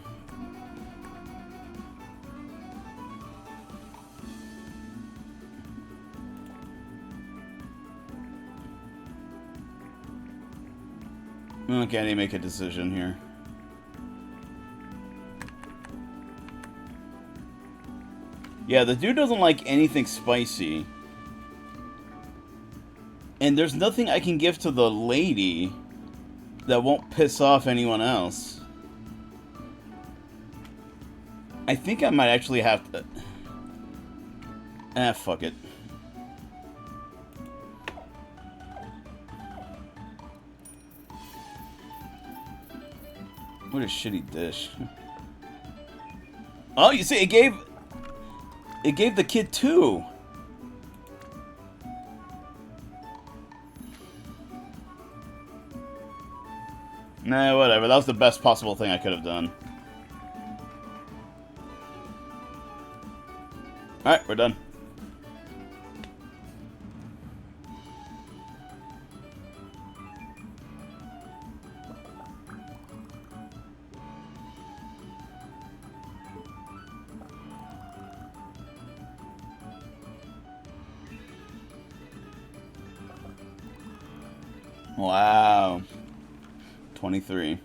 Okay, I need to make a decision here. Yeah, the dude doesn't like anything spicy. And there's nothing I can give to the lady that won't piss off anyone else. I think I might actually have to... fuck it. What a shitty dish. Oh, you see, it gave the kid 2. Nah, whatever. That was the best possible thing I could have done. Alright, we're done. Wow. 23.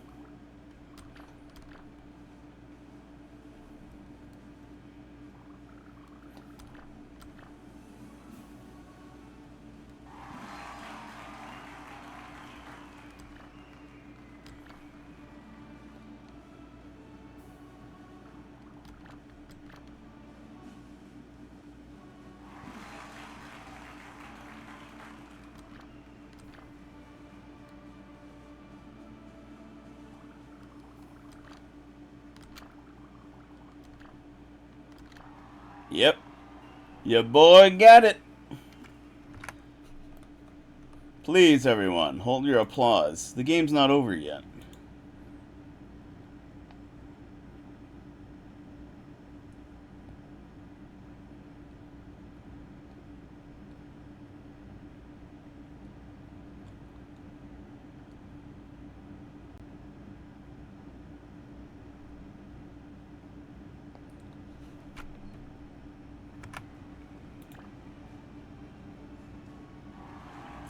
Yep. Your boy got it. Please, everyone, hold your applause. The game's not over yet.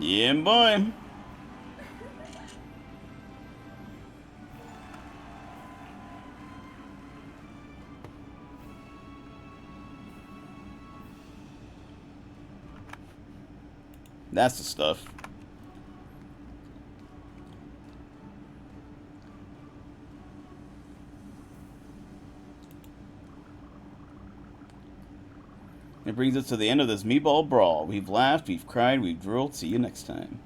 Yeah, boy. That's the stuff. It brings us to the end of this Meatball Brawl. We've laughed, we've cried, we've drooled. See you next time.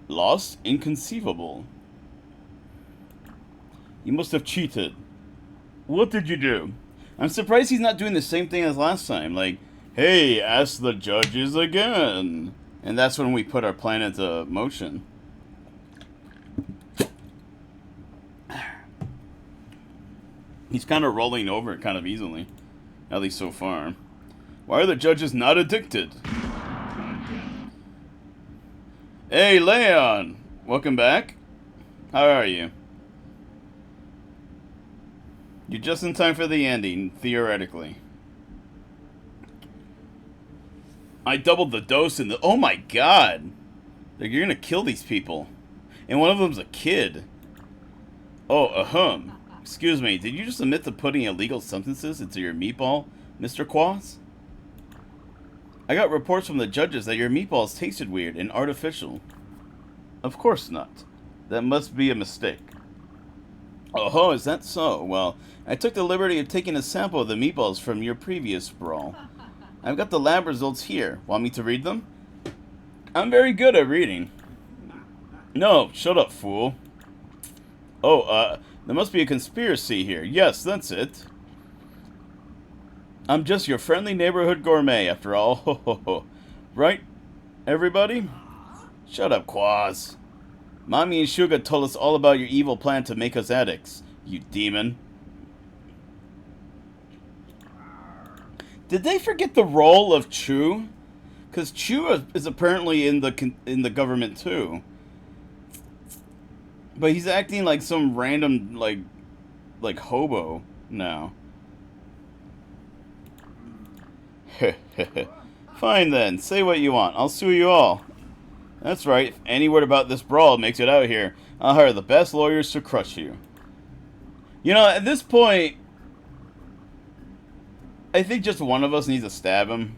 Lost? Inconceivable. You must have cheated. What did you do? I'm surprised he's not doing the same thing as last time. Like, hey, ask the judges again. And that's when we put our plan into motion. He's kind of rolling over it kind of easily. At least so far. Why are the judges not addicted? Hey, Leon! Welcome back. How are you? You're just in time for the ending, theoretically. I doubled the dose in the... Oh my god! You're gonna kill these people. And one of them's a kid. Oh, Excuse me, did you just admit to putting illegal substances into your meatball, Mr. Quaz? I got reports from the judges that your meatballs tasted weird and artificial. Of course not. That must be a mistake. Oh, is that so? Well, I took the liberty of taking a sample of the meatballs from your previous brawl. I've got the lab results here. Want me to read them? I'm very good at reading. No, shut up, fool. Oh, there must be a conspiracy here. Yes, that's it. I'm just your friendly neighborhood gourmet, after all. Ho ho ho. Right, everybody? Shut up, Quaz. Mommy and Sugah told us all about your evil plan to make us addicts, you demon. Did they forget the role of Chew? Because Chew is apparently in the government too. But he's acting like some random, like hobo now. Fine then, say what you want. I'll sue you all. That's right, if any word about this brawl makes it out here, I'll hire the best lawyers to crush you. You know, at this point, I think just one of us needs to stab him.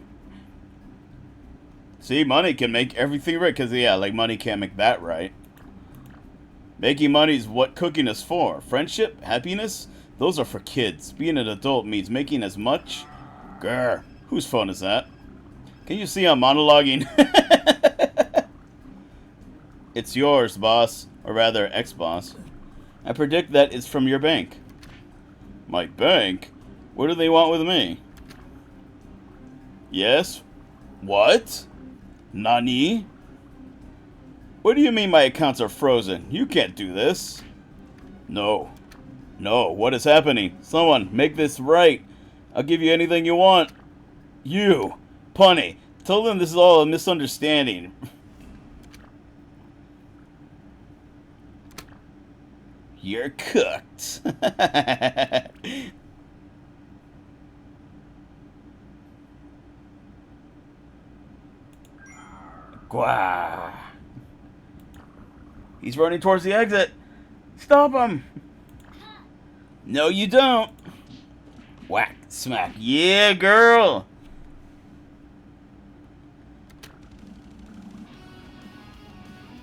See, money can make everything right, because, yeah, like, money can't make that right. Making money is what cooking is for. Friendship, happiness, those are for kids. Being an adult means making as much... Grr, whose phone is that? Can you see I'm monologuing? It's yours, boss. Or rather, ex-boss. I predict that it's from your bank. My bank? What do they want with me? Yes? What? Nani? What do you mean my accounts are frozen? You can't do this. No. No, what is happening? Someone, make this right. I'll give you anything you want. You, Punny, tell them this is all a misunderstanding. You're cooked. Gwah. He's running towards the exit. Stop him. No, you don't. Whack, smack. Yeah, girl.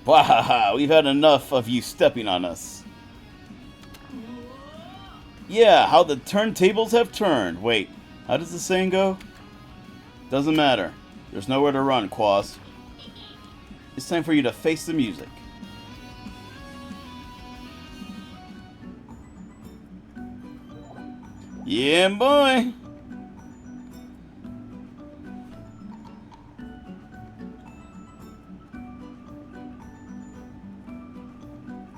Wahaha, we've had enough of you stepping on us. Yeah, how the turntables have turned. Wait, how does the saying go? Doesn't matter. There's nowhere to run, Quaz. It's time for you to face the music. Yeah, boy.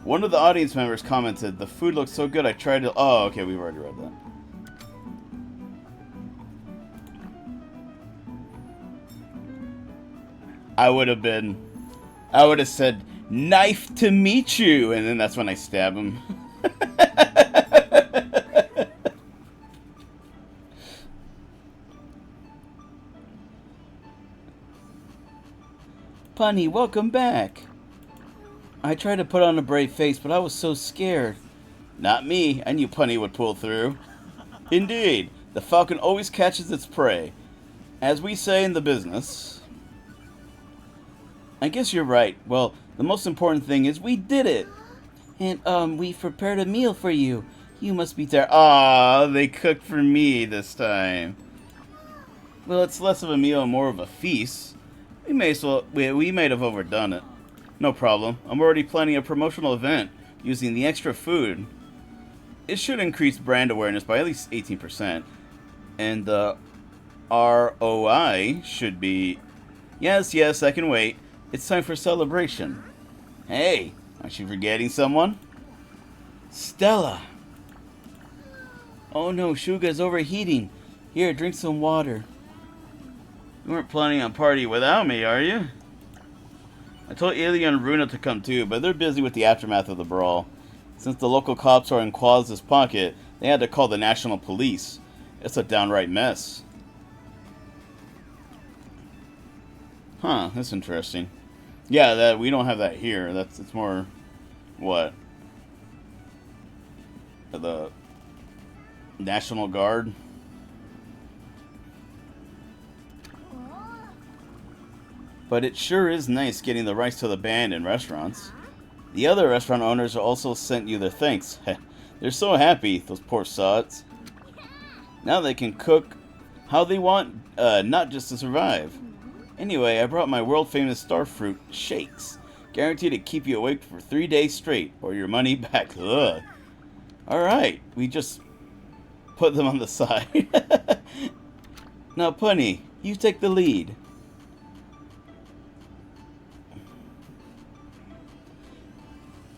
One of the audience members commented, "The food looks so good I tried to..." Oh, okay, we've already read that. I would have said, "Knife to meet you," and then that's when I stab him. Punny, welcome back. I tried to put on a brave face, but I was so scared. Not me. I knew Punny would pull through. Indeed, the falcon always catches its prey. As we say in the business. I guess you're right. Well, the most important thing is we did it. And, we prepared a meal for you. You must be there. Ah, they cooked for me this time. Well, it's less of a meal and more of a feast. We might have overdone it. No problem. I'm already planning a promotional event using the extra food. It should increase brand awareness by at least 18%. And the ROI should be... Yes, I can wait. It's time for celebration. Hey, aren't you forgetting someone? Stella! Oh no, Suga's overheating. Here, drink some water. You weren't planning on partying without me, are you? I told Ilya and Runa to come too, but they're busy with the aftermath of the brawl. Since the local cops are in Quaz's pocket, they had to call the national police. It's a downright mess. Huh, that's interesting. Yeah, we don't have that here. It's more... What? The National Guard? But it sure is nice getting the rights to the band in restaurants. The other restaurant owners also sent you their thanks. They're so happy, those poor sods. Now they can cook how they want, not just to survive. Anyway, I brought my world-famous starfruit shakes. Guaranteed to keep you awake for 3 days straight, or your money back. Ugh. Alright, we just put them on the side. Now, Punny, you take the lead.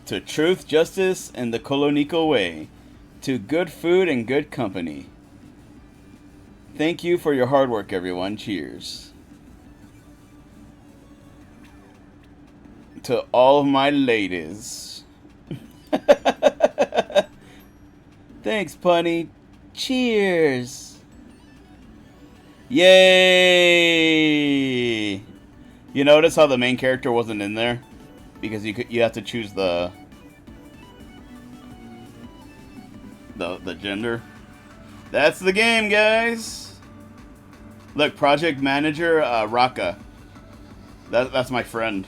To truth, justice, and the Kuloniku way. To good food and good company. Thank you for your hard work, everyone. Cheers. To all of my ladies. Thanks, Punny. Cheers. Yay! You notice how the main character wasn't in there? Because you have to choose the gender. That's the game, guys. Look, project manager Raka. That's my friend.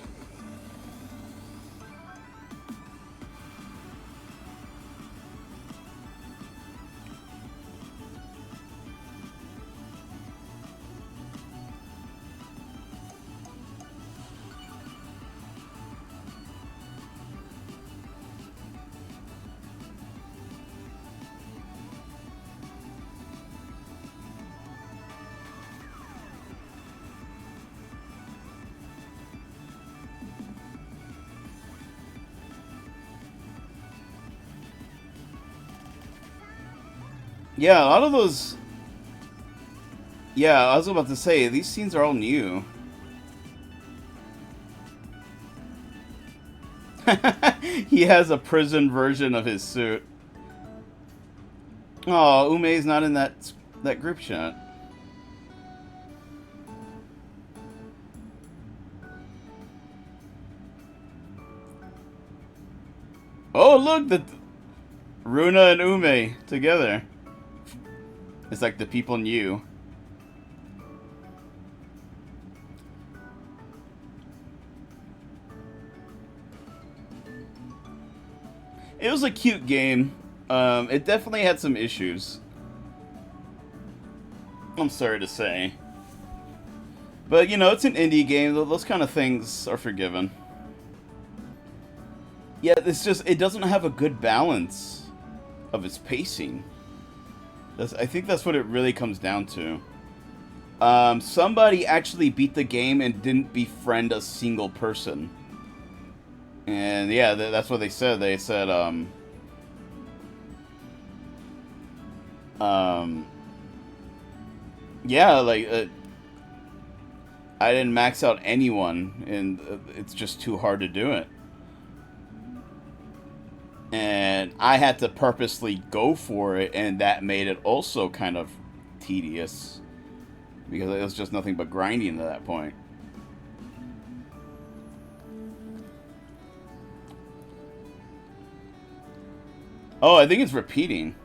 Yeah, a lot of those... Yeah, I was about to say, these scenes are all new. He has a prison version of his suit. Oh, Ume's not in that group chat. Oh, look! Runa and Ume together. It's like the people knew. It was a cute game. It definitely had some issues. I'm sorry to say. But, you know, it's an indie game. Those kind of things are forgiven. Yeah, it's just, it doesn't have a good balance of its pacing. I think that's what it really comes down to. Somebody actually beat the game and didn't befriend a single person. And yeah, that's what they said. They said, yeah, like, I didn't max out anyone, and it's just too hard to do it. And I had to purposely go for it, and that made it also kind of tedious. Because it was just nothing but grinding at that point. Oh, I think it's repeating.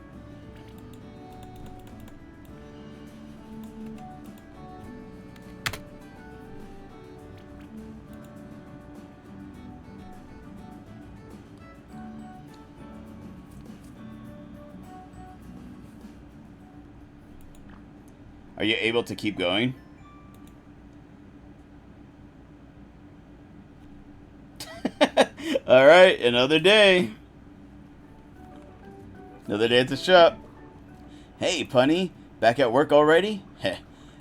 Are you able to keep going? Alright, another day. Another day at the shop. Hey, Punny. Back at work already? Heh.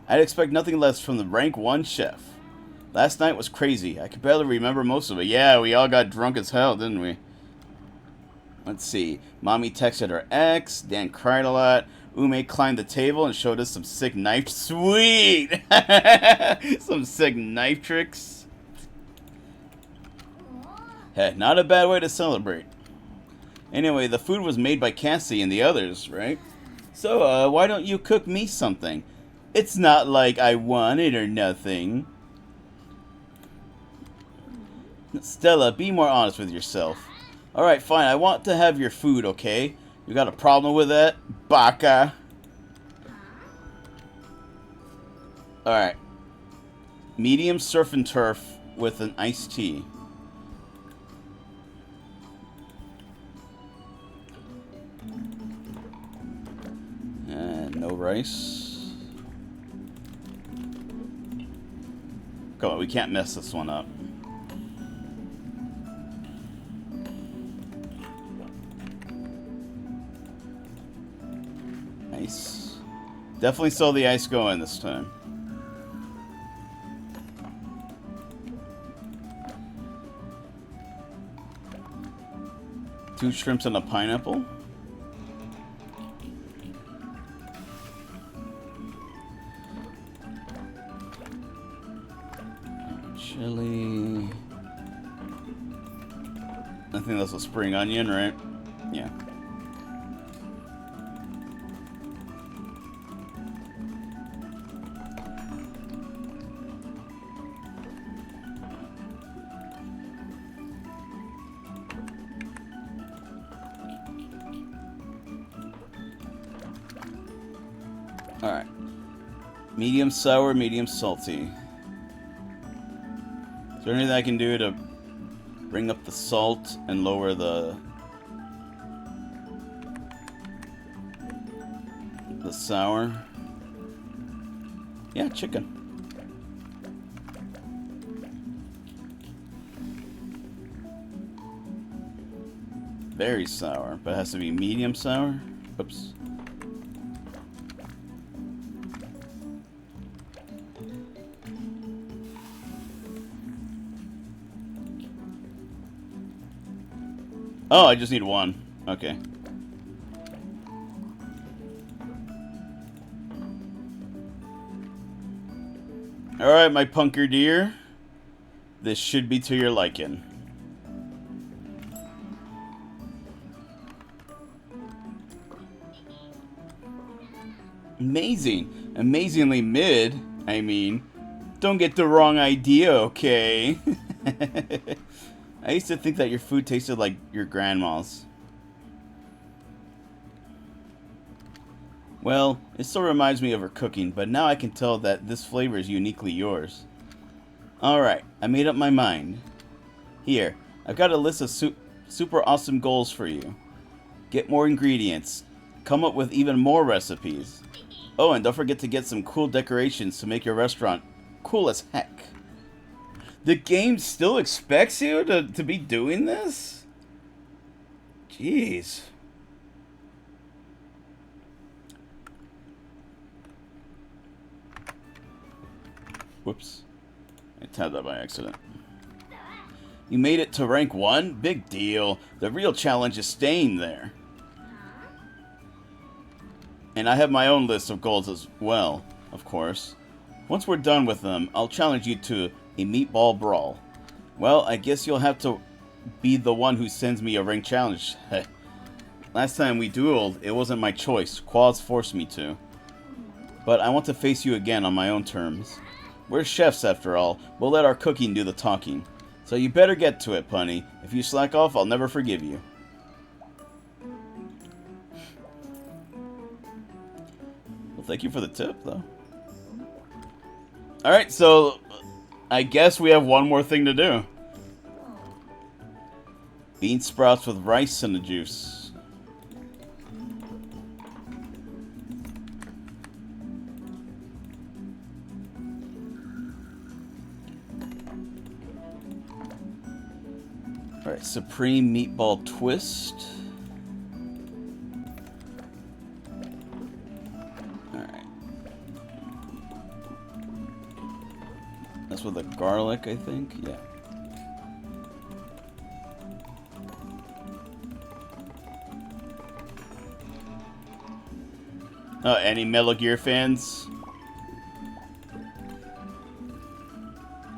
I'd expect nothing less from the rank 1 chef. Last night was crazy. I could barely remember most of it. Yeah, we all got drunk as hell, didn't we? Let's see. Mommy texted her ex. Dan cried a lot. Ume climbed the table and showed us some sick knife. Sweet! Some sick knife tricks. Heh, not a bad way to celebrate. Anyway, the food was made by Cassie and the others, right? So, why don't you cook me something? It's not like I want it or nothing. Stella, be more honest with yourself. Alright, fine. I want to have your food, okay? You got a problem with that? Baka. Alright. Medium surf and turf with an iced tea. And no rice. Come on, we can't mess this one up. Nice. Definitely saw the ice go in this time. Two shrimps and a pineapple. Chili. I think that's a spring onion, right? Yeah. Alright. Medium sour, medium salty. Is there anything I can do to bring up the salt and lower the sour? Yeah, chicken. Very sour, but it has to be medium sour. Oops. Oh, I just need one. Okay. Alright, my punker dear. This should be to your liking. Amazing. Amazingly mid, I mean. Don't get the wrong idea, okay? I used to think that your food tasted like your grandma's. Well, it still reminds me of her cooking, but now I can tell that this flavor is uniquely yours. Alright, I made up my mind. Here, I've got a list of super awesome goals for you. Get more ingredients. Come up with even more recipes. Oh, and don't forget to get some cool decorations to make your restaurant cool as heck. The game still expects you to be doing this? Jeez. Whoops. I tabbed that by accident. You made it to rank 1? Big deal. The real challenge is staying there. And I have my own list of goals as well, of course. Once we're done with them, I'll challenge you to a Meatball Brawl. Well, I guess you'll have to be the one who sends me a rank challenge. Last time we dueled, it wasn't my choice. Quads forced me to. But I want to face you again on my own terms. We're chefs after all. We'll let our cooking do the talking. So you better get to it, Punny. If you slack off, I'll never forgive you. thank you for the tip, though. Alright, so I guess we have one more thing to do. Bean sprouts with rice in the juice. Alright, Supreme Meatball Twist. Alright. That's with the garlic, I think? Yeah. Any Metal Gear fans?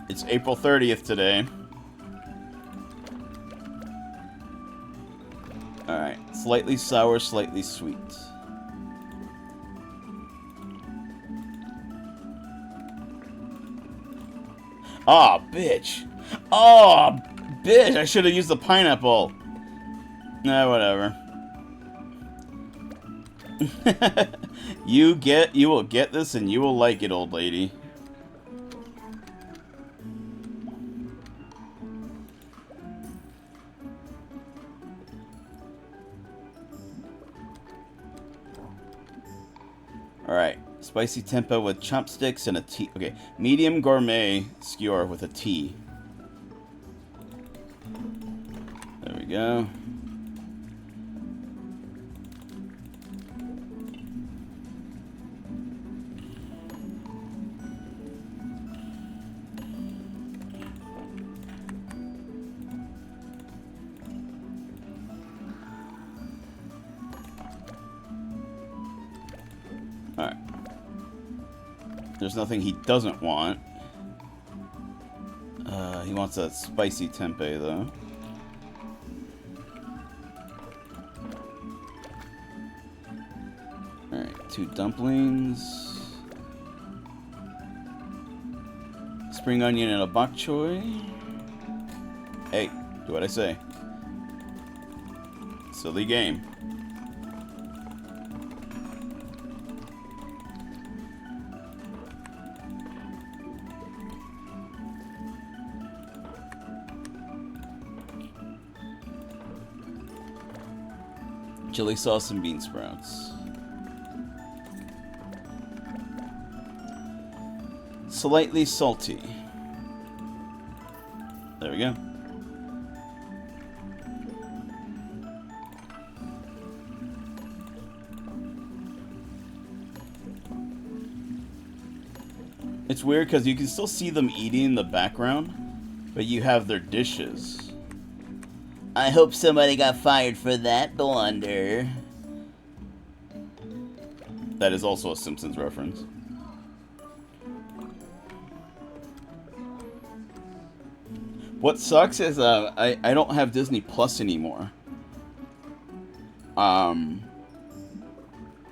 It's April 30th today. Alright, slightly sour, slightly sweet. Aw, bitch. Oh, bitch, I should have used the pineapple. Nah, whatever. You will get this and you will like it, old lady. Alright, spicy tempeh with chopsticks and a tea. Okay, medium gourmet skewer with a tea. There we go. Alright. There's nothing he doesn't want. He wants a spicy tempeh, though. Alright, 2 dumplings. Spring onion and a bok choy. Hey, do what I say. Silly game. Chili sauce and bean sprouts. Slightly salty. There we go. It's weird because you can still see them eating in the background, but you have their dishes. I hope somebody got fired for that blunder. That is also a Simpsons reference. What sucks is I don't have Disney Plus anymore.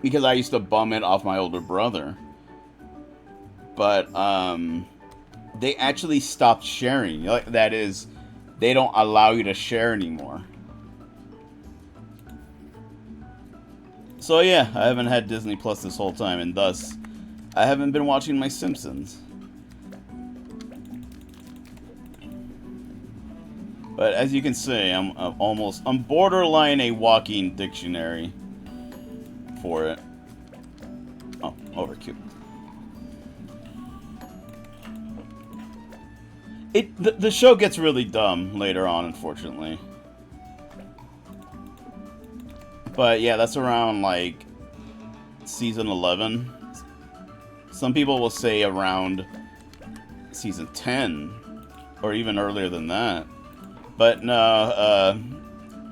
Because I used to bum it off my older brother. But they actually stopped sharing. That is, they don't allow you to share anymore. So yeah, I haven't had Disney Plus this whole time, and thus, I haven't been watching my Simpsons. But as you can see, I'm borderline a walking dictionary for it. Oh, overkill. The show gets really dumb later on, unfortunately. But yeah, that's around like season 11. Some people will say around season 10, or even earlier than that. But no,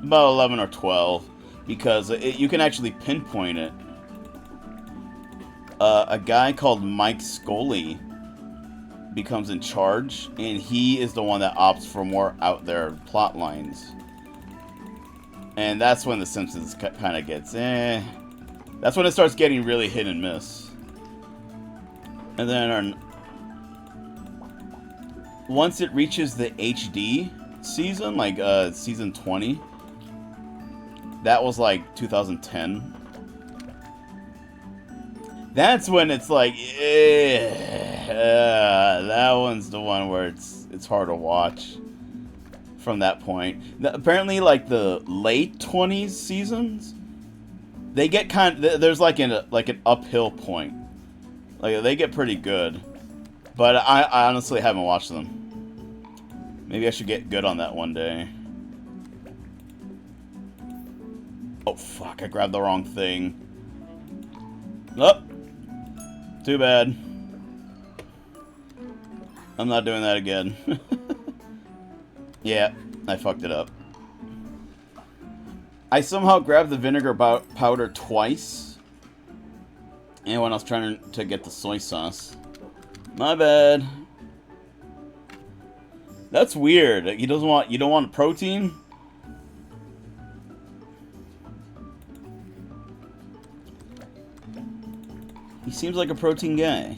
about 11 or 12, because you can actually pinpoint it. A guy called Mike Scully becomes in charge, and he is the one that opts for more out there plot lines. And that's when The Simpsons kind of gets, That's when it starts getting really hit and miss. And then once it reaches the HD season, like season 20, that was like 2010. That's when it's like, that one's the one where it's hard to watch from that point. Apparently, like the late 20s seasons, they get there's like an uphill point. Like they get pretty good, but I honestly haven't watched them. Maybe I should get good on that one day. Oh fuck! I grabbed the wrong thing. Oh, too bad. I'm not doing that again. Yeah, I fucked it up. I somehow grabbed the vinegar powder twice. And when I was trying to get the soy sauce. My bad. That's weird. You don't want protein? He seems like a protein guy.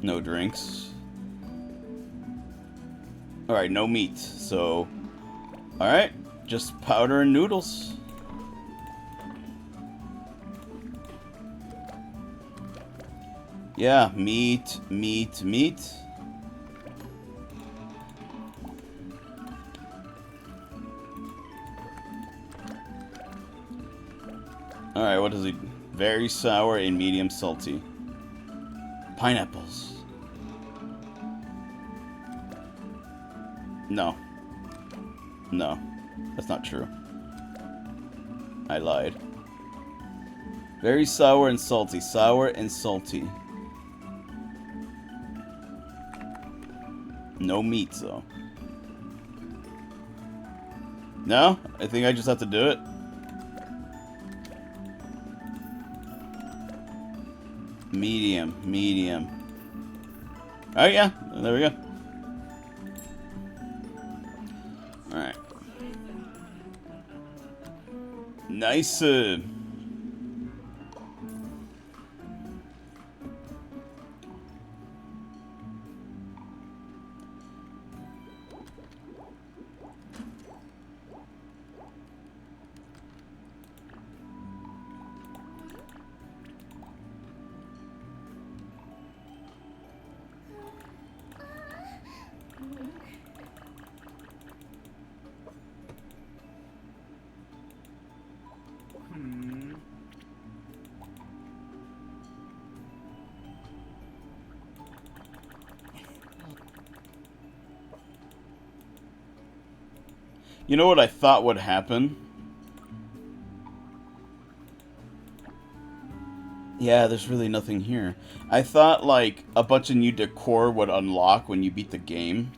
No drinks. Alright, no meat. So, alright, just powder and noodles. Yeah, meat. Alright, what is it? Very sour and medium salty. Pineapples. No. No. That's not true. I lied. Very sour and salty. Sour and salty. No meat, though. No? I think I just have to do it. Medium. Alright, yeah. There we go. Alright. Nice. You know what I thought would happen? Yeah, there's really nothing here. I thought, like, a bunch of new decor would unlock when you beat the game.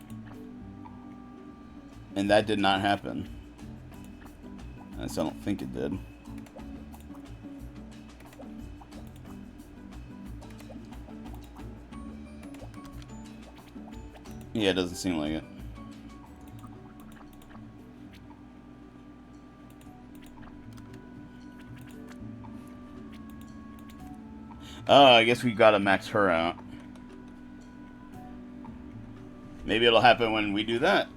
And that did not happen. At least I don't think it did. Yeah, it doesn't seem like it. Oh, I guess we gotta max her out. Maybe it'll happen when we do that.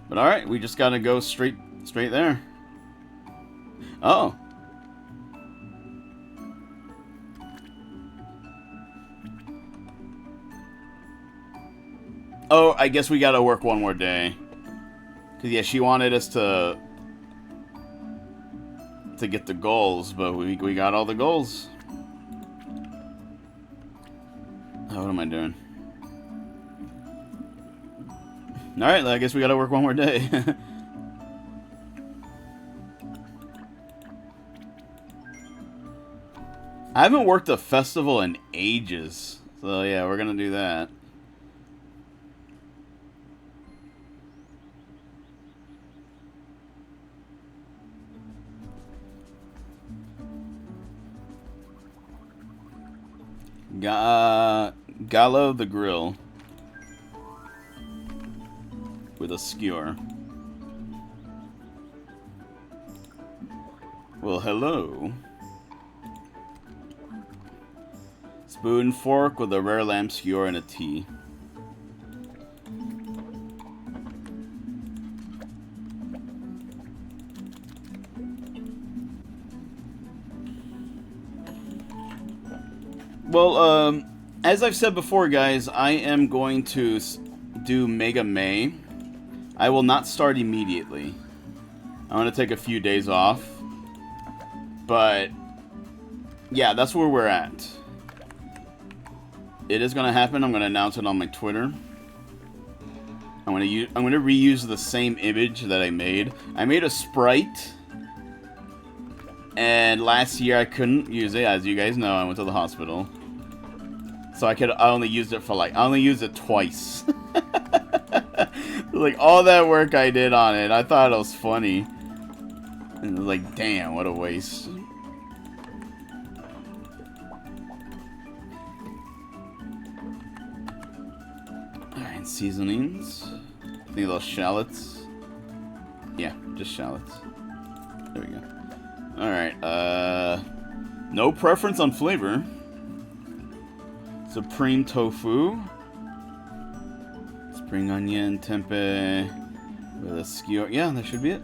But alright, we just gotta go straight there. Oh. Oh, I guess we gotta work one more day. Cause yeah, she wanted us to get the goals, but we got all the goals. Oh, what am I doing? Alright, I guess we gotta work one more day. I haven't worked a festival in ages. So yeah, we're gonna do that. Gallo the Grill with a skewer. Well, hello. Spoon fork with a rare lamb skewer and a tea. Well, as I've said before, guys, I am going to do Mega May. I will not start immediately. I'm going to take a few days off. But, yeah, that's where we're at. It is going to happen. I'm going to announce it on my Twitter. I'm going to reuse the same image that I made. I made a sprite. And last year I couldn't use it. As you guys know, I went to the hospital. So I only used it I only used it twice. Like, all that work I did on it, I thought it was funny. And it was like, damn, what a waste. Alright, seasonings. I think those shallots. Yeah, just shallots. There we go. Alright, no preference on flavor. Supreme tofu. Spring onion, tempeh, with a skewer. Yeah, that should be it.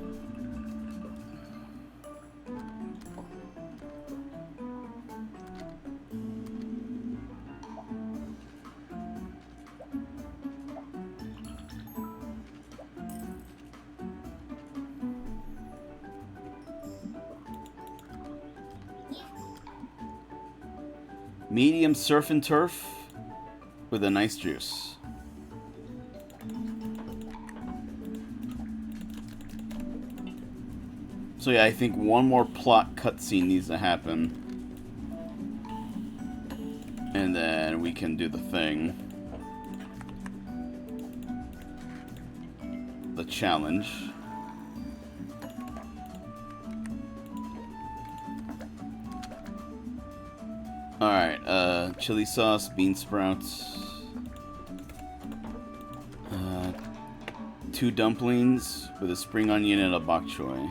Medium surf and turf with a nice juice. So yeah, I think one more plot cutscene needs to happen. And then we can do the thing. The challenge. Alright, chili sauce, bean sprouts. 2 dumplings with a spring onion and a bok choy.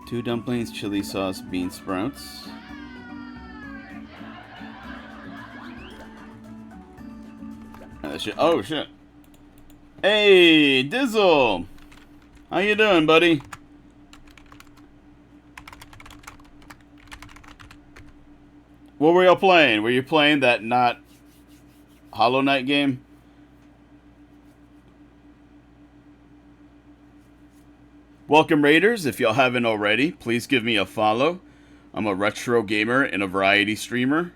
Two dumplings, chili sauce, bean sprouts. Oh shit! Hey, Dizzle, how you doing, buddy? What were y'all playing? Were you playing that not Hollow Knight game? Welcome, Raiders. If y'all haven't already, please give me a follow. I'm a retro gamer and a variety streamer.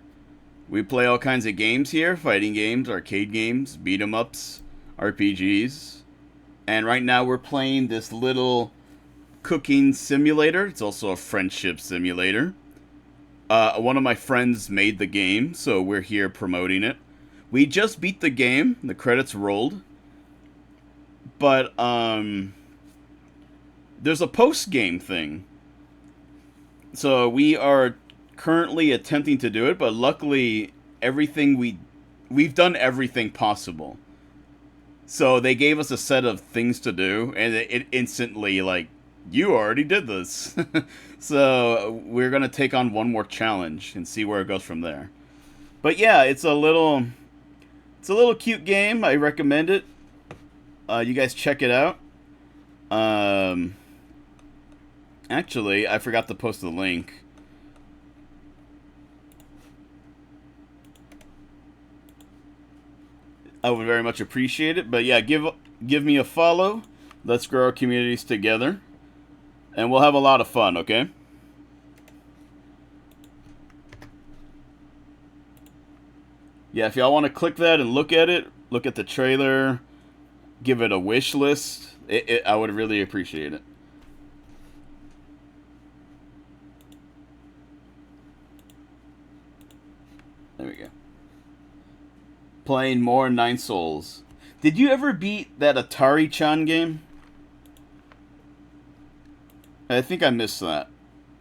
We play all kinds of games here. Fighting games, arcade games, beat-em-ups, RPGs. And right now we're playing this little cooking simulator. It's also a friendship simulator. One of my friends made the game, so we're here promoting it. We just beat the game. The credits rolled. But, there's a post-game thing. So we are currently attempting to do it, but luckily we've done everything possible. So they gave us a set of things to do, and it instantly, like, you already did this. So we're going to take on one more challenge and see where it goes from there. But yeah, it's a little cute game. I recommend it. You guys check it out. Actually, I forgot to post the link. I would very much appreciate it. But yeah, give me a follow. Let's grow our communities together. And we'll have a lot of fun, okay? Yeah, if y'all want to click that and look at it, look at the trailer, give it a wish list, I would really appreciate it. There we go. Playing more Nine Souls. Did you ever beat that Atari-chan game? I think I missed that.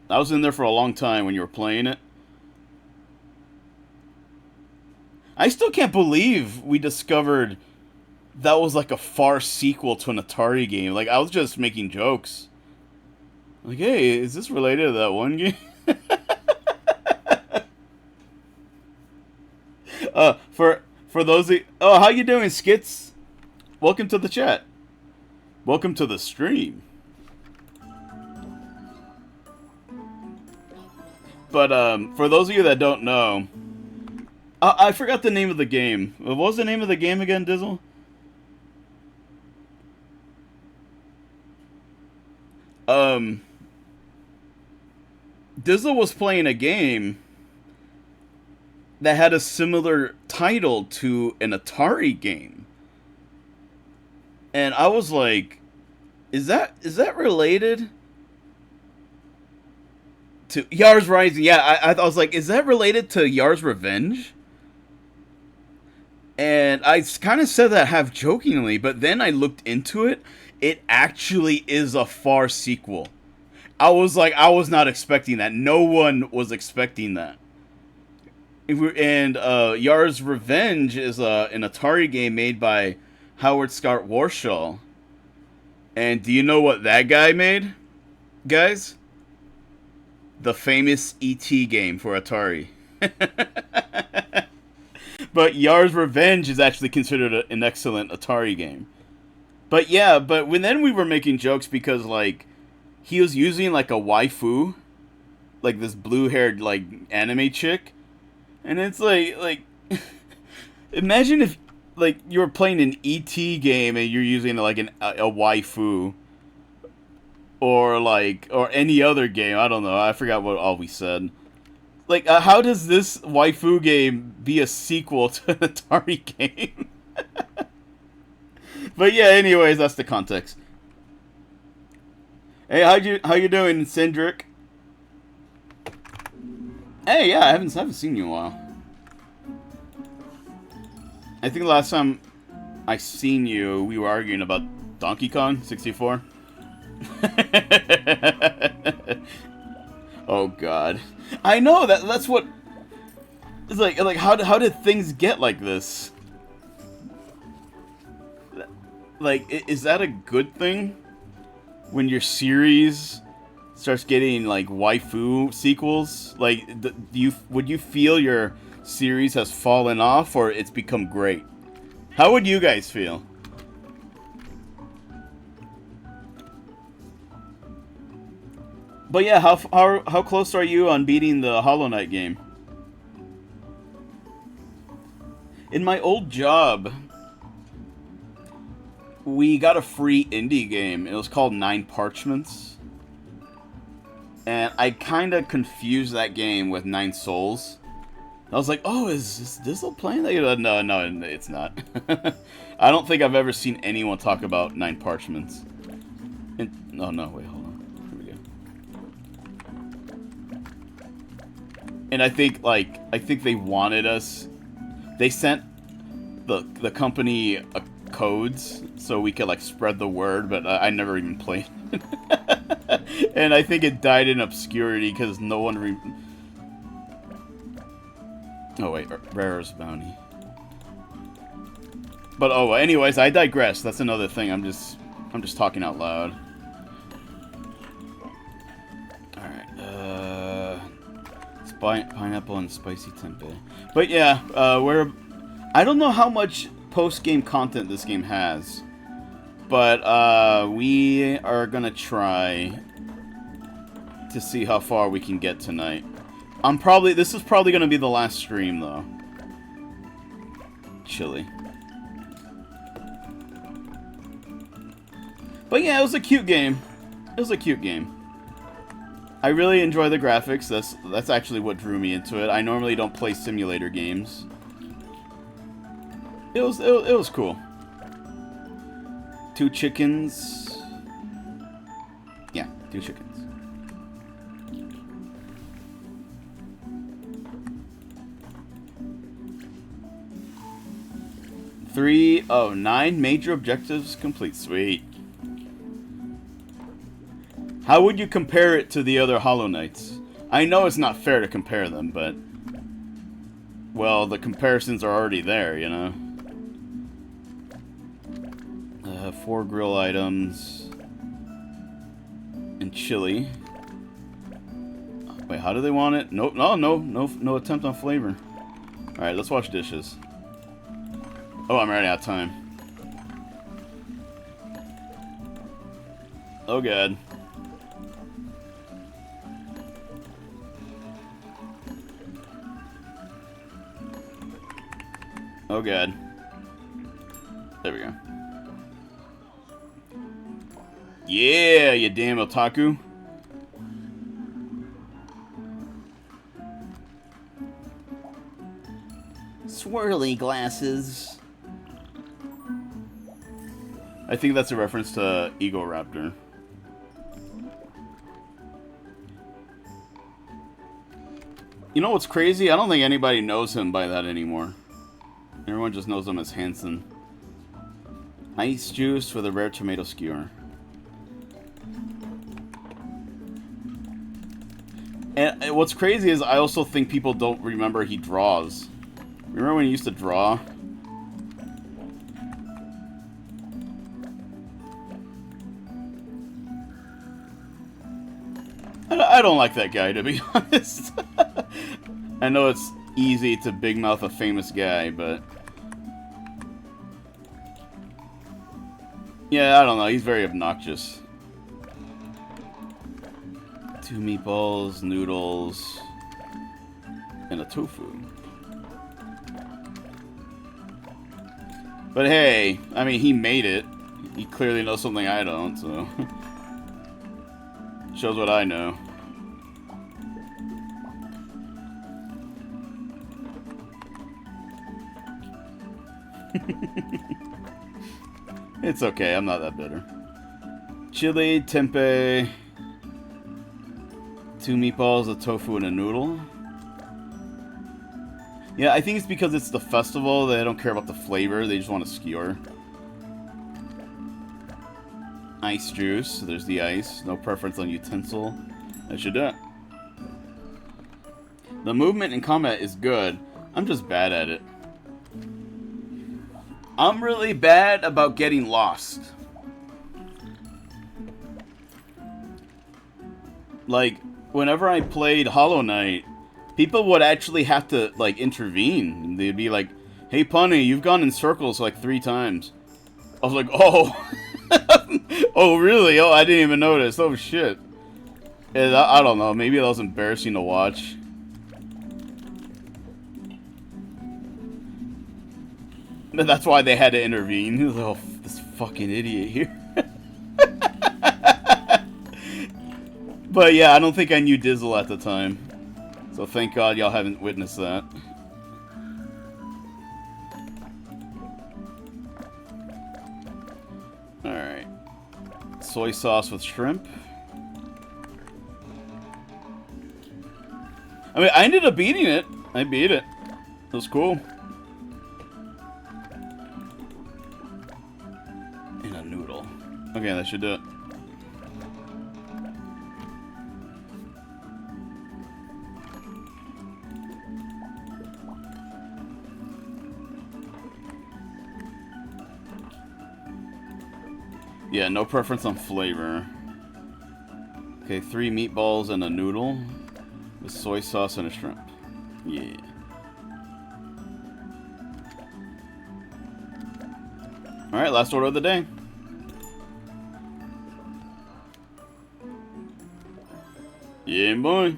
I was in there for a long time when you were playing it. I still can't believe we discovered that was like a far sequel to an Atari game. Like, I was just making jokes. Like, hey, is this related to that one game? For those how you doing, Skits? Welcome to the chat. Welcome to the stream. But for those of you that don't know, I forgot the name of the game. What was the name of the game again, Dizzle? Dizzle was playing a game that had a similar title to an Atari game. And I was like, is that related to Yar's Rising? Yeah, I was like, is that related to Yar's Revenge? And I kind of said that half jokingly, but then I looked into it. It actually is a far sequel. I was like, I was not expecting that. No one was expecting that. And Yar's Revenge is an Atari game made by Howard Scott Warshaw. And do you know what that guy made, guys? The famous E.T. game for Atari. But Yar's Revenge is actually considered an excellent Atari game. But yeah, then we were making jokes because, like, he was using, like, a waifu. Like, this blue-haired, like, anime chick. And it's like, imagine if, like, you were playing an E.T. game and you're using, like, a waifu. Or any other game. I don't know. I forgot what all we said. Like, how does this waifu game be a sequel to an Atari game? But yeah, anyways, that's the context. Hey, how you doing, Cindric? Hey, yeah, I haven't seen you in a while. I think the last time I seen you, we were arguing about Donkey Kong 64. Oh God, I know that's what it's like. Like, how did things get like this? Like, is that a good thing when your series starts getting like waifu sequels? Like, would you feel your series has fallen off or it's become great? How would you guys feel? But yeah, how close are you on beating the Hollow Knight game? In my old job, we got a free indie game. It was called 9 Parchments. And I kind of confused that game with 9 Souls. I was like, oh, is Dizzle playing that? No, it's not. I don't think I've ever seen anyone talk about 9 Parchments. No, wait, hold on. And I think they wanted us. They sent the company codes so we could like spread the word, but I never even played. And I think it died in obscurity because no one. Oh wait, Rare's Bounty. But anyways, I digress. That's another thing. I'm just talking out loud. All right. Pineapple and spicy tempeh. But yeah, I don't know how much post-game content this game has, but we are gonna try to see how far we can get tonight. This is probably gonna be the last stream though. Chilly. But yeah, it was a cute game. I really enjoy the graphics. That's actually what drew me into it. I normally don't play simulator games. It was cool. 2 chickens. Yeah, 2 chickens. Three, 9 major objectives complete. Sweet. How would you compare it to the other Hollow Knights? I know it's not fair to compare them, but... well, the comparisons are already there, you know? 4 grill items. And chili. Wait, how do they want it? Nope, no attempt on flavor. Alright, let's wash dishes. Oh, I'm running out of time. Oh god. Oh god. There we go. Yeah, you damn otaku. Swirly glasses. I think that's a reference to Ego Raptor. You know what's crazy? I don't think anybody knows him by that anymore. Everyone just knows him as Hanson. Ice juice with a rare tomato skewer. And what's crazy is I also think people don't remember he draws. Remember when he used to draw? I don't like that guy, to be honest. I know it's easy to big mouth a famous guy, but... yeah, I don't know. He's very obnoxious. 2 meatballs, noodles, and a tofu. But hey, I mean, he made it. He clearly knows something I don't, so... shows what I know. It's okay, I'm not that bitter. Chili, tempeh, 2 meatballs, a tofu, and a noodle. Yeah, I think it's because it's the festival. They don't care about the flavor. They just want to skewer. Ice juice. So there's the ice. No preference on utensil. That should do it. The movement in combat is good. I'm just bad at it. I'm really bad about getting lost. Like, whenever I played Hollow Knight, people would actually have to, like, intervene. They'd be like, hey, Punny, you've gone in circles, like, 3 times. I was like, oh. Oh, really? Oh, I didn't even notice. Oh, shit. And I don't know. Maybe that was embarrassing to watch. But that's why they had to intervene. Oh, this fucking idiot here. But yeah, I don't think I knew Dizzle at the time. So thank God y'all haven't witnessed that. Alright. Soy sauce with shrimp. I mean, I ended up beating it. I beat it. It was cool. And a noodle. Okay, that should do it. Yeah, no preference on flavor. Okay, 3 meatballs and a noodle with soy sauce and a shrimp. Yeah. Alright, last order of the day. Yeah, boy.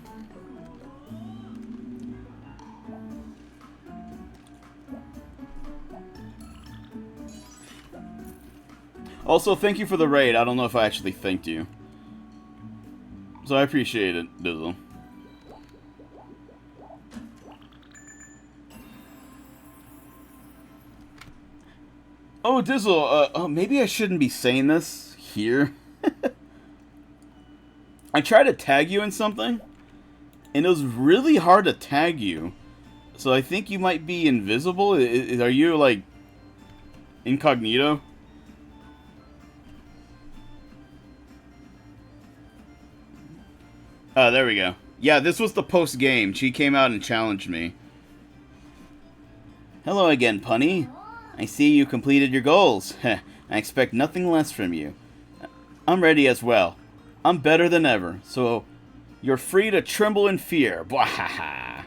Also, thank you for the raid. I don't know if I actually thanked you. So I appreciate it, Dizzle. Oh, Dizzle, maybe I shouldn't be saying this here. I tried to tag you in something, and it was really hard to tag you. So I think you might be invisible. Are you, like, incognito? Oh, there we go. Yeah, this was the post-game. She came out and challenged me. Hello again, Punny. I see you completed your goals. I expect nothing less from you. I'm ready as well. I'm better than ever, so you're free to tremble in fear. Bwahaha.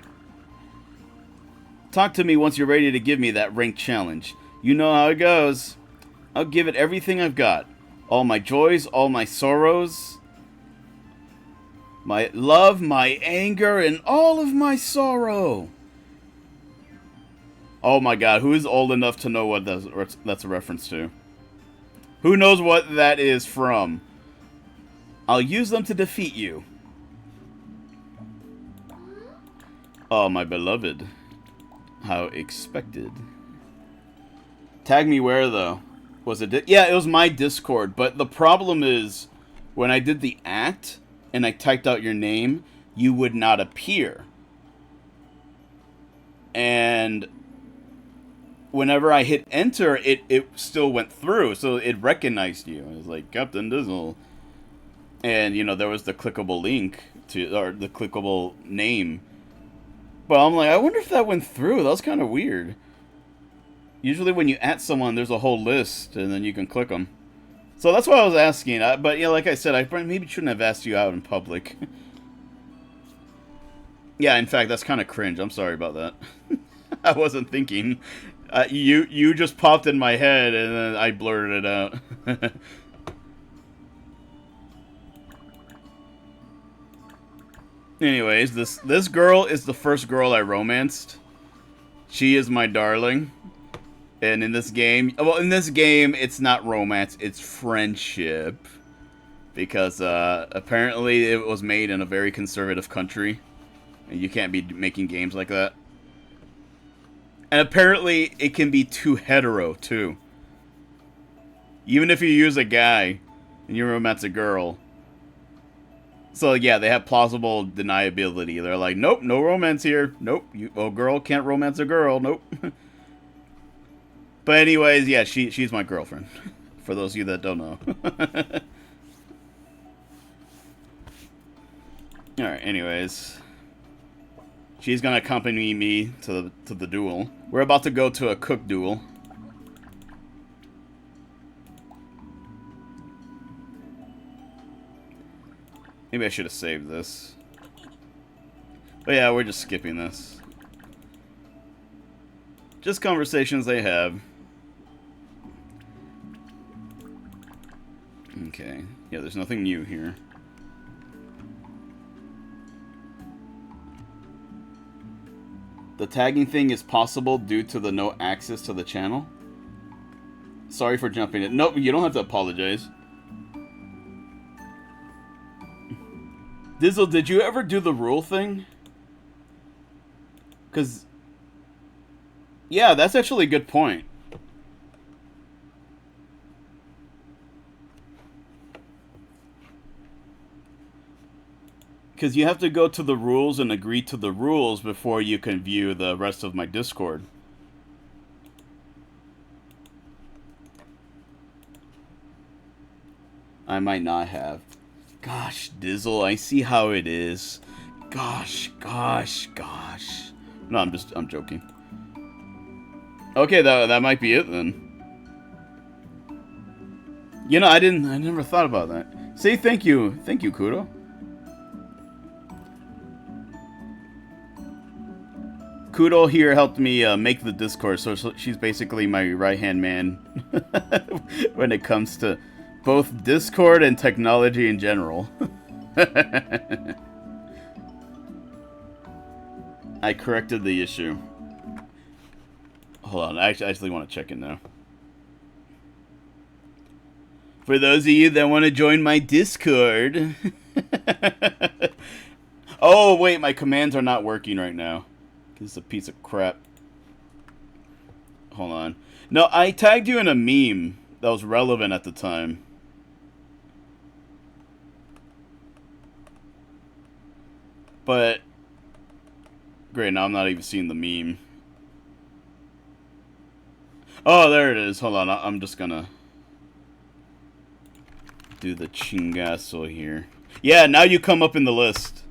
Talk to me once you're ready to give me that ranked challenge. You know how it goes. I'll give it everything I've got. All my joys, all my sorrows, my love, my anger, and all of my sorrow. Oh my god, who is old enough to know what that's a reference to? Who knows what that is from? I'll use them to defeat you. Oh, my beloved. How expected. Tag me where, though? Was it... Yeah, it was my Discord, but the problem is, when I did the act, and I typed out your name, you would not appear. And whenever I hit enter, it still went through, so it recognized you. It was like, Captain Dizzle. And, you know, there was the clickable link, or the clickable name. But I'm like, I wonder if that went through. That was kind of weird. Usually when you add someone, there's a whole list, and then you can click them. So that's what I was asking. But, yeah, like I said, I maybe shouldn't have asked you out in public. Yeah, in fact, that's kind of cringe. I'm sorry about that. I wasn't thinking. You just popped in my head, and then I blurted it out. Anyways, this girl is the first girl I romanced. She is my darling. And in this game, it's not romance, it's friendship. Because apparently it was made in a very conservative country. And you can't be making games like that. And apparently it can be too hetero, too. Even if you use a guy and you romance a girl. So, yeah, they have plausible deniability. They're like, nope, no romance here. Nope, a girl can't romance a girl. Nope. But anyways, yeah, she's my girlfriend. For those of you that don't know. Alright, anyways. She's gonna accompany me to the duel. We're about to go to a cook duel. Maybe I should have saved this. But yeah, we're just skipping this. Just conversations they have. Okay. Yeah, there's nothing new here. The tagging thing is possible due to the no access to the channel. Sorry for jumping in. Nope, you don't have to apologize. Dizzle, did you ever do the rule thing? Because... yeah, that's actually a good point. Because you have to go to the rules and agree to the rules before you can view the rest of my Discord. I might not have. Gosh, Dizzle, I see how it is. Gosh. No, I'm joking. Okay, that might be it then. You know, I never thought about that. Say thank you, Kudo. Kudo here helped me make the Discord, so she's basically my right-hand man when it comes to both Discord and technology in general. I corrected the issue. Hold on, I actually want to check it now. For those of you that want to join my Discord. Oh, wait, my commands are not working right now. This is a piece of crap. Hold on. No, I tagged you in a meme that was relevant at the time. But... great, now I'm not even seeing the meme. Oh, there it is. Hold on, I'm just gonna... do the chingazo here. Yeah, now you come up in the list.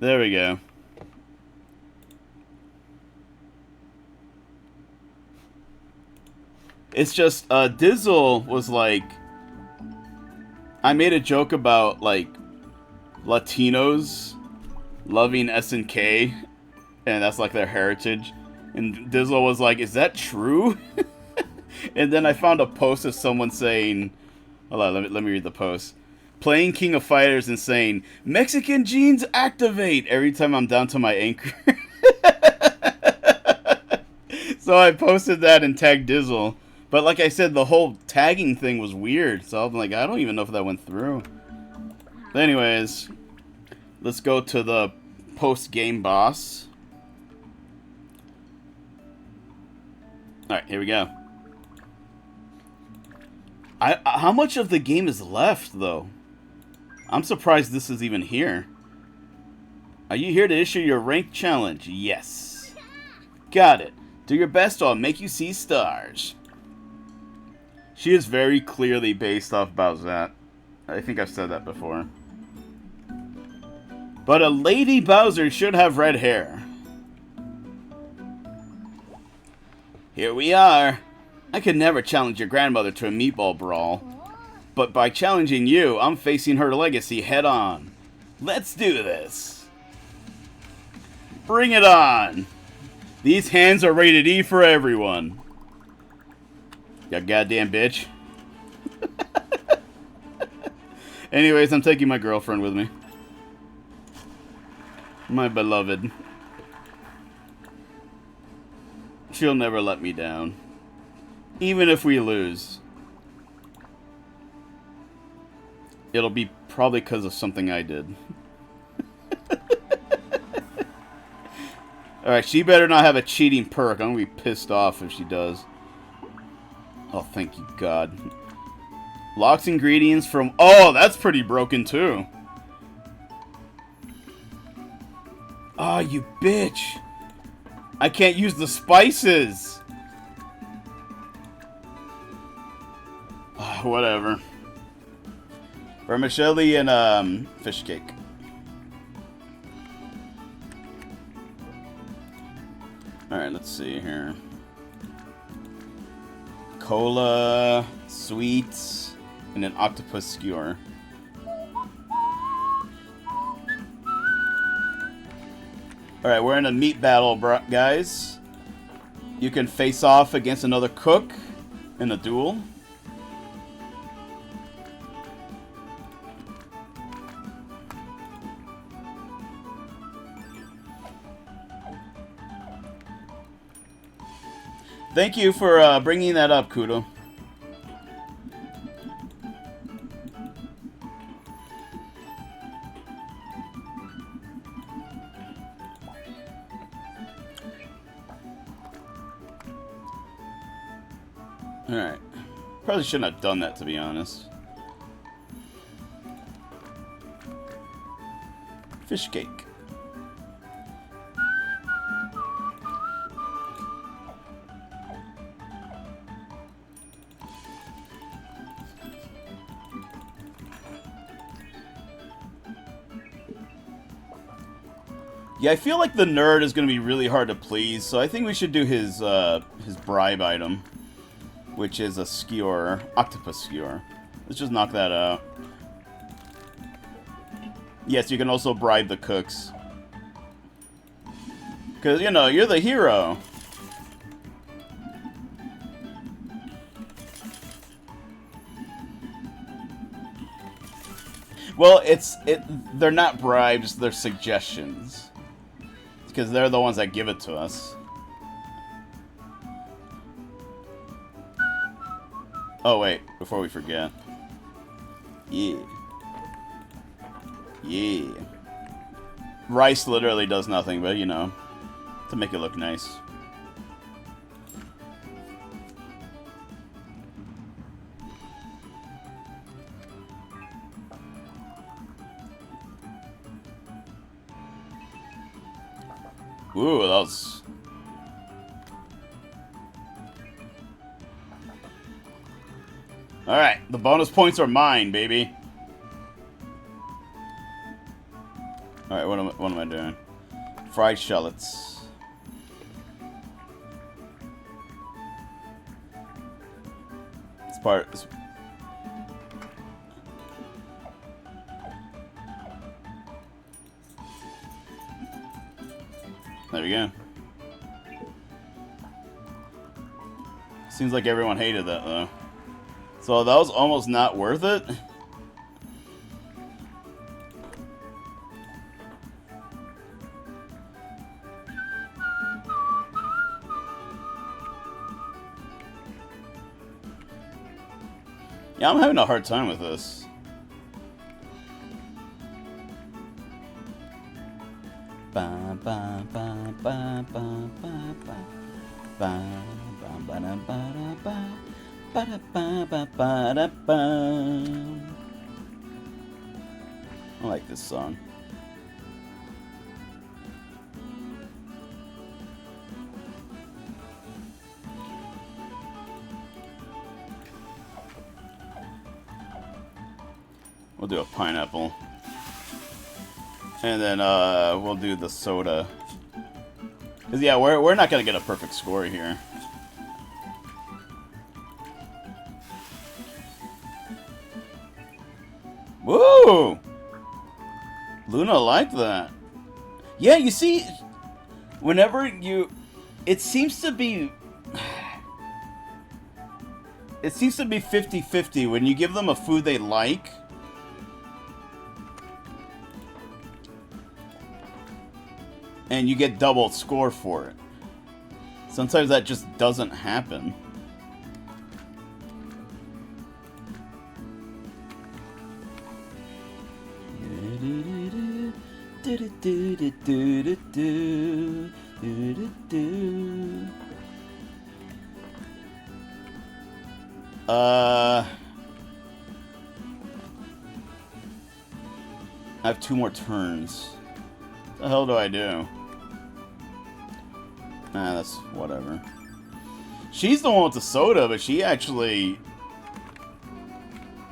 There we go. It's just, Dizzle was like... I made a joke about, like, Latinos loving SNK, and that's, like, their heritage. And Dizzle was like, is that true? And then I found a post of someone saying, hold on, let me read the post. Playing King of Fighters and saying, Mexican genes activate every time I'm down to my anchor. So I posted that and tagged Dizzle. But like I said, the whole tagging thing was weird. So I'm like, I don't even know if that went through. But anyways, let's go to the post-game boss. Alright, here we go. How much of the game is left, though? I'm surprised this is even here. Are you here to issue your rank challenge? Yes. Got it. Do your best or I'll make you see stars. She is very clearly based off Bowsette. I think I've said that before. But a Lady Bowser should have red hair. Here we are. I could never challenge your grandmother to a meatball brawl. But by challenging you, I'm facing her legacy head on. Let's do this. Bring it on. These hands are rated E for everyone. You goddamn bitch. Anyways, I'm taking my girlfriend with me. My beloved. She'll never let me down. Even if we lose. It'll be probably because of something I did. Alright, she better not have a cheating perk. I'm going to be pissed off if she does. Oh, thank you, God. Locks ingredients from... Oh, that's pretty broken, too. Oh, you bitch. I can't use the spices. Oh, whatever. Vermicelli and fish cake. Alright, let's see here. Cola, sweets, and an octopus skewer. Alright, we're in a meat battle, guys. You can face off against another cook in a duel. Thank you for bringing that up, Kudo. Alright. Probably shouldn't have done that, to be honest. Fish cake. Yeah, I feel like the nerd is going to be really hard to please, so I think we should do his bribe item, which is a skewer, octopus skewer. Let's just knock that out. Yes, you can also bribe the cooks. Because, you know, you're the hero. Well, they're not bribes, they're suggestions. Because they're the ones that give it to us. Oh, wait. Before we forget. Yeah. Yeah. Rice literally does nothing, but, you know, to make it look nice. Ooh, that was... Alright, the bonus points are mine, baby. Alright, what am I doing? Fried shallots. There we go. Seems like everyone hated that, though. So that was almost not worth it. Yeah, I'm having a hard time with this. Ba ba ba ba ba ba ba ba ba da ba da ba ba da ba ba ba da ba. I like this song. We'll do a pineapple. And then we'll do the soda. Cause yeah, we're not gonna get a perfect score here. Woo! Luna liked that. Yeah, you see, whenever you, it seems to be 50-50 when you give them a food they like. And you get double score for it. Sometimes that just doesn't happen. I have 2 more turns. What the hell do I do? Nah, that's whatever. She's the one with the soda, but she actually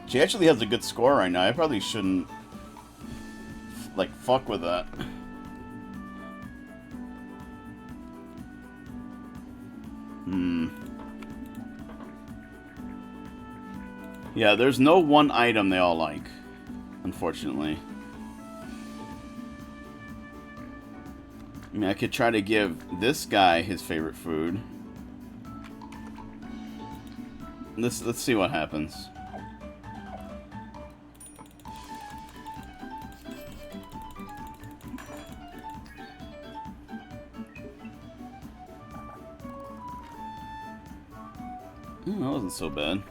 has a good score right now. I probably shouldn't like fuck with that. Yeah, there's no one item they all like, unfortunately. I mean, I could try to give this guy his favorite food. Let's see what happens. That wasn't so bad.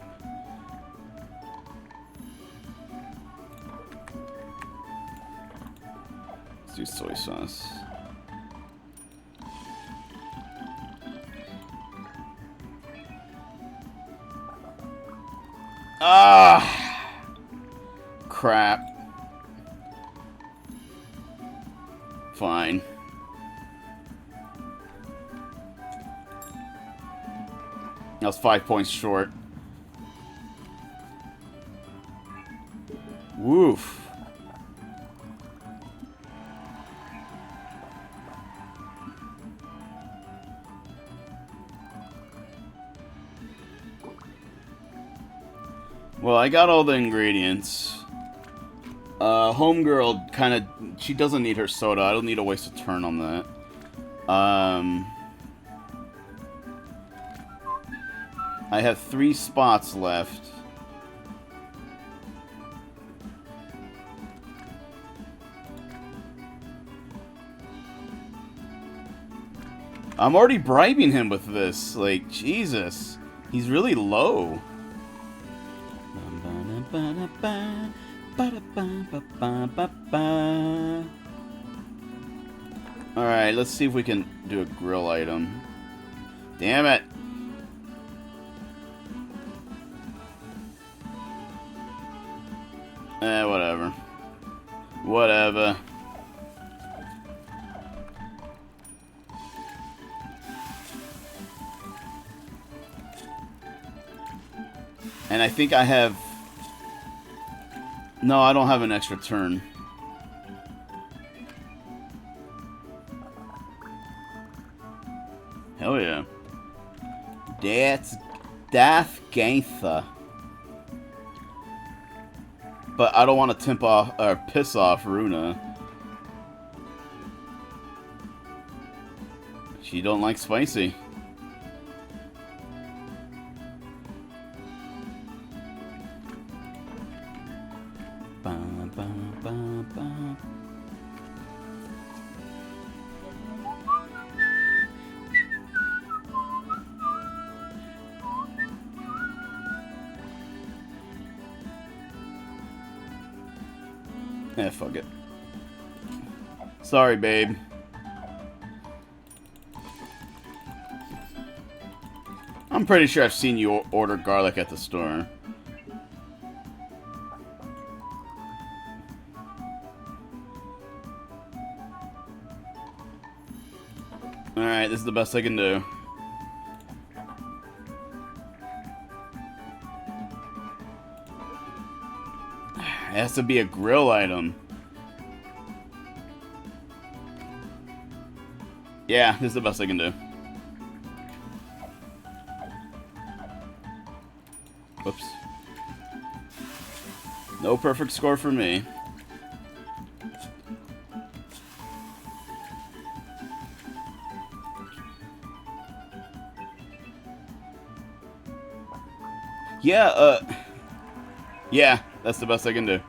Let's do soy sauce. Ah, crap. Fine. I was 5 points short. Woof. Well, I got all the ingredients. Homegirl kind of... She doesn't need her soda. I don't need to waste a turn on that. I have 3 spots left. I'm already bribing him with this. Like, Jesus. He's really low. Alright, let's see if we can do a grill item. Damn it! Whatever. Whatever. And I think I have... No, I don't have an extra turn. Hell yeah. That's Gantha. But I don't want to temp off or piss off Runa. She don't like spicy. Eh, fuck it. Sorry, babe. I'm pretty sure I've seen you order garlic at the store. Alright, this is the best I can do. It has to be a grill item. Yeah, this is the best I can do. Whoops. No perfect score for me. Yeah, that's the best I can do.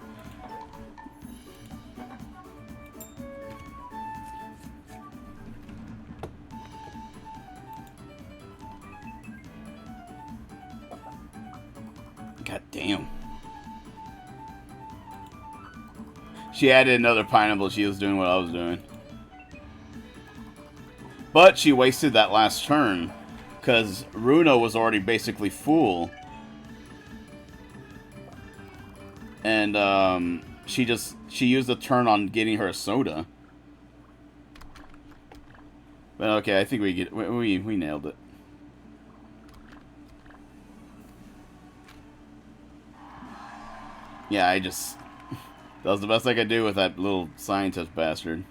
God damn. She added another pineapple. She was doing what I was doing. But she wasted that last turn, because Runo was already basically full. And she used a turn on getting her a soda. But okay, I think we nailed it. Yeah, that was the best I could do with that little scientist bastard.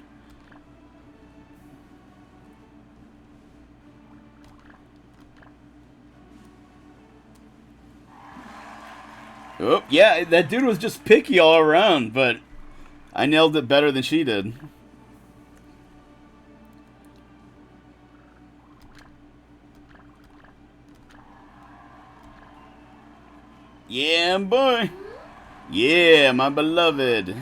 Oh, yeah, that dude was just picky all around, but I nailed it better than she did. Yeah, boy. Yeah, my beloved.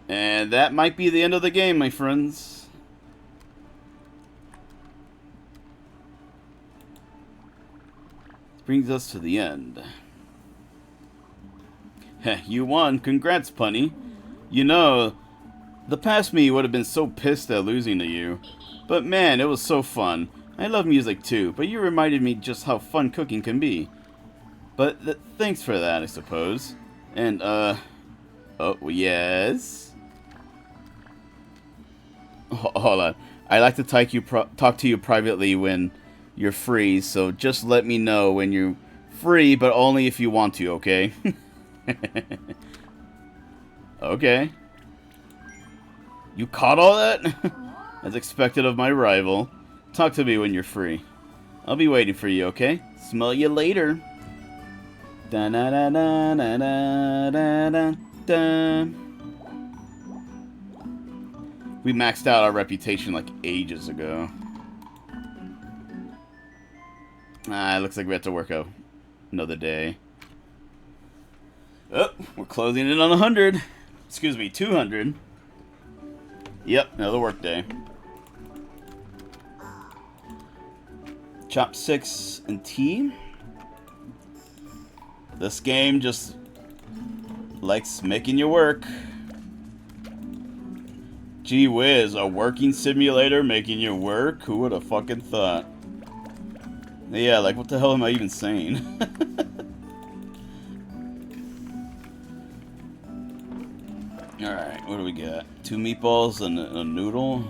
And that might be the end of the game, my friends. Brings us to the end. Heh, you won. Congrats, Punny. You know, the past me would have been so pissed at losing to you. But man, it was so fun. I love music too, but you reminded me just how fun cooking can be. But thanks for that, I suppose. And, oh, yes? Hold on. I like to talk to you privately when you're free, so just let me know when you're free, but only if you want to, okay? Okay. You caught all that? As expected of my rival. Talk to me when you're free. I'll be waiting for you, okay? Smell you later. Da da da da da da da da. We maxed out our reputation like ages ago. It looks like we have to work out another day. Oh, we're closing in on 100. Excuse me, 200. Yep, another work day. Chopsticks and tea. This game just likes making you work. Gee whiz, a working simulator making you work? Who would have fucking thought? Yeah, like, what the hell am I even saying? Alright, what do we got? 2 meatballs and a noodle.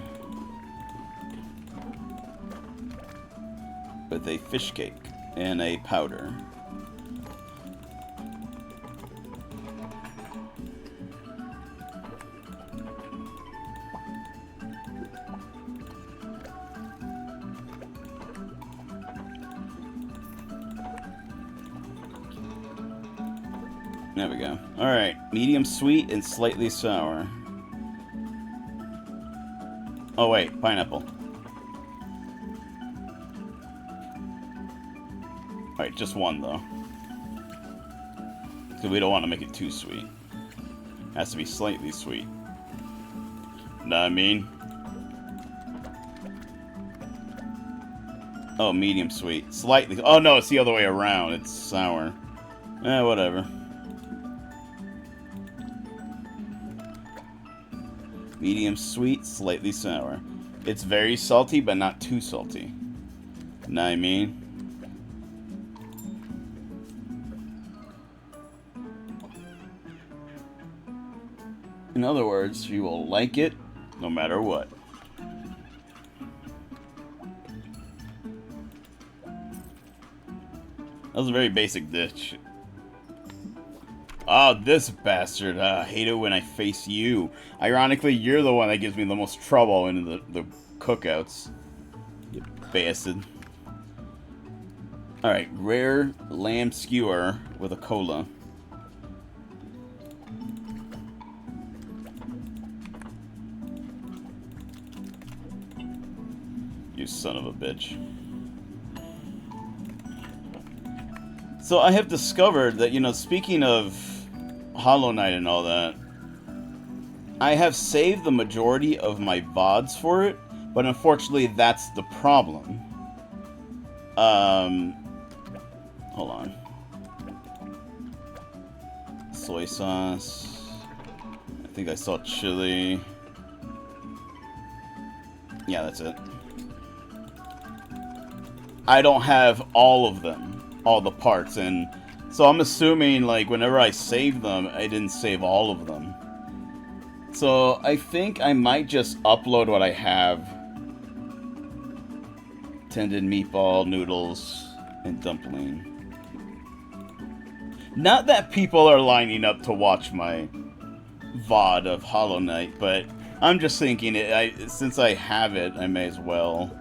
With a fish cake and a powder. There we go. Alright, medium sweet and slightly sour. Oh wait, pineapple. Alright, just one though. Because we don't want to make it too sweet. It has to be slightly sweet. Know what I mean? Oh, medium sweet. Slightly. Oh no, it's the other way around. It's sour. Whatever. Medium sweet, slightly sour. It's very salty, but not too salty. Know what I mean? In other words, you will like it no matter what. That was a very basic dish. Oh, this bastard. I hate it when I face you. Ironically, you're the one that gives me the most trouble in the cookouts. You bastard. Alright, rare lamb skewer with a cola. You son of a bitch. So I have discovered that, you know, speaking of Hollow Knight and all that, I have saved the majority of my VODs for it, but unfortunately that's the problem. Hold on. Soy sauce. I think I saw chili. Yeah, that's it. I don't have all of them, all the parts, and so I'm assuming, like, whenever I save them, I didn't save all of them. So I think I might just upload what I have. Tendon, meatball, noodles, and dumpling. Not that people are lining up to watch my VOD of Hollow Knight, but I'm just thinking, since I have it, I may as well.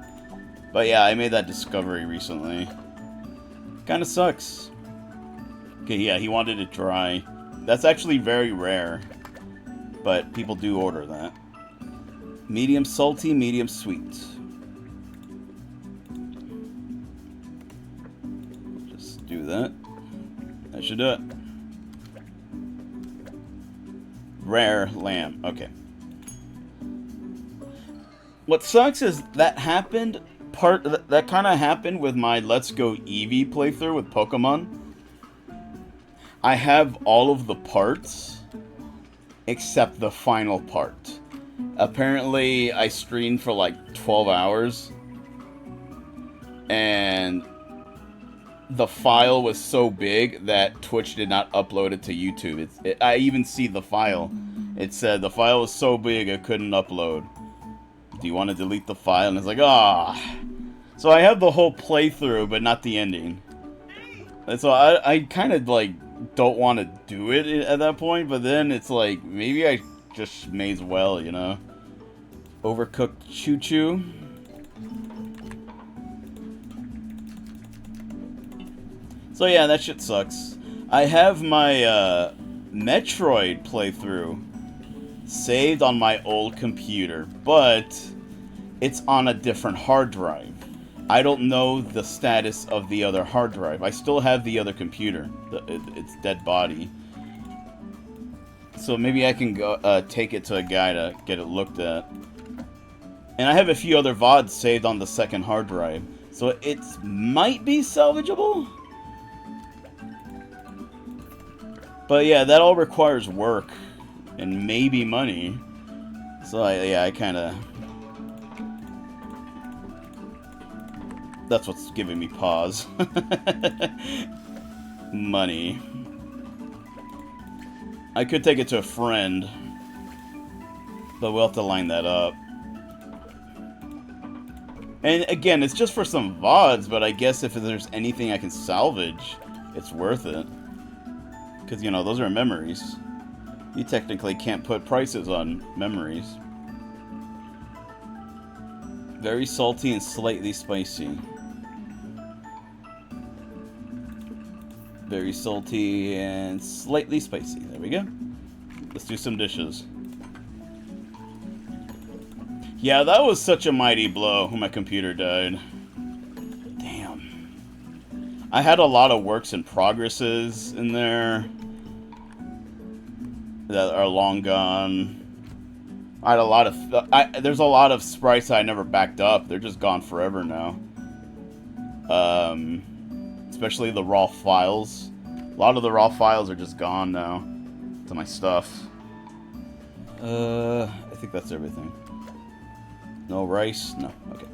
But yeah, I made that discovery recently. Kinda sucks. Okay, yeah, he wanted it dry. That's actually very rare. But people do order that. Medium salty, medium sweet. Just do that. That should do it. Rare lamb. Okay. What sucks is that happened... that kind of happened with my Let's Go Eevee playthrough with Pokemon. I have all of the parts except the final part. Apparently I streamed for like 12 hours and the file was so big that Twitch did not upload it to YouTube. I even see the file. It said the file was so big I couldn't upload. Do you want to delete the file? And it's like, ah. So I have the whole playthrough, but not the ending. And so I kind of, like, don't want to do it at that point, but then it's like, maybe I just may as well, you know? Overcooked choo-choo. So yeah, that shit sucks. I have my, Metroid playthrough saved on my old computer, but it's on a different hard drive. I don't know the status of the other hard drive. I still have the other computer, its dead body. So maybe I can go take it to a guy to get it looked at. And I have a few other VODs saved on the second hard drive, so it might be salvageable. But yeah, that all requires work and maybe money. So I kind of... That's what's giving me pause. Money. I could take it to a friend, but we'll have to line that up. And again, it's just for some VODs, but I guess if there's anything I can salvage, it's worth it. Because, you know, those are memories. You technically can't put prices on memories. Very salty and slightly spicy. Very salty and slightly spicy. There we go. Let's do some dishes. Yeah, that was such a mighty blow when my computer died. Damn. I had a lot of works in progresses in there that are long gone. I had a lot of... there's a lot of sprites I never backed up. They're just gone forever now. Especially the raw files. A lot of the raw files are just gone now to my stuff. I think that's everything. No rice? No. Okay.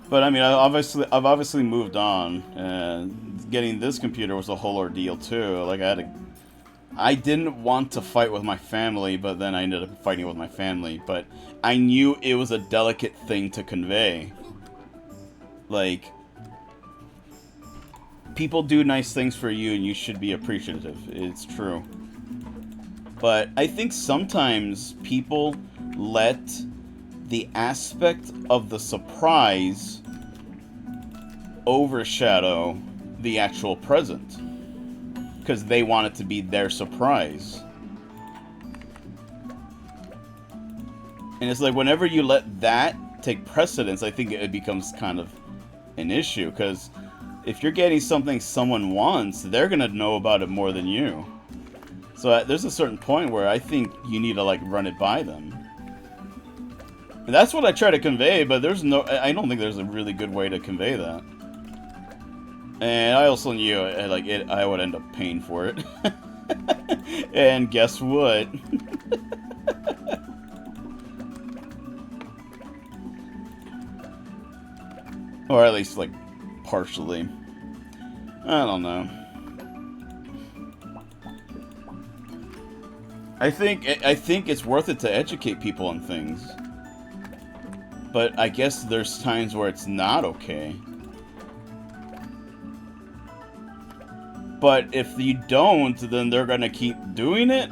But I mean, I've obviously moved on, and getting this computer was a whole ordeal too. Like I didn't want to fight with my family, but then I ended up fighting with my family. But I knew it was a delicate thing to convey. Like, people do nice things for you, and you should be appreciative. It's true. But I think sometimes people let the aspect of the surprise overshadow the actual present. Because they want it to be their surprise. And it's like, whenever you let that take precedence, I think it becomes kind of an issue. Because if you're getting something someone wants, they're going to know about it more than you. So there's a certain point where I think you need to, like, run it by them. And that's what I try to convey, but I don't think there's a really good way to convey that. And I also knew, I would end up paying for it. And guess what? Or at least, like, partially. I don't know. I think it's worth it to educate people on things. But I guess there's times where it's not okay. But if you don't, then they're gonna keep doing it.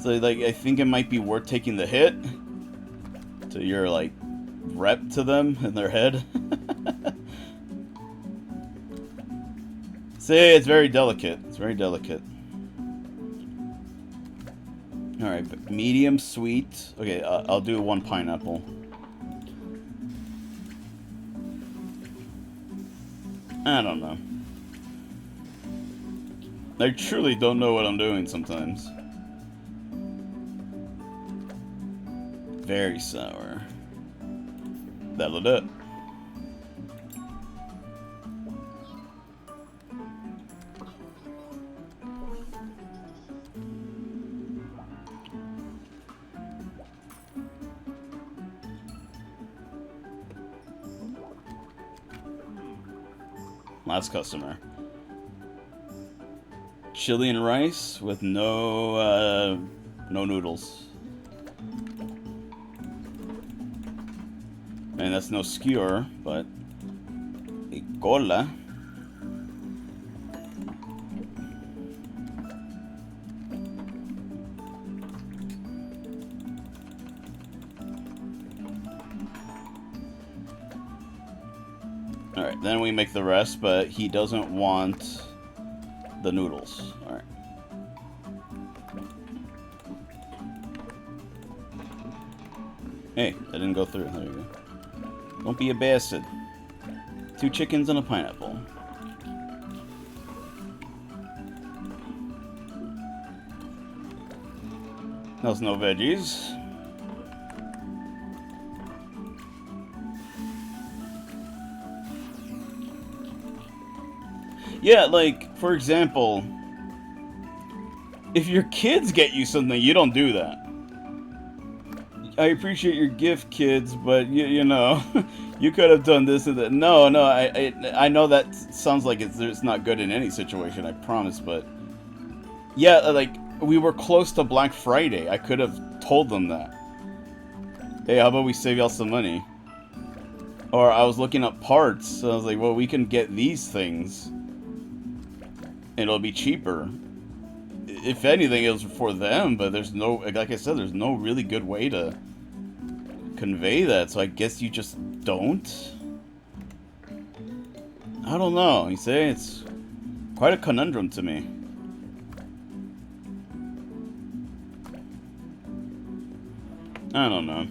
So, like, I think it might be worth taking the hit to your, like, rep to them in their head. See, it's very delicate. It's very delicate. Alright, medium sweet. Okay, I'll do 1 pineapple. I don't know. I truly don't know what I'm doing sometimes. Very sour. That'll do it. Last customer. Chili and rice with no noodles. And that's no skewer, but a cola. Alright, then we make the rest, but he doesn't want the noodles. Alright. Hey, that didn't go through. There you go. Don't be a bastard. 2 chickens and a pineapple. There's no veggies. Yeah, like, for example, if your kids get you something, you don't do that. I appreciate your gift, kids, but you know, you could have done this and that. No, I know that sounds like it's not good in any situation, I promise, but yeah, like, we were close to Black Friday. I could have told them that. Hey, how about we save y'all some money? Or I was looking up parts, so I was like, well, we can get these things. It'll be cheaper. If anything, it was for them, but there's no, like I said, there's no really good way to convey that, so I guess you just don't. I don't know. You see, it's quite a conundrum to me. I don't know.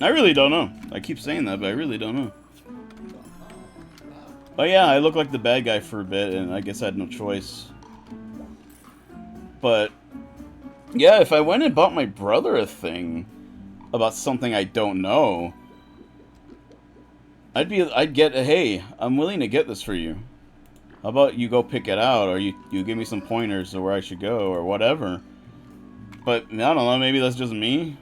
I really don't know. I keep saying that, but I really don't know. But yeah, I look like the bad guy for a bit, and I guess I had no choice. But yeah, if I went and bought my brother a thing about something I don't know, I'd get a, hey, I'm willing to get this for you. How about you go pick it out, or you give me some pointers of where I should go, or whatever. But I don't know, maybe that's just me.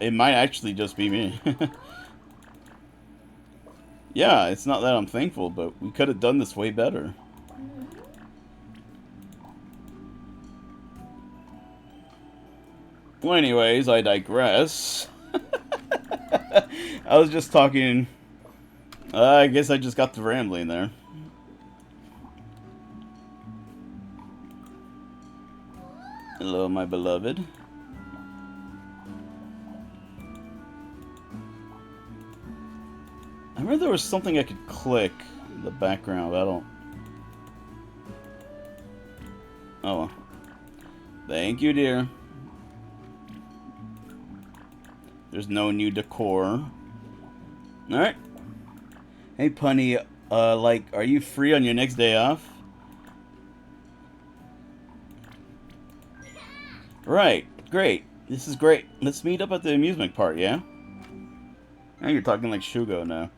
It might actually just be me. Yeah, it's not that I'm thankful, but we could have done this way better. Well, anyways, I digress. I was just talking... I guess I just got to rambling there. Hello, my beloved. I remember there was something I could click in the background, but I don't... Oh well. Thank you, dear. There's no new decor. Alright. Hey, Punny, like, are you free on your next day off? Right, great. This is great. Let's meet up at the amusement park, yeah? Now you're talking like Sugah now.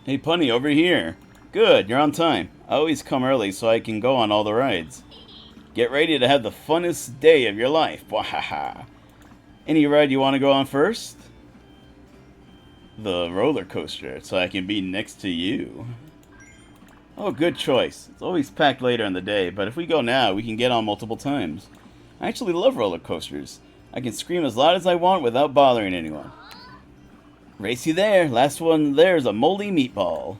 Hey, Punny, over here. Good, you're on time. I always come early so I can go on all the rides. Get ready to have the funnest day of your life. Wahaha. Any ride you want to go on first? The roller coaster, so I can be next to you. Oh, good choice. It's always packed later in the day, but if we go now, we can get on multiple times. I actually love roller coasters. I can scream as loud as I want without bothering anyone. Race you there. Last one there's a moldy meatball.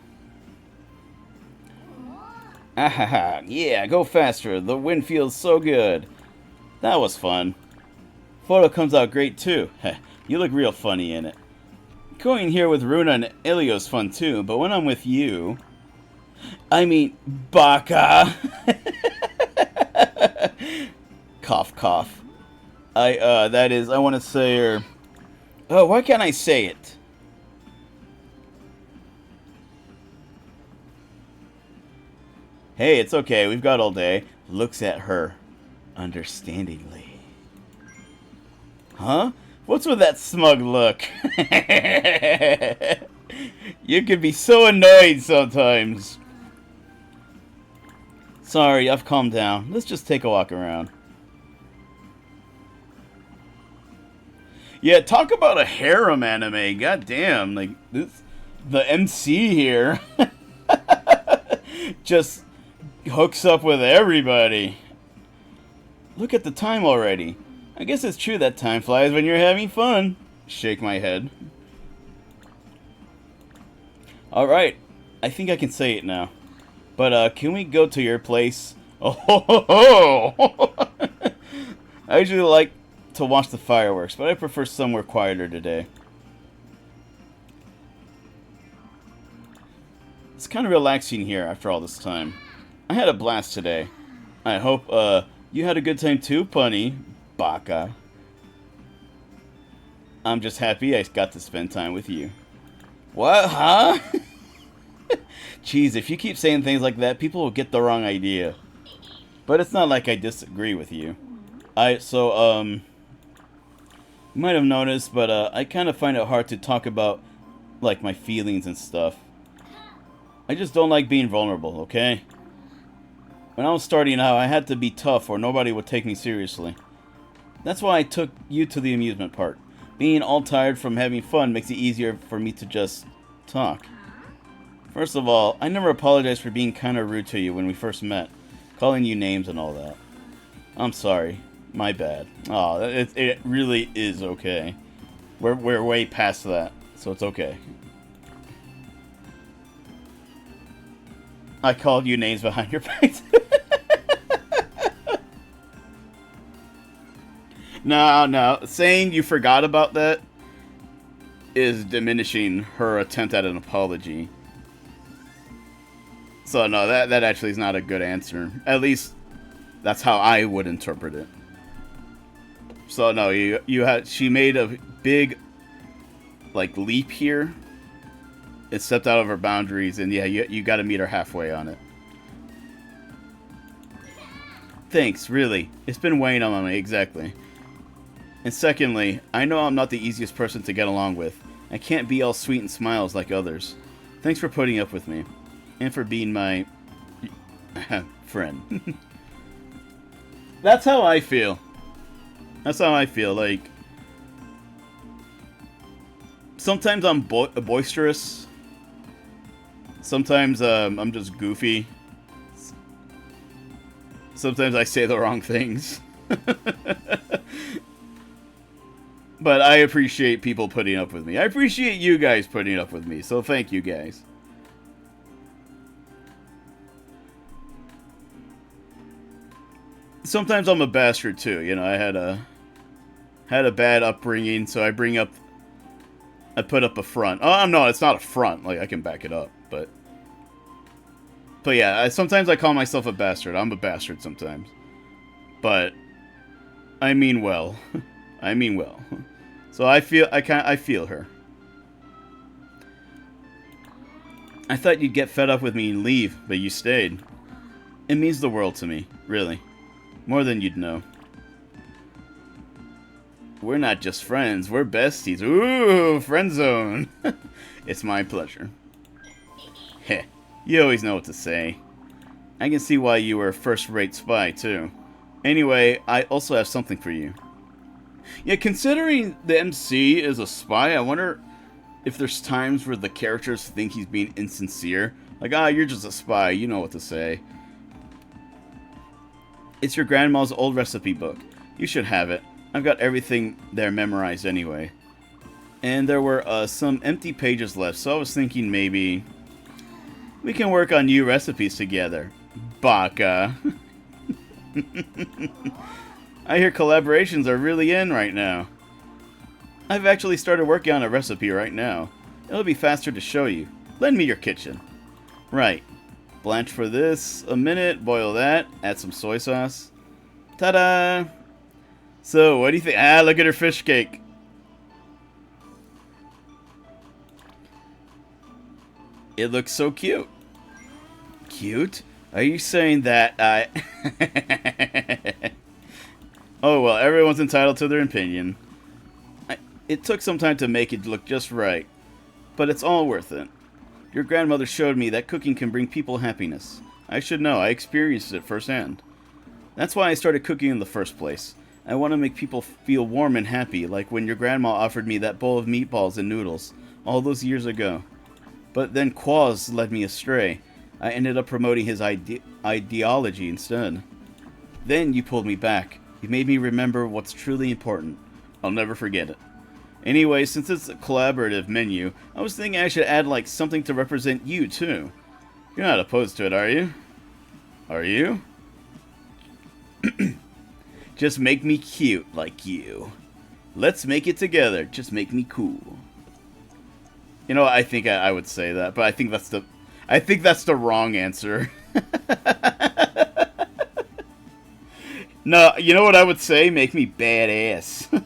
Ahaha, yeah, go faster. The wind feels so good. That was fun. Photo comes out great too. You look real funny in it. Going here with Runa and Elio's fun too, but when I'm with you... I mean, Baka! Cough, cough. That is, I want to say, oh, why can't I say it? Hey, it's okay, we've got all day. Looks at her understandingly. Huh? What's with that smug look? You can be so annoyed sometimes. Sorry, I've calmed down. Let's just take a walk around. Yeah, talk about a harem anime. God damn, like this, the MC here just hooks up with everybody. Look at the time already. I guess it's true that time flies when you're having fun. Shake my head. Alright, I think I can say it now. But, can we go to your place? Oh, ho, ho, ho. I usually like to watch the fireworks, but I prefer somewhere quieter today. It's kind of relaxing here after all this time. I had a blast today. I hope, you had a good time too, Punny. Baka. I'm just happy I got to spend time with you. What, huh? Jeez, if you keep saying things like that, people will get the wrong idea. But it's not like I disagree with you. You might have noticed, but I kind of find it hard to talk about, like, my feelings and stuff. I just don't like being vulnerable, okay? When I was starting out, I had to be tough or nobody would take me seriously. That's why I took you to the amusement park. Being all tired from having fun makes it easier for me to just talk. First of all, I never apologized for being kind of rude to you when we first met, calling you names and all that. I'm sorry. My bad. Oh, it really is okay. We're way past that, so it's okay. I called you names behind your back. No. Saying you forgot about that is diminishing her attempt at an apology. So no, that actually is not a good answer. At least that's how I would interpret it. So no, she made a big like leap here. It stepped out of her boundaries, and yeah, you got to meet her halfway on it. Thanks, really. It's been weighing on me, exactly. And secondly, I know I'm not the easiest person to get along with. I can't be all sweet and smiles like others. Thanks for putting up with me. And for being my... friend. That's how I feel. That's how I feel, like... Sometimes I'm boisterous. Sometimes I'm just goofy. Sometimes I say the wrong things. But I appreciate people putting up with me. I appreciate you guys putting up with me, so thank you guys. Sometimes I'm a bastard too, you know, I had a bad upbringing, so I put up a front. Oh, no, it's not a front, like I can back it up, but yeah, sometimes I call myself a bastard. I'm a bastard sometimes. But I mean well. I mean well. So I feel her. I thought you'd get fed up with me and leave, but you stayed. It means the world to me, really. More than you'd know. We're not just friends, we're besties. Ooh, friend zone. It's my pleasure. Heh, you always know what to say. I can see why you were a first-rate spy, too. Anyway, I also have something for you. Yeah, considering the MC is a spy, I wonder if there's times where the characters think he's being insincere. Like, you're just a spy, you know what to say. It's your grandma's old recipe book. You should have it. I've got everything there memorized anyway. And there were some empty pages left, so I was thinking maybe we can work on new recipes together. Baka. I hear collaborations are really in right now. I've actually started working on a recipe right now. It'll be faster to show you. Lend me your kitchen. Right. Blanch for this a minute, boil that, add some soy sauce. Ta-da! So, what do you think? Look at her fish cake. It looks so cute. Cute? Are you saying that I... Oh, well, everyone's entitled to their opinion. It took some time to make it look just right, but it's all worth it. Your grandmother showed me that cooking can bring people happiness. I should know, I experienced it firsthand. That's why I started cooking in the first place. I want to make people feel warm and happy, like when your grandma offered me that bowl of meatballs and noodles, all those years ago. But then Quaz led me astray. I ended up promoting his ideology instead. Then you pulled me back. You made me remember what's truly important. I'll never forget it. Anyway, since it's a collaborative menu, I was thinking I should add like something to represent you too. You're not opposed to it, are you? Are you? Just make me cute like you. Let's make it together. Just make me cool. You know, I think I would say that, but I think that's the wrong answer. No, you know what I would say? Make me badass.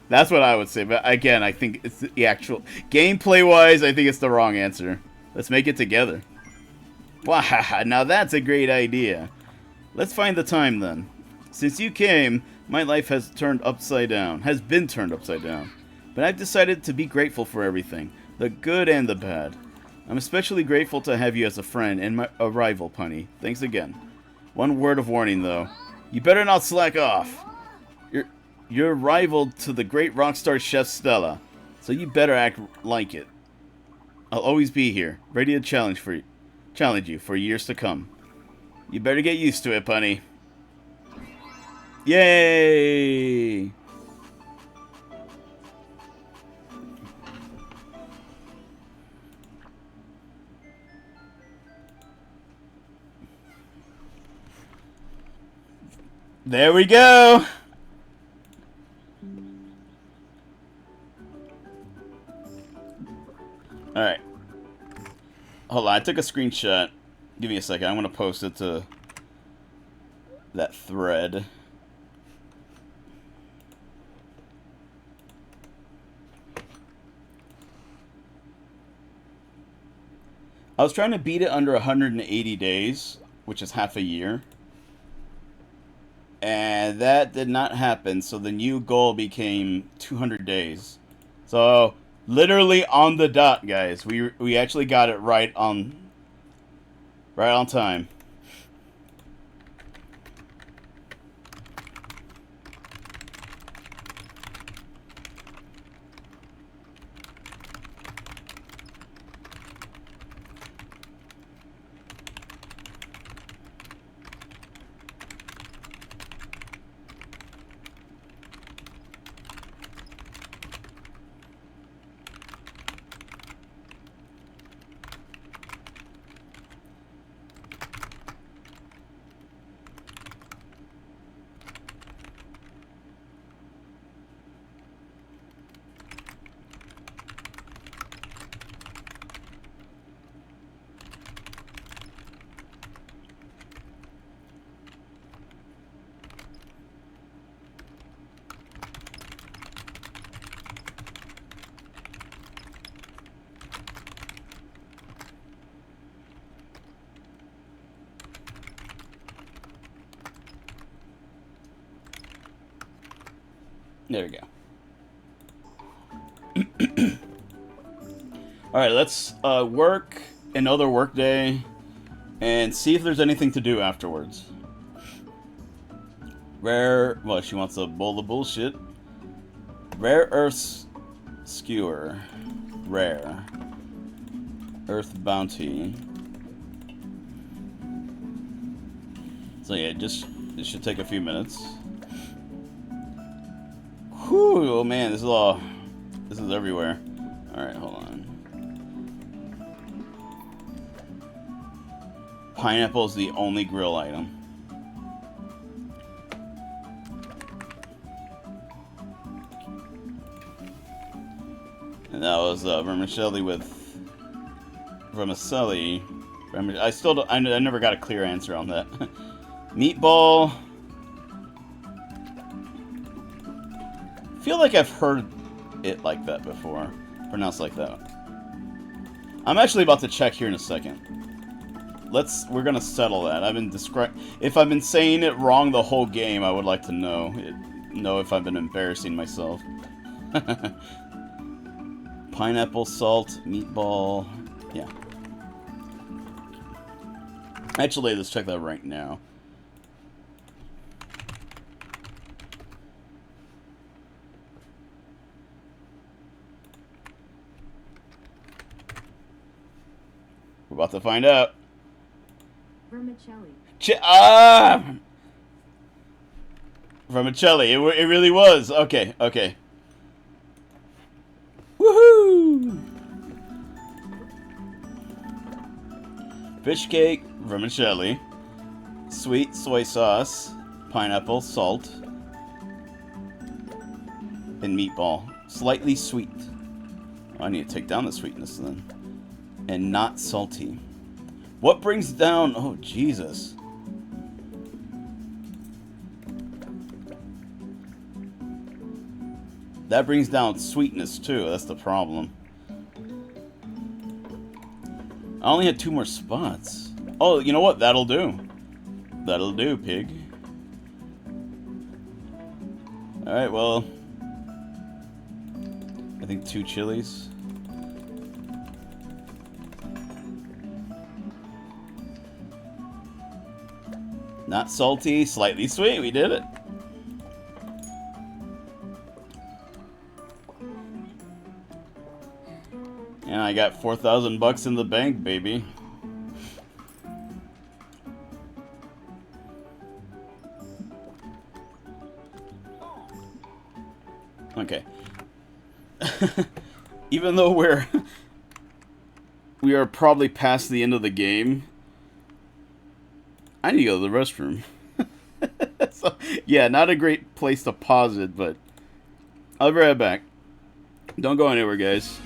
That's what I would say, but again, I think it's the actual... Gameplay-wise, I think it's the wrong answer. Let's make it together. Wow, now that's a great idea. Let's find the time, then. Since you came, my life has been turned upside down. But I've decided to be grateful for everything. The good and the bad. I'm especially grateful to have you as a friend and a rival, Punny. Thanks again. One word of warning, though. You better not slack off. You're rival to the great rockstar chef Stella, so you better act like it. I'll always be here, ready to challenge you for years to come. You better get used to it, Punny. Yay! There we go. Alright. Hold on, I took a screenshot. Give me a second. I'm going to post it to that thread. I was trying to beat it under 180 days, which is half a year. And that did not happen, so the new goal became 200 days. So, literally on the dot, guys. We actually got it right on time. There we go. Alright, let's work another work day and see if there's anything to do afterwards. Rare... Well, she wants a bowl of bullshit. Rare Earth Skewer. Rare. Earth Bounty. So yeah, it should take a few minutes. Whew, oh man, this is everywhere. Alright, hold on. Pineapple is the only grill item. And that was vermicelli with vermicelli. I still don't, I never got a clear answer on that. Meatball. I feel like I've heard it like that before. Pronounced like that. I'm actually about to check here in a second. We're gonna settle that. If I've been saying it wrong the whole game, I would like to know if I've been embarrassing myself. Pineapple, salt, meatball. Yeah. Actually, let's check that right now. We're about to find out. Vermicelli. Vermicelli. It really was. Okay, okay. Woohoo! Fish cake, vermicelli, sweet soy sauce, pineapple, salt, and meatball. Slightly sweet. Oh, I need to take down the sweetness then. And not salty. What brings down... Oh, Jesus. That brings down sweetness, too. That's the problem. I only had 2 more spots. Oh, you know what? That'll do. That'll do, pig. Alright, well... I think 2 chilies. Not salty, slightly sweet. We did it. And I got 4,000 bucks in the bank, baby. Okay. Even though we are probably past the end of the game, I need to go to the restroom. So, yeah, not a great place to pause it, but I'll be right back. Don't go anywhere, guys.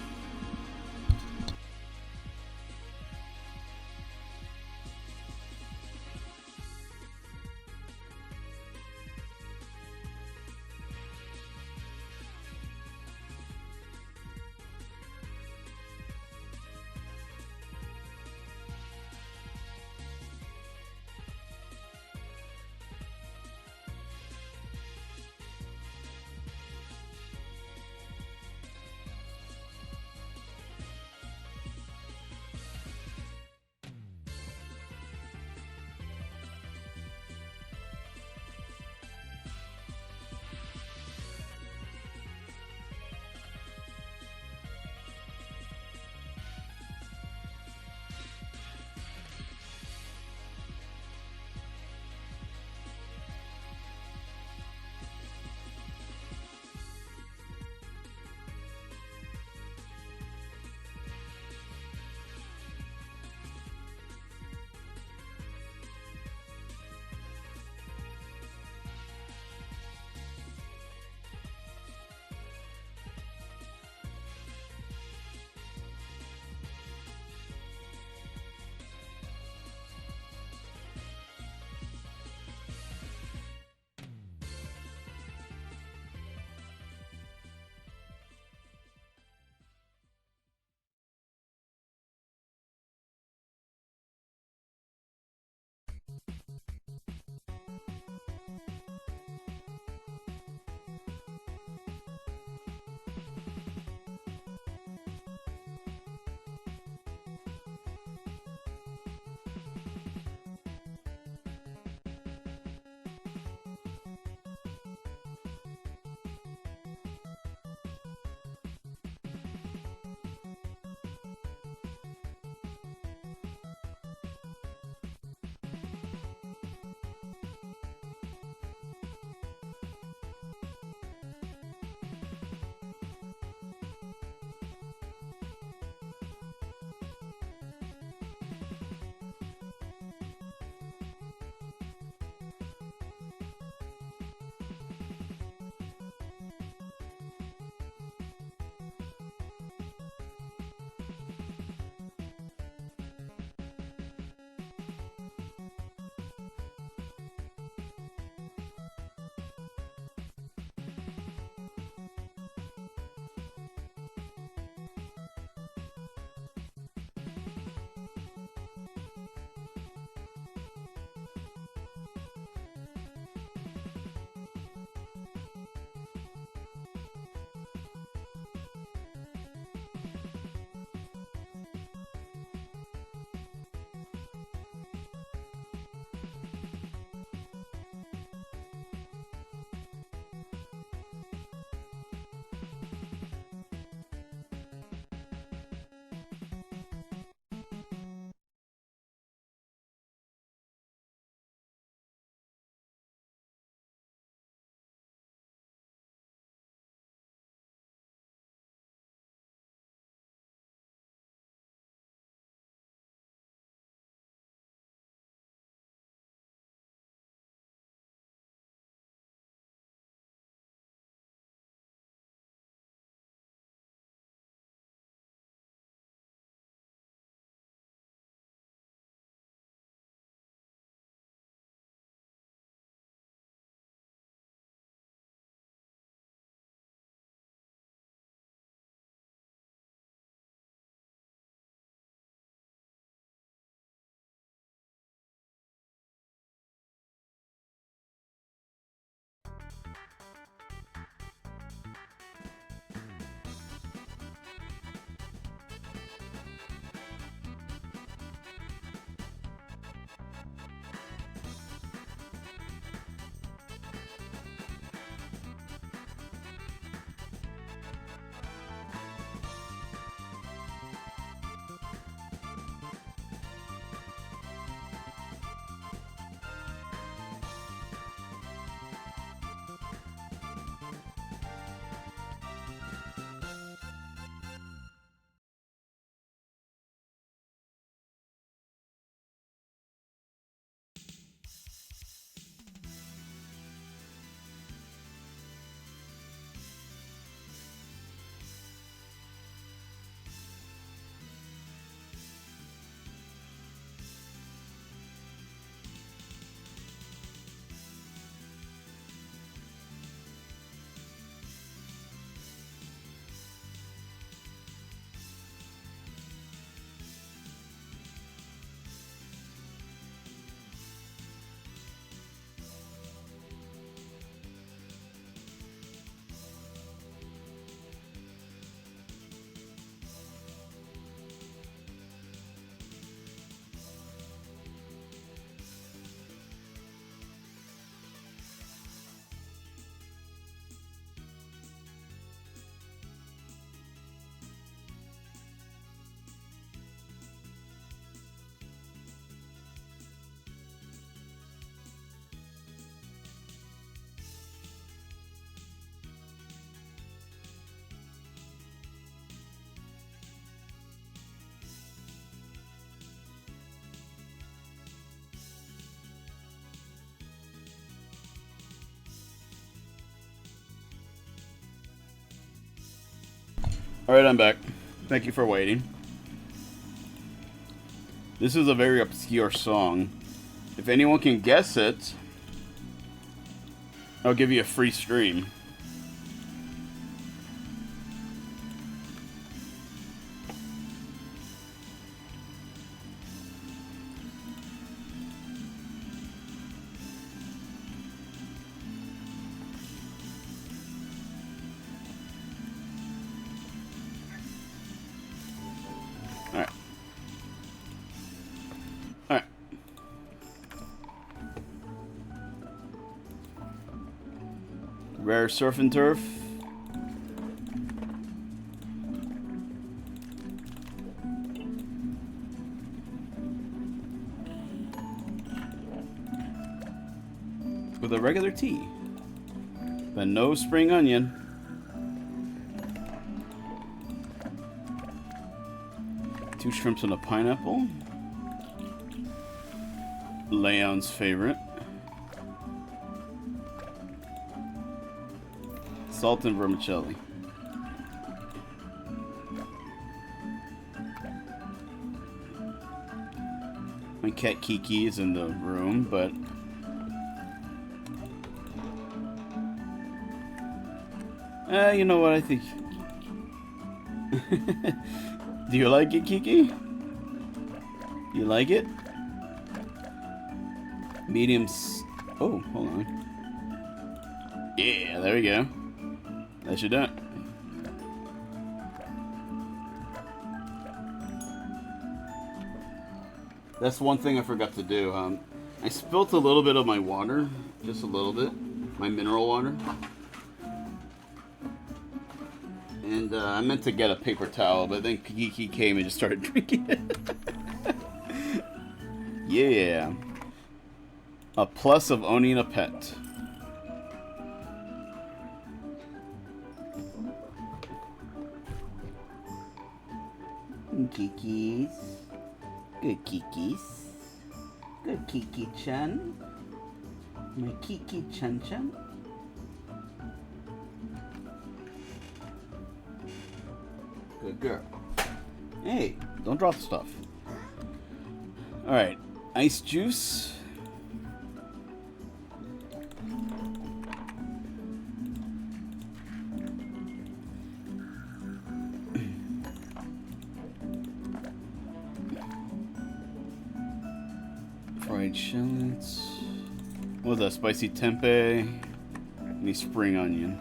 Alright, I'm back. Thank you for waiting. This is a very obscure song. If anyone can guess it, I'll give you a free stream. Rare surf and turf. With a regular tea. But no spring onion. Two shrimps and a pineapple. Leon's favorite. Salt and vermicelli. My cat Kiki is in the room, but you know what, I think do you like it, Kiki? You like it? Mediums. Oh, hold on. Yeah, there we go. That should do it. That's one thing I forgot to do. I spilt a little bit of my water, just a little bit, my mineral water. And I meant to get a paper towel, but then Kiki came and just started drinking it. Yeah. A plus of owning a pet. Kikis. Good Kikis. Good Kiki-chan. My Kiki-chan-chan. Good girl. Hey, don't drop stuff. Alright, ice juice. Fried shallots. What was that? Spicy tempeh. Any spring onion.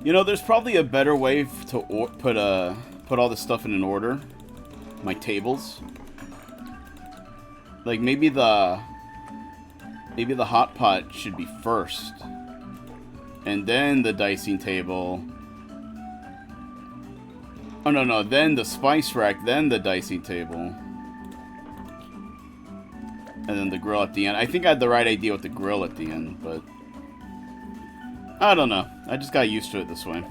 You know, there's probably a better way to put all this stuff in an order. My tables. Like maybe the hot pot should be first, and then the dicing table. Oh no, then the spice rack, then the dicing table, and then the grill at the end. I think I had the right idea with the grill at the end, but I don't know. I just got used to it this way.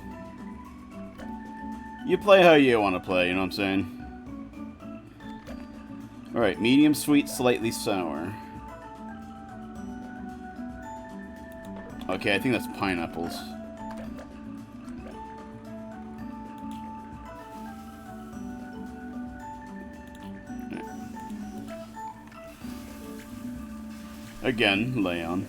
You play how you want to play, you know what I'm saying? Alright, medium sweet, slightly sour. Okay, I think that's pineapples. Again, Leon.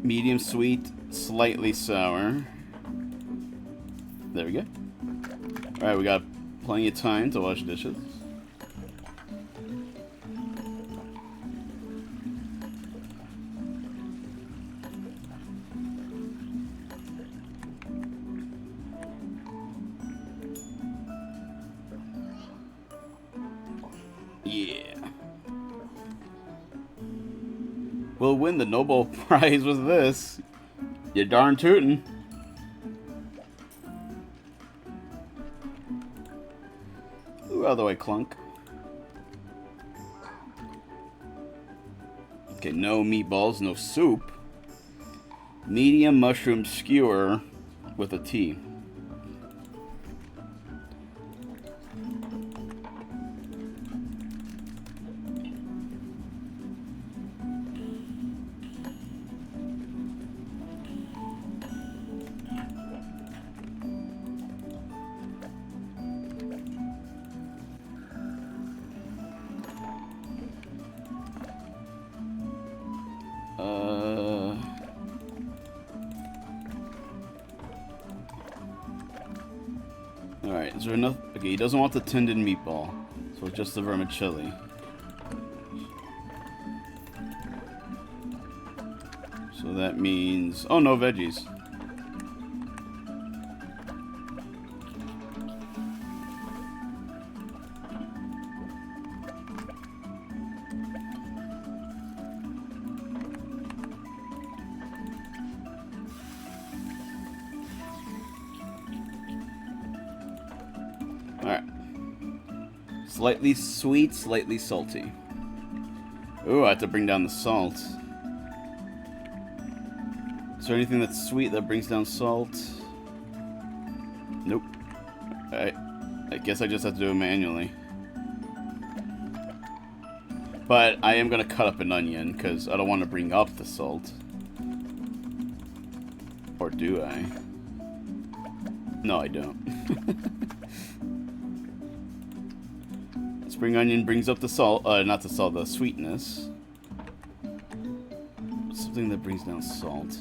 Medium sweet, slightly sour. There we go. Alright, we got plenty of time to wash dishes. Yeah. We'll win the Nobel Prize with this. You darn tootin'. Ooh, out of the way, Clunk. Okay, no meatballs, no soup. Medium mushroom skewer with a tea. Is there enough? Okay, he doesn't want the tendon meatball. So it's just the vermicelli. So that means... Oh, no veggies. Alright. Slightly sweet, slightly salty. Ooh, I have to bring down the salt. Is there anything that's sweet that brings down salt? Nope. I guess I just have to do it manually. But I am going to cut up an onion, because I don't want to bring up the salt. Or do I? No, I don't. Spring onion brings up the salt, not the salt, the sweetness. Something that brings down salt.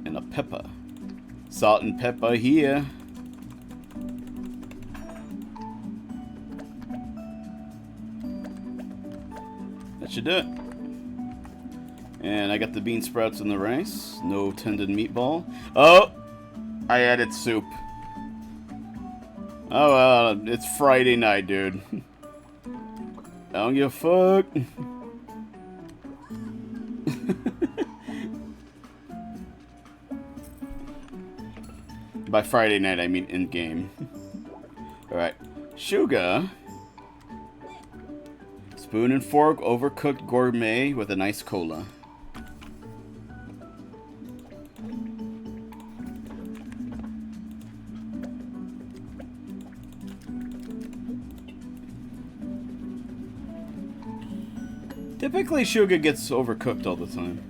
And a pepper. Salt and pepper here. That should do it. And I got the bean sprouts and the rice. No tendon meatball. Oh! I added soup. Oh, well, it's Friday night, dude. I don't give a fuck. By Friday night, I mean in-game. Alright. Sugah. Spoon and fork, overcooked gourmet with a nice cola. Typically, Sugah gets overcooked all the time.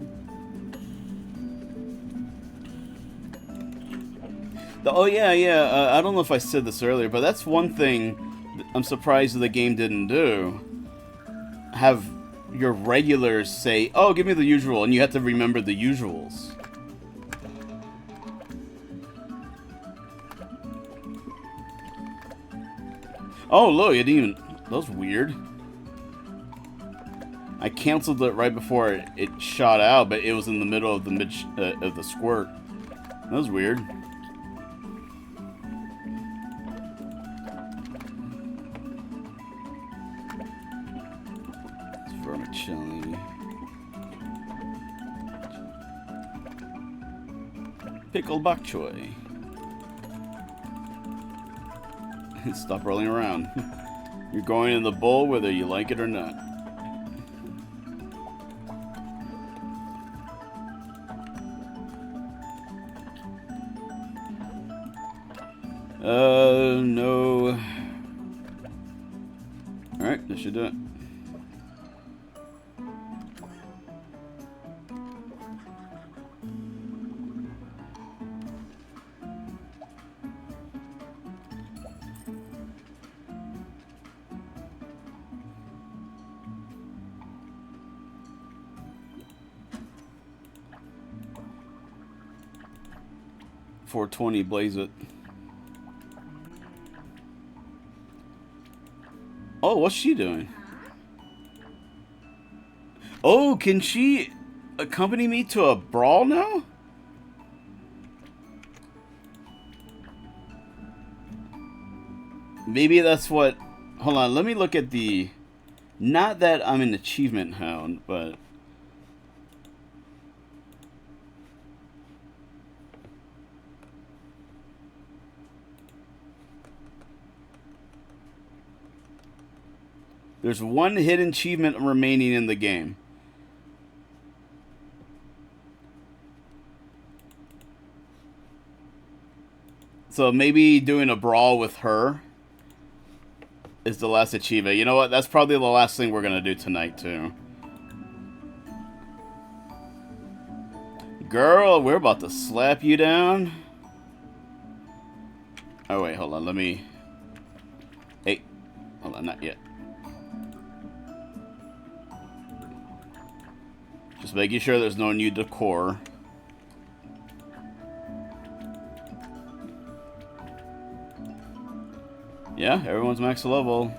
Oh, yeah. I don't know if I said this earlier, but that's one thing I'm surprised the game didn't do. Have your regulars say, oh, give me the usual, and you have to remember the usuals. Oh, look, it didn't even... That was weird. I canceled it right before it shot out, but it was in the middle of the squirt. That was weird. It's vermicelli. Pickled bok choy. Stop rolling around. You're going in the bowl whether you like it or not. No. Alright, that should do it. $4.20, blaze it. Oh, what's she doing? Oh, can she accompany me to a brawl now? Maybe that's what... Hold on, let me look at the... Not that I'm an achievement hound, but... There's one hidden achievement remaining in the game. So maybe doing a brawl with her is the last achievement. You know what? That's probably the last thing we're going to do tonight, too. Girl, we're about to slap you down. Oh, wait, hold on. Let me... Hey. Hold on, not yet. Just making sure there's no new decor. Yeah, everyone's max level.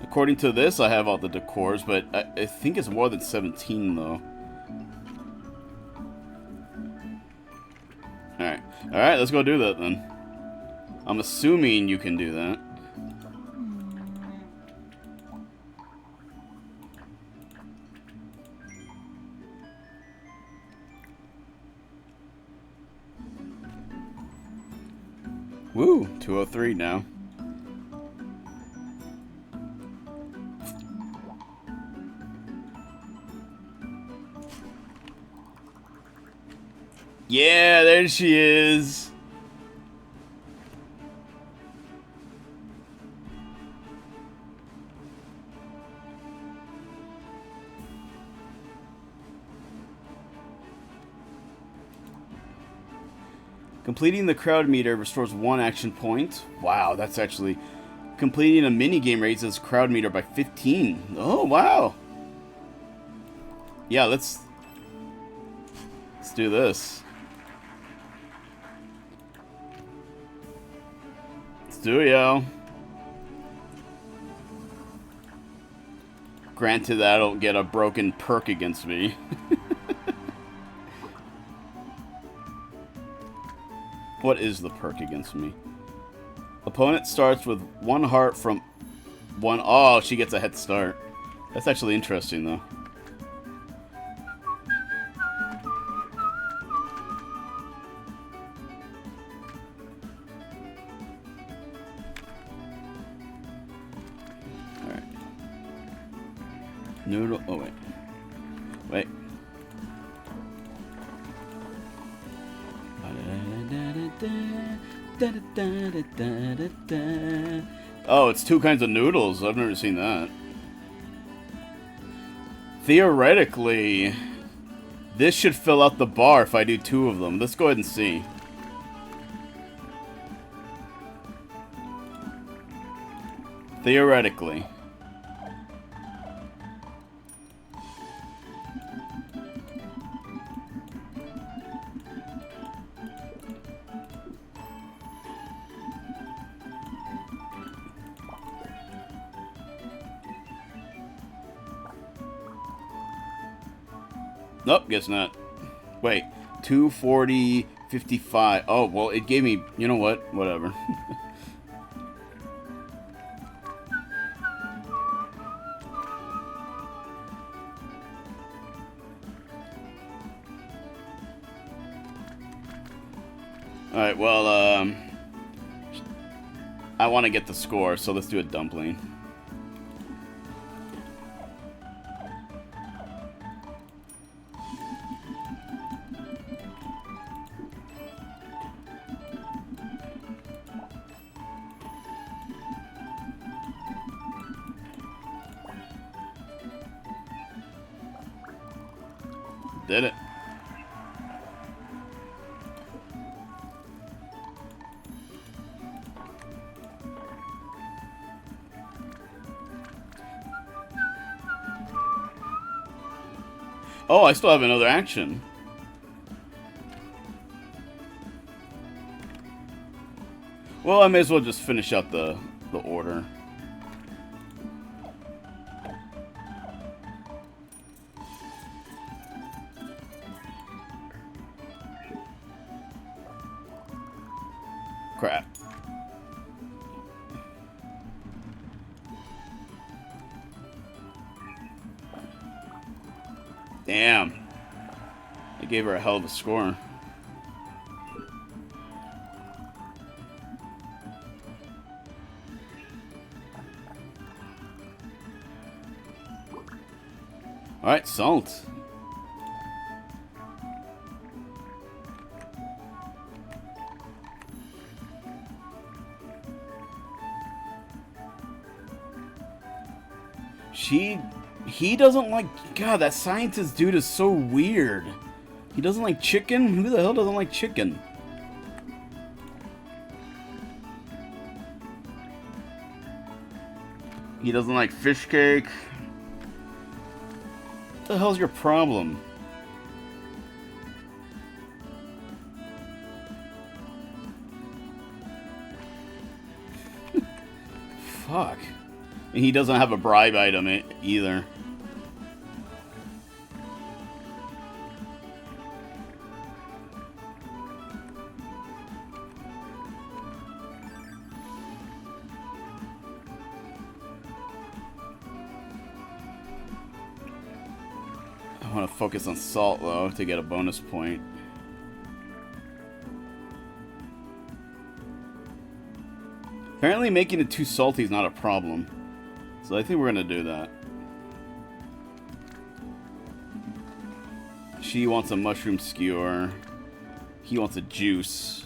According to this, I have all the decors, but I think it's more than 17, though. Alright. Alright, let's go do that, then. I'm assuming you can do that. Woo! 203 now. Yeah, there she is. Completing the crowd meter restores 1 action point. Wow, that's actually... Completing a minigame raises crowd meter by 15. Oh, wow. Yeah, let's do this. Let's do it, yo. Granted, I don't get a broken perk against me. What is the perk against me? Opponent starts with 1 heart from 1... Oh, she gets a head start. That's actually interesting, though. Alright. Noodle... Oh, wait. Wait. Oh, it's 2 kinds of noodles. I've never seen that. Theoretically, this should fill out the bar if I do 2 of them. Let's go ahead and see. Theoretically. Nope, guess not. Wait, 240, 55. Oh, well, it gave me... You know what? Whatever. Alright, well, I want to get the score, so let's do a dumpling. Did it. Oh, I still have another action. Well, I may as well just finish out the order. Crap. Damn. I gave her a hell of a score. Alright, salt. He doesn't like... God, that scientist dude is so weird. He doesn't like chicken? Who the hell doesn't like chicken? He doesn't like fish cake. What the hell's your problem? Fuck. And he doesn't have a bribe item either. I want to focus on salt, though, to get a bonus point. Apparently making it too salty is not a problem. So I think we're going to do that. She wants a mushroom skewer. He wants a juice.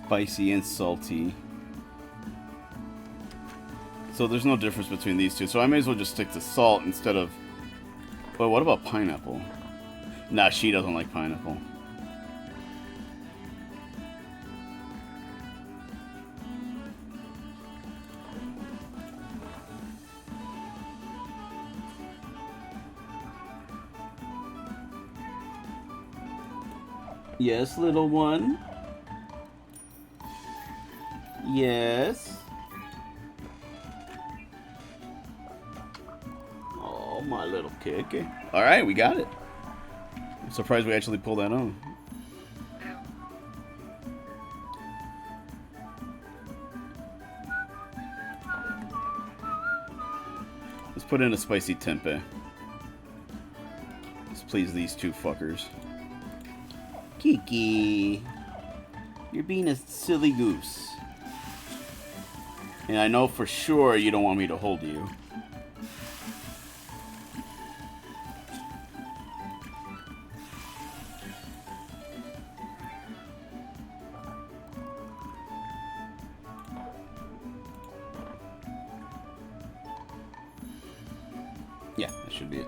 Spicy and salty. So there's no difference between these two. So I may as well just stick to salt instead of... But what about pineapple? Nah, she doesn't like pineapple. Yes, little one. Yes. Oh, my little kick. Alright, we got it. I'm surprised we actually pulled that on. Let's put in a spicy tempeh. Let's please these two fuckers. Kiki. You're being a silly goose. And I know for sure you don't want me to hold you. Yeah, that should be it.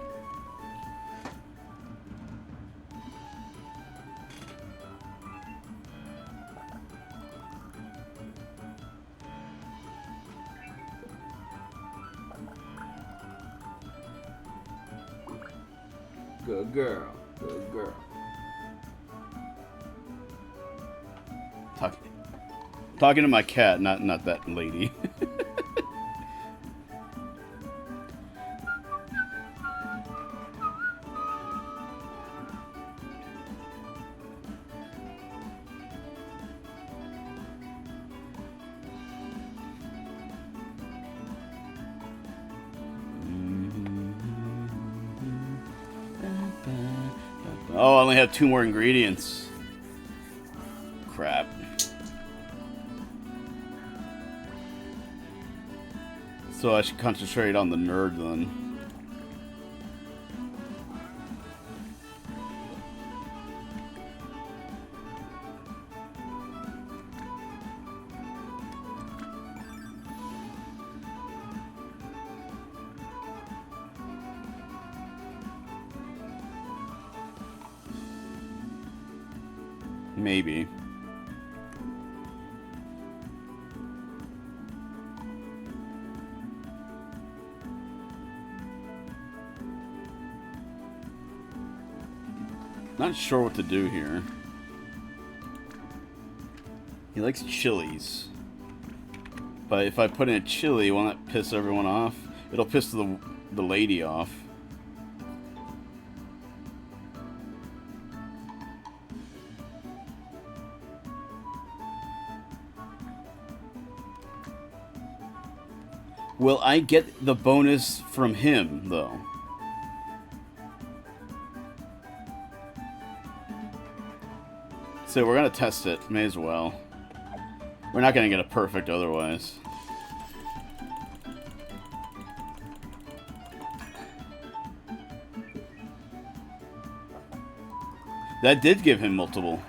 Good girl. Good girl. Talking to my cat, not that lady. Oh, I only have 2 more ingredients. Crap. So I should concentrate on the nerd then. Maybe. Not sure what to do here. He likes chilies. But if I put in a chili, won't that piss everyone off? It'll piss the lady off. Will I get the bonus from him, though? So we're gonna test it. May as well. We're not gonna get a perfect otherwise. That did give him multiple.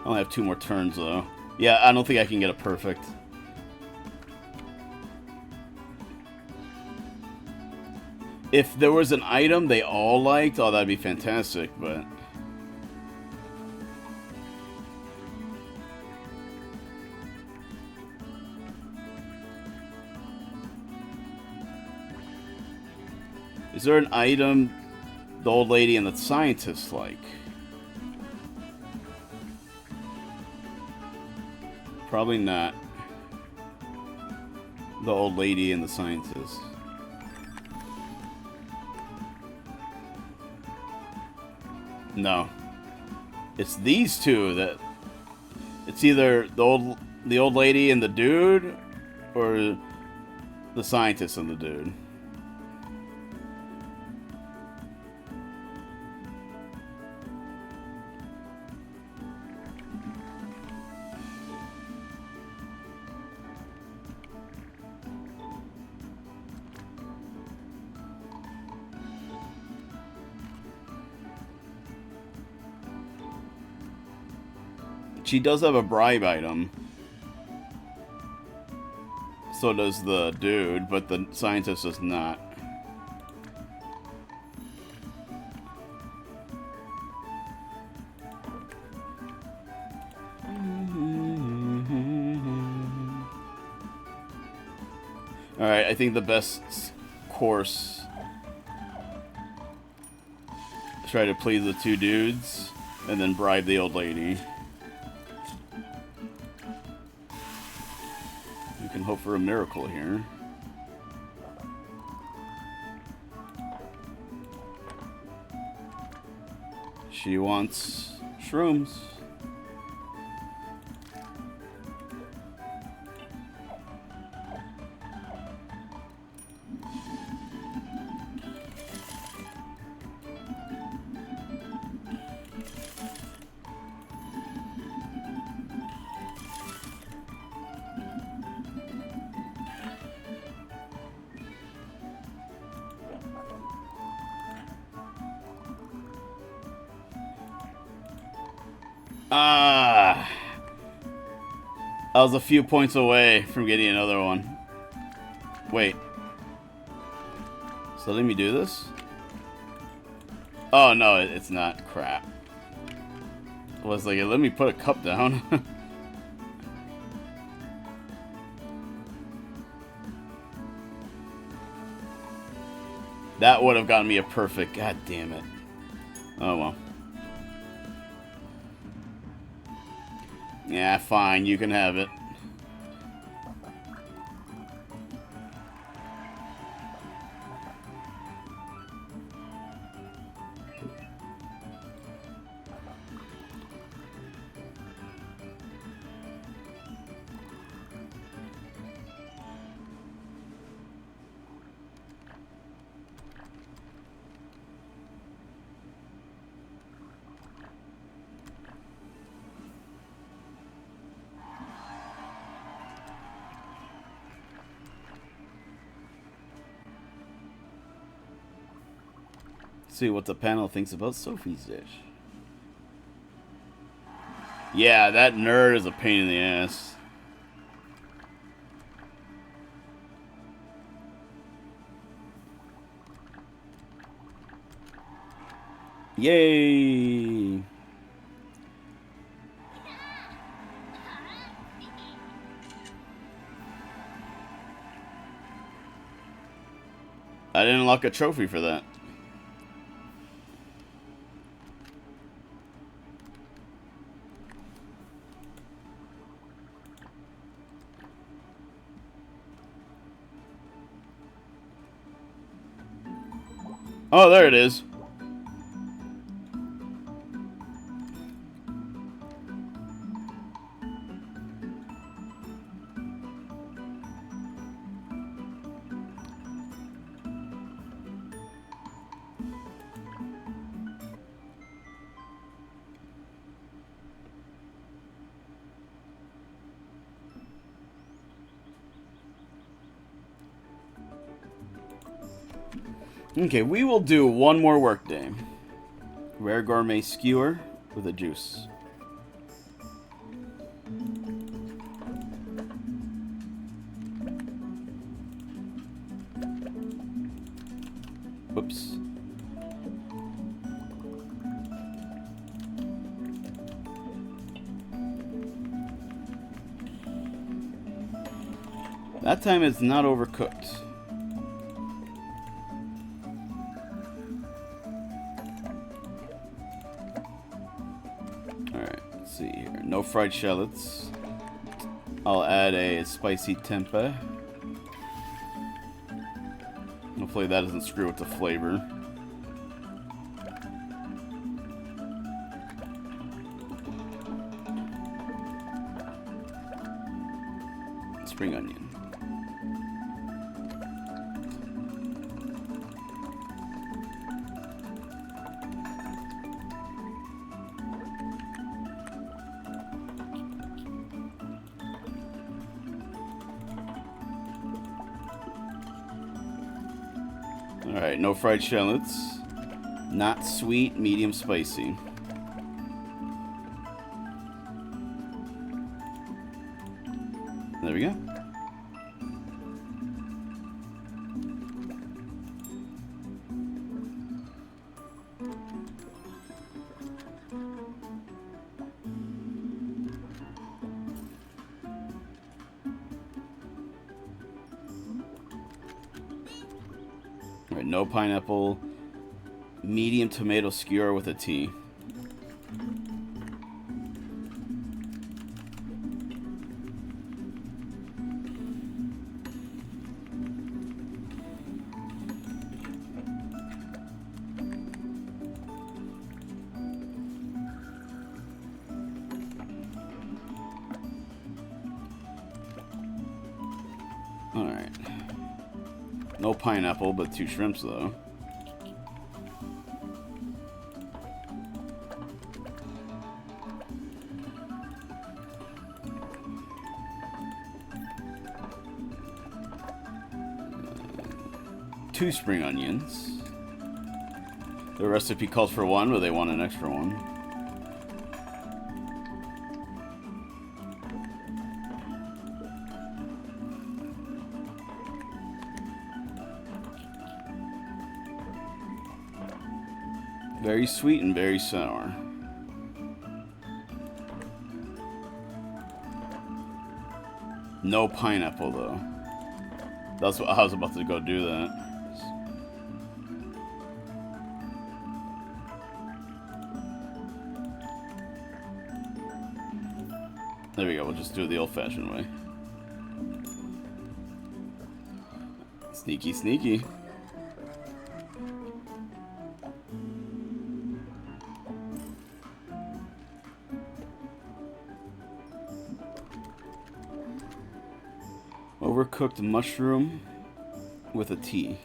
I only have 2 more turns, though. Yeah, I don't think I can get a perfect. If there was an item they all liked, oh, that'd be fantastic, but... Is there an item the old lady and the scientist like? Probably not. The old lady and the scientist. No. It's these two that... It's either the old lady and the dude, or the scientist and the dude. She does have a bribe item. So does the dude, but the scientist does not. Alright, I think the best course... Try to please the 2 dudes, and then bribe the old lady. Can hope for a miracle here. She wants shrooms. I was a few points away from getting another one. Wait. So let me do this? Oh, no, it's not. Crap. I was like, let me put a cup down. That would have gotten me a perfect. God damn it. Oh, well. Yeah, fine. You can have it. See what the panel thinks about Sophie's dish. Yeah, that nerd is a pain in the ass. Yay! I didn't unlock a trophy for that. Oh, there it is. Okay, we will do one more workday. Rare gourmet skewer with a juice. Whoops. That time it's not overcooked. Alright, let's see here. No fried shallots. I'll add a spicy tempeh. Hopefully that doesn't screw with the flavor. Spring onion. Alright, no fried shallots. Not sweet, medium spicy. There we go. Alright, no pineapple. Medium tomato skewer with a T. Alright. No pineapple, but 2 shrimps though. Two spring onions. The recipe calls for 1, but they want an extra one. Very sweet and very sour. No pineapple though. That's what I was about to go do that. There we go, we'll just do it the old-fashioned way. Sneaky, sneaky. Overcooked mushroom with a T.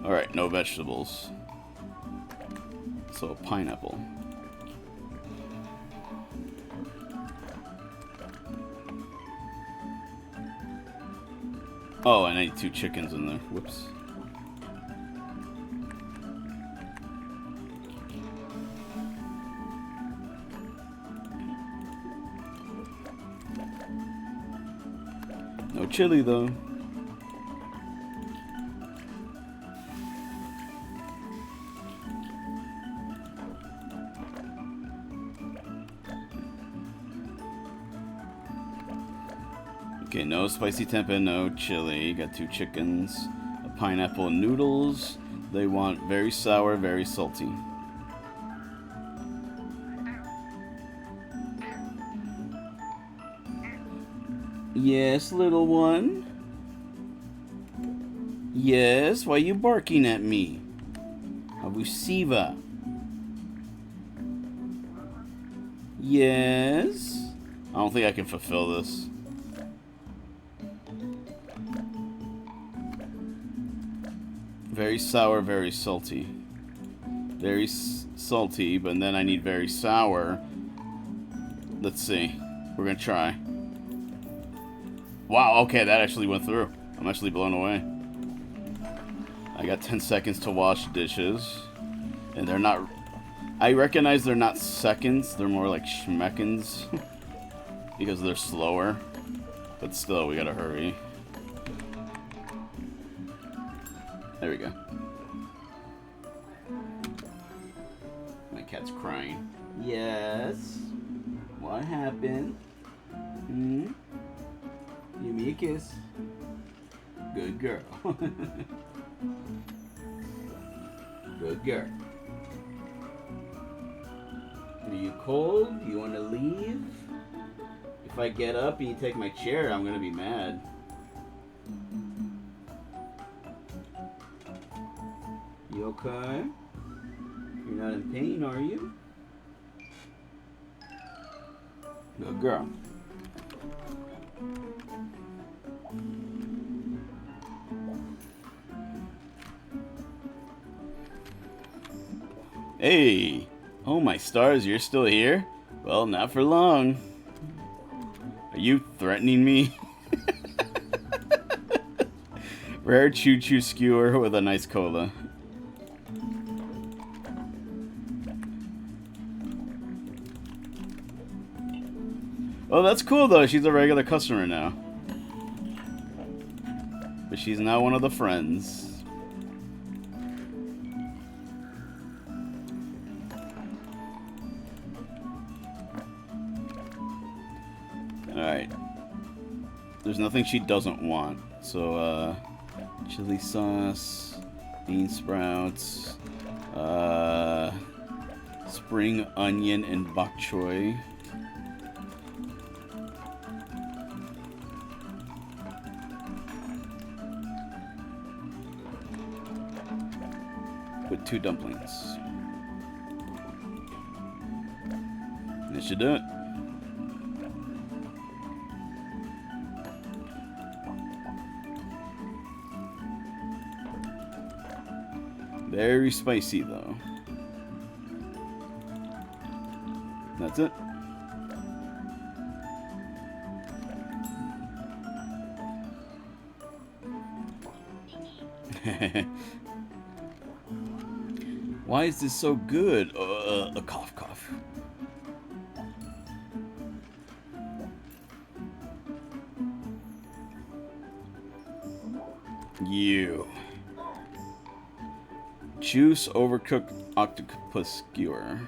Alright, no vegetables. So, pineapple. Oh, and I need 2 chickens in there. Whoops. No chili, though. Okay, no spicy tempeh, no chili. Got 2 chickens, a pineapple, and noodles. They want very sour, very salty. Yes, little one? Yes, why are you barking at me? Abusiva. Yes? I don't think I can fulfill this. Very sour, very salty. Very salty, but then I need very sour. Let's see. We're gonna try. Wow, okay, that actually went through. I'm actually blown away. I got 10 seconds to wash dishes. And they're not... I recognize they're not seconds. They're more like schmeckens. Because they're slower. But still, we gotta hurry. There we go. My cat's crying. Yes? What happened? Hmm? Give me a kiss. Good girl. Good girl. Are you cold? You want to leave? If I get up and you take my chair, I'm going to be mad. You okay? You're not in pain, are you? Good girl. Hey! Oh my stars, you're still here? Well, not for long. Are you threatening me? Rare choo-choo skewer with a nice cola. Oh, that's cool though. She's a regular customer now. But she's now one of the friends. Alright. There's nothing she doesn't want. So, chili sauce, bean sprouts, spring onion and bok choy. With 2 dumplings. That should do it. Very spicy though. That's it. Why is this so good? A cough cough. You. Juice overcooked octopus skewer.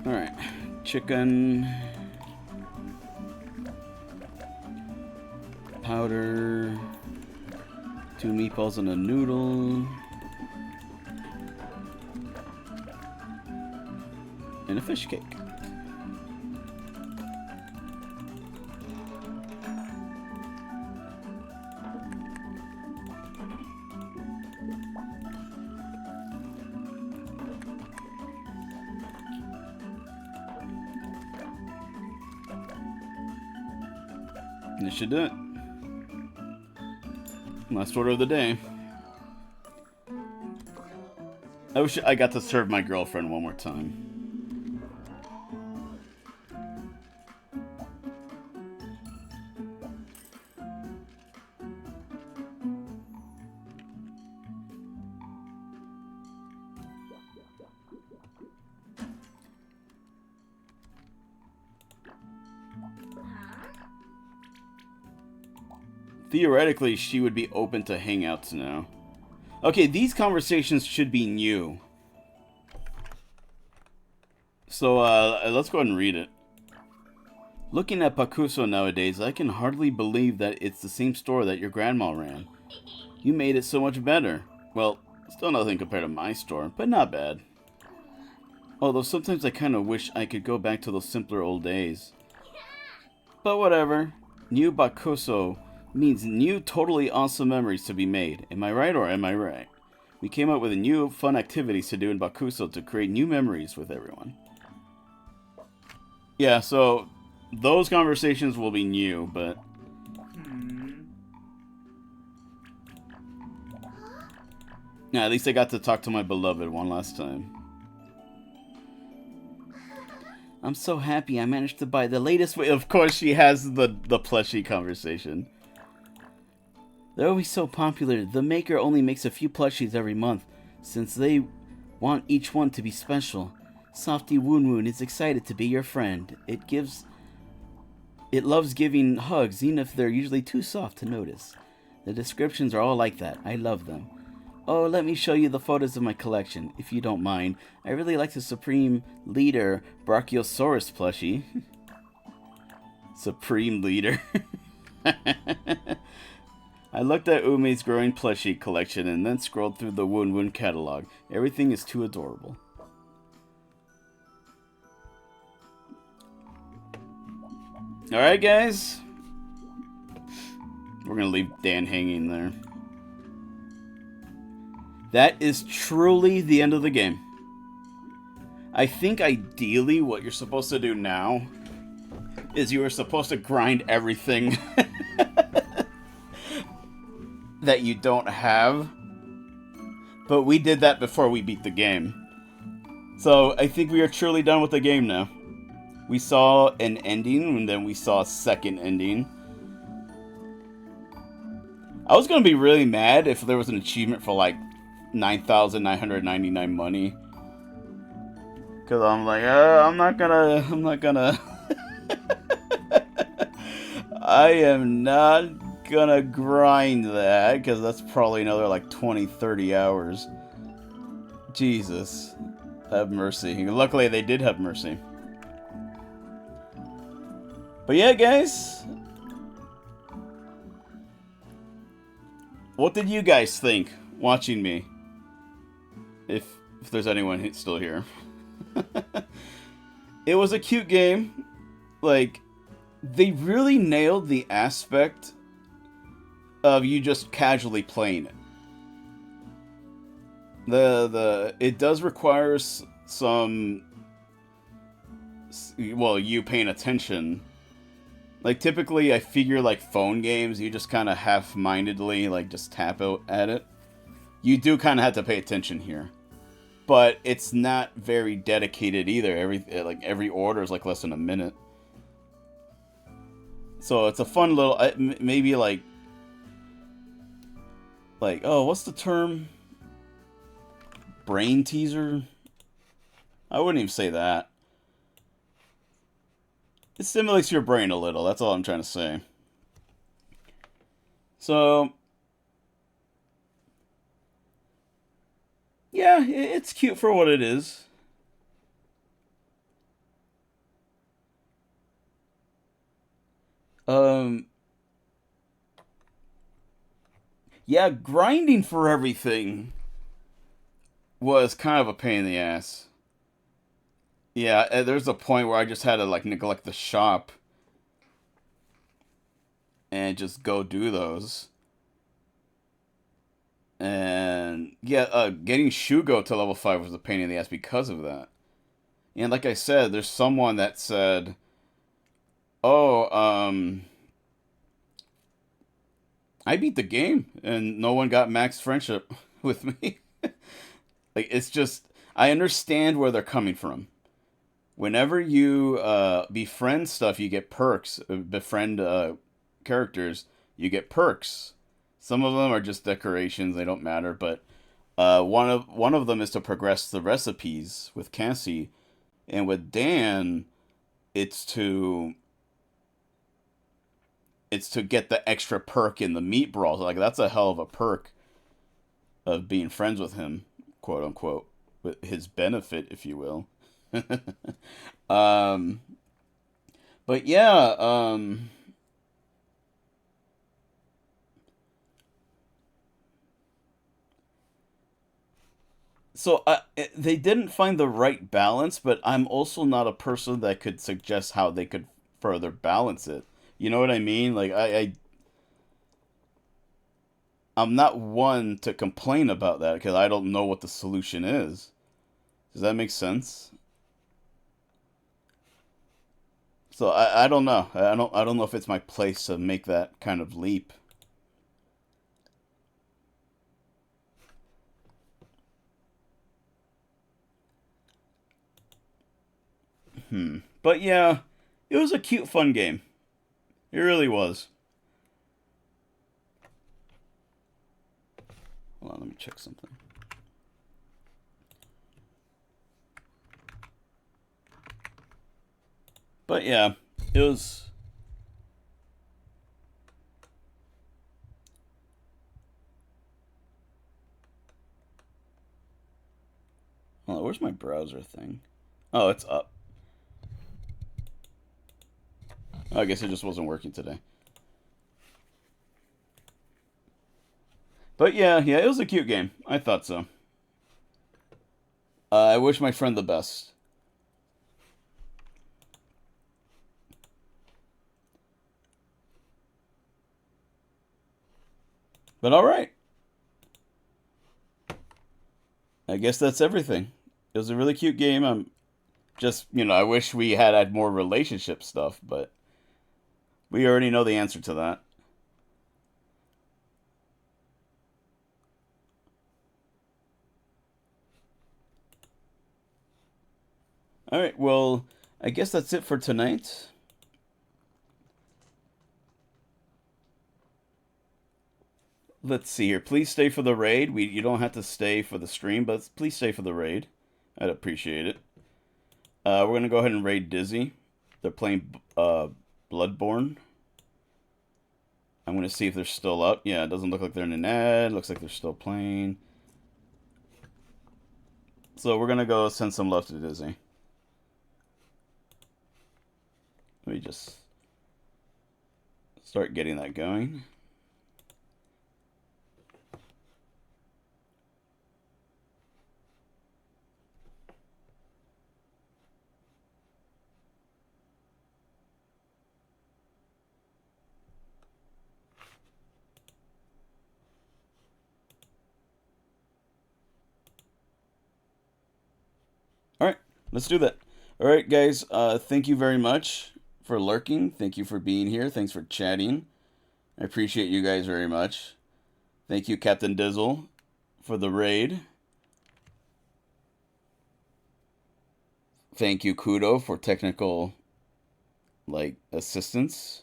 Alright, chicken, powder, 2 meatballs and a noodle, and a fish cake. And this should do it. Last order of the day. I wish I got to serve my girlfriend one more time. Theoretically, she would be open to hangouts now. Okay, these conversations should be new. So, let's go ahead and read it. Looking at Bakuso nowadays, I can hardly believe that it's the same store that your grandma ran. You made it so much better. Well, still nothing compared to my store, but not bad. Although sometimes I kind of wish I could go back to those simpler old days. But whatever. New Bakuso means new, totally awesome memories to be made. Am I right or am I right? We came up with a new fun activities to do in Bakuso to create new memories with everyone. Yeah, so those conversations will be new, but... Yeah, at least I got to talk to my beloved one last time. I'm so happy I managed to buy the latest... Of course, she has the plushie conversation. They're always so popular. The maker only makes a few plushies every month, since they want each one to be special. Softy Woon Woon is excited to be your friend. It loves giving hugs, even if they're usually too soft to notice. The descriptions are all like that. I love them. Oh, let me show you the photos of my collection, if you don't mind. I really like the Supreme Leader Brachiosaurus plushie. Supreme Leader. I looked at Ume's growing plushie collection and then scrolled through the Woon Woon catalog. Everything is too adorable. Alright, guys. We're gonna leave Dan hanging there. That is truly the end of the game. I think ideally what you're supposed to do now is you are supposed to grind everything that you don't have. But we did that before we beat the game. So I think we are truly done with the game now. We saw an ending, and then we saw a second ending. I was going to be really mad if there was an achievement for like 9,999 money. Because I'm like, I'm not gonna... I am not gonna grind that, because that's probably another like 20, 30 hours. Jesus. Have mercy. Luckily, they did have mercy. But yeah, guys. What did you guys think watching me? If there's anyone still here. It was a cute game. Like, they really nailed the aspect of you just casually playing it. It does require some, well, you paying attention. Like, typically, I figure, like, phone games, you just kind of half-mindedly, like, just tap out at it. You do kind of have to pay attention here. But it's not very dedicated either. Every order is, like, less than a minute. So, it's a fun little, maybe, like, oh, what's the term? Brain teaser? I wouldn't even say that. It stimulates your brain a little. That's all I'm trying to say. So, yeah, it's cute for what it is. Yeah, grinding for everything was kind of a pain in the ass. Yeah, there's a point where I just had to, like, neglect the shop and just go do those. And, yeah, getting Sugah to level 5 was a pain in the ass because of that. And like I said, there's someone that said, oh, I beat the game, and no one got max friendship with me. Like, it's just, I understand where they're coming from. Whenever you befriend stuff, you get perks. Befriend characters, you get perks. Some of them are just decorations; they don't matter. But one of them is to progress the recipes with Cassie, and with Dan, it's to get the extra perk in the Meatbrawl. Like, that's a hell of a perk of being friends with him, quote unquote, with his benefit, if you will. But yeah, so they didn't find the right balance, but I'm also not a person that could suggest how they could further balance it. You know what I mean? Like, I'm not one to complain about that because I don't know what the solution is. Does that make sense? So I don't know. I don't know if it's my place to make that kind of leap. But yeah, it was a cute, fun game. It really was. Hold on, let me check something. But yeah, it was. Hold on, where's my browser thing? Oh, it's up. Oh, I guess it just wasn't working today. But yeah, it was a cute game. I thought so. I wish my friend the best. But alright. I guess that's everything. It was a really cute game. I'm just, I wish we had more relationship stuff, but we already know the answer to that. Alright, well, I guess that's it for tonight. Let's see here. Please stay for the raid. You don't have to stay for the stream, but please stay for the raid. I'd appreciate it. We're going to go ahead and raid Dizzy. They're playing Bloodborne. I'm going to see if they're still up. Yeah, it doesn't look like they're in an ad. Looks like they're still playing. So we're going to go send some love to Dizzy. Let me just start getting that going. Alright, let's do that. Alright, guys, thank you very much for lurking. Thank you for being here. Thanks for chatting. I appreciate you guys very much. Thank you, Captain Dizzle, for the raid. Thank you, Kudo, for technical, assistance.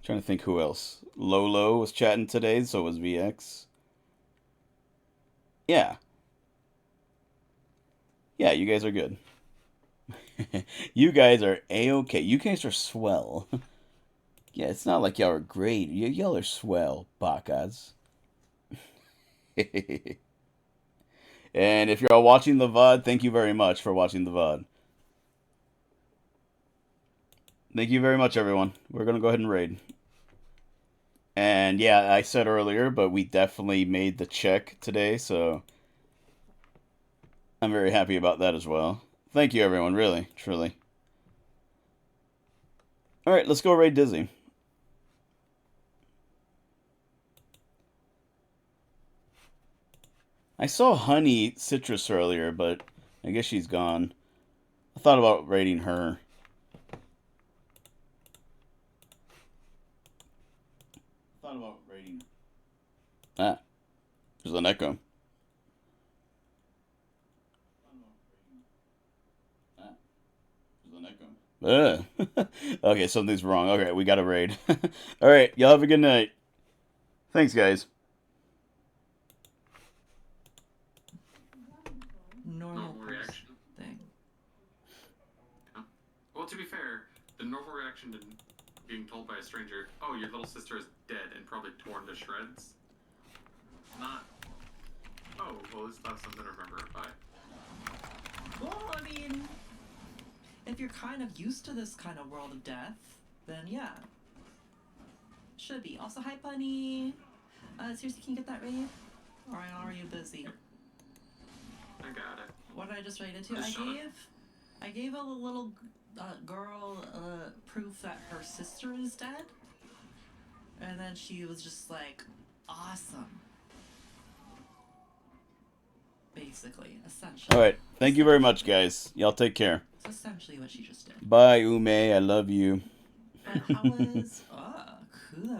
Trying to think who else. Lolo was chatting today, so was VX. Yeah. Yeah, you guys are good. You guys are A-okay. You guys are swell. Yeah, it's not like y'all are great. Y'all are swell, bakas. And if you're watching the VOD, thank you very much for watching the VOD. Thank you very much, everyone. We're going to go ahead and raid. And yeah, I said earlier, but we definitely made the check today, so I'm very happy about that as well. Thank you, everyone, really, truly. Alright, let's go raid Dizzy. I saw Honey Citrus earlier, but I guess she's gone. I thought about raiding her. Ah, there's an echo. Okay, something's wrong. Okay, we got to raid. Alright, y'all have a good night. Thanks, guys. Normal reaction thing. Yeah. Well, to be fair, the normal reaction to being told by a stranger, "Oh, your little sister is dead and probably torn to shreds," not, "Oh, well, that's something to remember it by." Well, I mean, if you're kind of used to this kind of world of death, then yeah. Should be. Also, hi, Punny. Seriously, can you get that raid? Or are you busy? I got it. What did I just raid into? Just I gave a little girl proof that her sister is dead. And then she was just like, awesome. Basically, essentially. All right. Thank you very much, guys. Y'all take care. It's essentially what she just did. Bye, Ume. I love you. But how was... Kulo